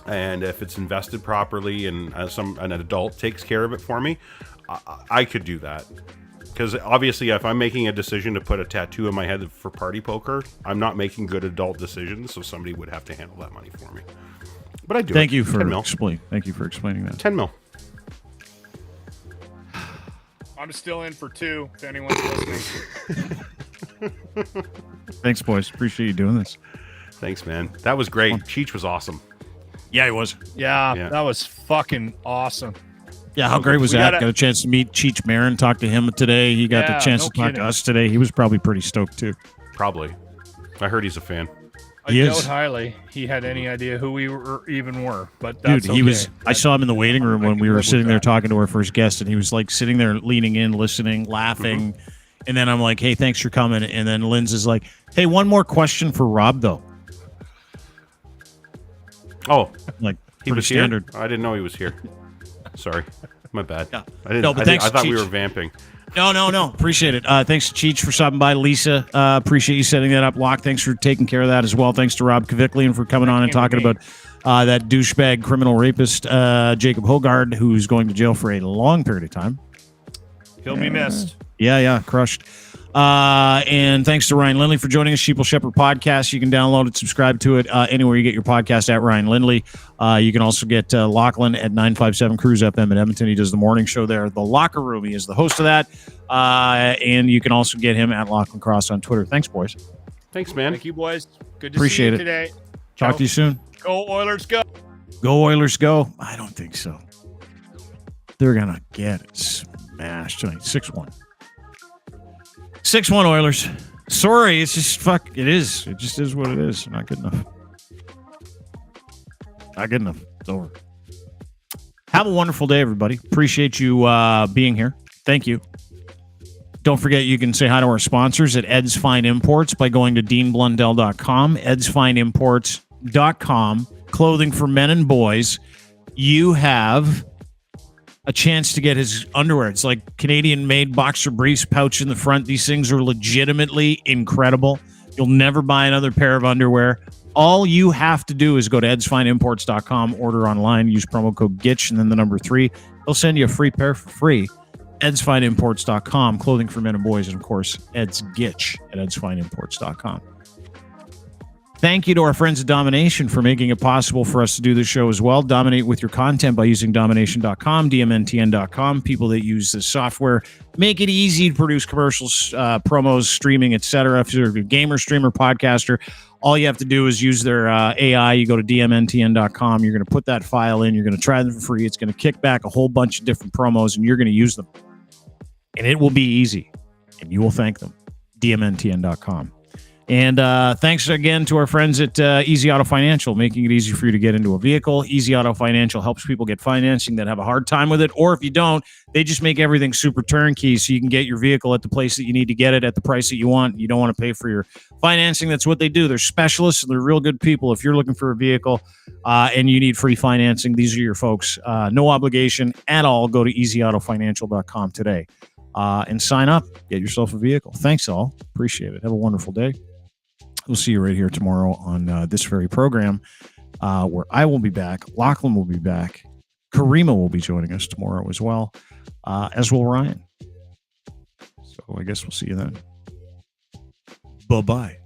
and if it's invested properly and an adult takes care of it for me, I could do that. Because obviously, if I'm making a decision to put a tattoo in my head for party poker, I'm not making good adult decisions, so somebody would have to handle that money for me. But I do. Thank you 10 for mil. Thank you for explaining that. 10 mil. I'm still in for 2. If anyone's listening. Thanks, boys. Appreciate you doing this. Thanks, man. That was great. Cheech was awesome. Yeah, it was. Yeah, that was fucking awesome. Yeah, how great was We that? gotta- Got a chance to meet Cheech Marin, talk to him today. He got the Yeah, chance no to talk kidding. to us today. He was probably pretty stoked too. Probably. I heard he's a fan. I He doubt is. highly he had any idea who we even were. But that's Dude, he okay. was. I saw him in the waiting room when we were sitting there talking to our first guest, and he was like sitting there leaning in, listening, laughing. And then I'm like, "Hey, thanks for coming." And then Linz is like, "Hey, one more question for Rob, though." Oh, Like, he pretty was standard. here? I didn't know he was here. Sorry. My bad. Yeah. I didn't. No, but I, thanks, I thought we Cheech. were vamping. No. Appreciate it. Thanks to Cheech for stopping by. Lisa, appreciate you setting that up. Locke, thanks for taking care of that as well. Thanks to Rob Kiviclian for coming on and talking about that douchebag criminal rapist, Jacob Hoggard, who's going to jail for a long period of time. He'll be missed. Yeah, crushed. And thanks to Ryan Lindley for joining us. Sheeple Shepherd Podcast. You can download it, subscribe to it anywhere you get your podcast at Ryan Lindley. You can also get Lachlan at 957 Cruise FM in Edmonton. He does the morning show there. The Locker Room. He is the host of that. And you can also get him at Lachlan Cross on Twitter. Thanks, boys. Thanks, man. Thank you, boys. Good to Appreciate see you it. today. Talk to you soon. Go Oilers, go. Go Oilers, go. I don't think so. They're going to get it smashed tonight. 6-1. 6-1 Oilers. Sorry, it's just fuck. It is. It just is what it is. Not good enough. Not good enough. It's over. Have a wonderful day, everybody. Appreciate you being here. Thank you. Don't forget you can say hi to our sponsors at Ed's Fine Imports by going to deanblundell.com. edsfineimports.com. Clothing for men and boys. You have a chance to get his underwear. It's like Canadian-made boxer briefs, pouch in the front. These things are legitimately incredible. You'll never buy another pair of underwear. All you have to do is go to edsfineimports.com, order online, use promo code GITCH, and then the number 3. They'll send you a free pair for free. edsfineimports.com, clothing for men and boys, and of course, Ed's Gitch at edsfineimports.com. Thank you to our friends at Domination for making it possible for us to do this show as well. Dominate with your content by using domination.com, dmntn.com. People that use this software make it easy to produce commercials, promos, streaming, etc. If you're a gamer, streamer, podcaster, all you have to do is use their AI. You go to dmntn.com. You're going to put that file in. You're going to try them for free. It's going to kick back a whole bunch of different promos, and you're going to use them. And it will be easy, and you will thank them. dmntn.com. And thanks again to our friends at Easy Auto Financial, making it easy for you to get into a vehicle. Easy Auto Financial helps people get financing that have a hard time with it, or if you don't, they just make everything super turnkey so you can get your vehicle at the place that you need to get it at the price that you want. You don't want to pay for your financing. That's what they do. They're specialists. They're real good people. If you're looking for a vehicle and you need free financing, these are your folks. No obligation at all. Go to easyautofinancial.com today and sign up. Get yourself a vehicle. Thanks all. Appreciate it. Have a wonderful day. We'll see you right here tomorrow on this very program where I will be back. Lachlan will be back. Karima will be joining us tomorrow as well, as will Ryan. So I guess we'll see you then. Bye-bye.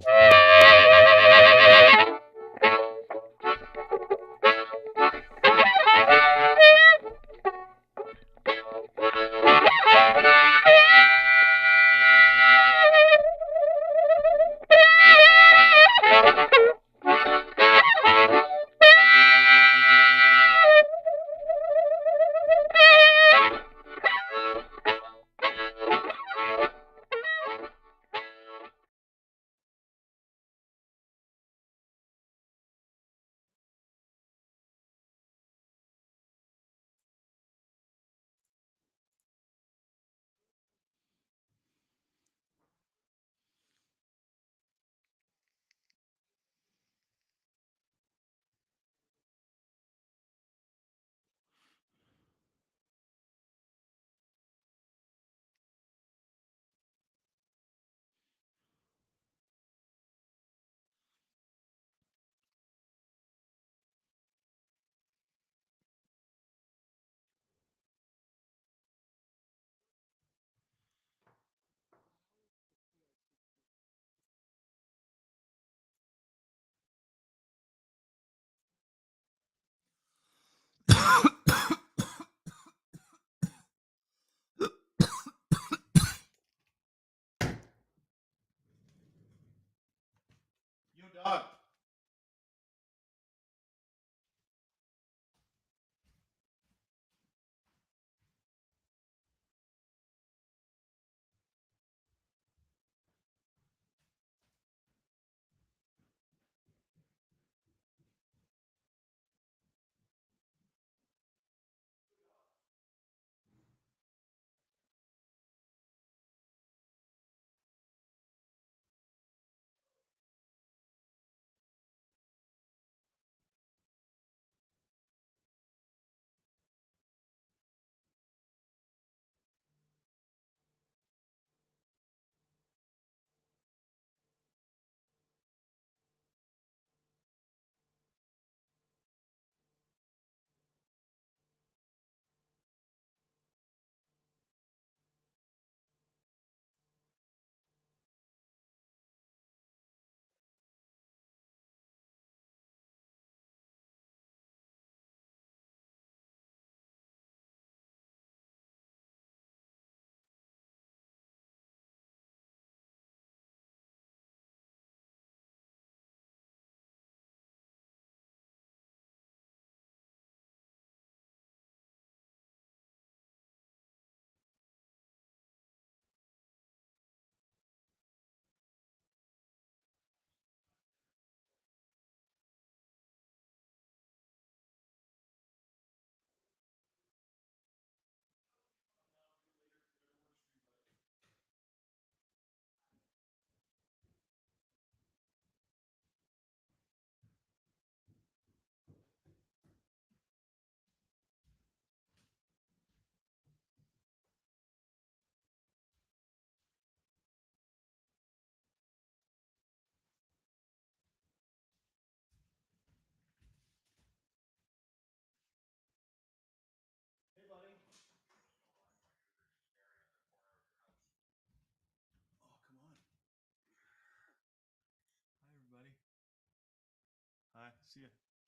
See ya.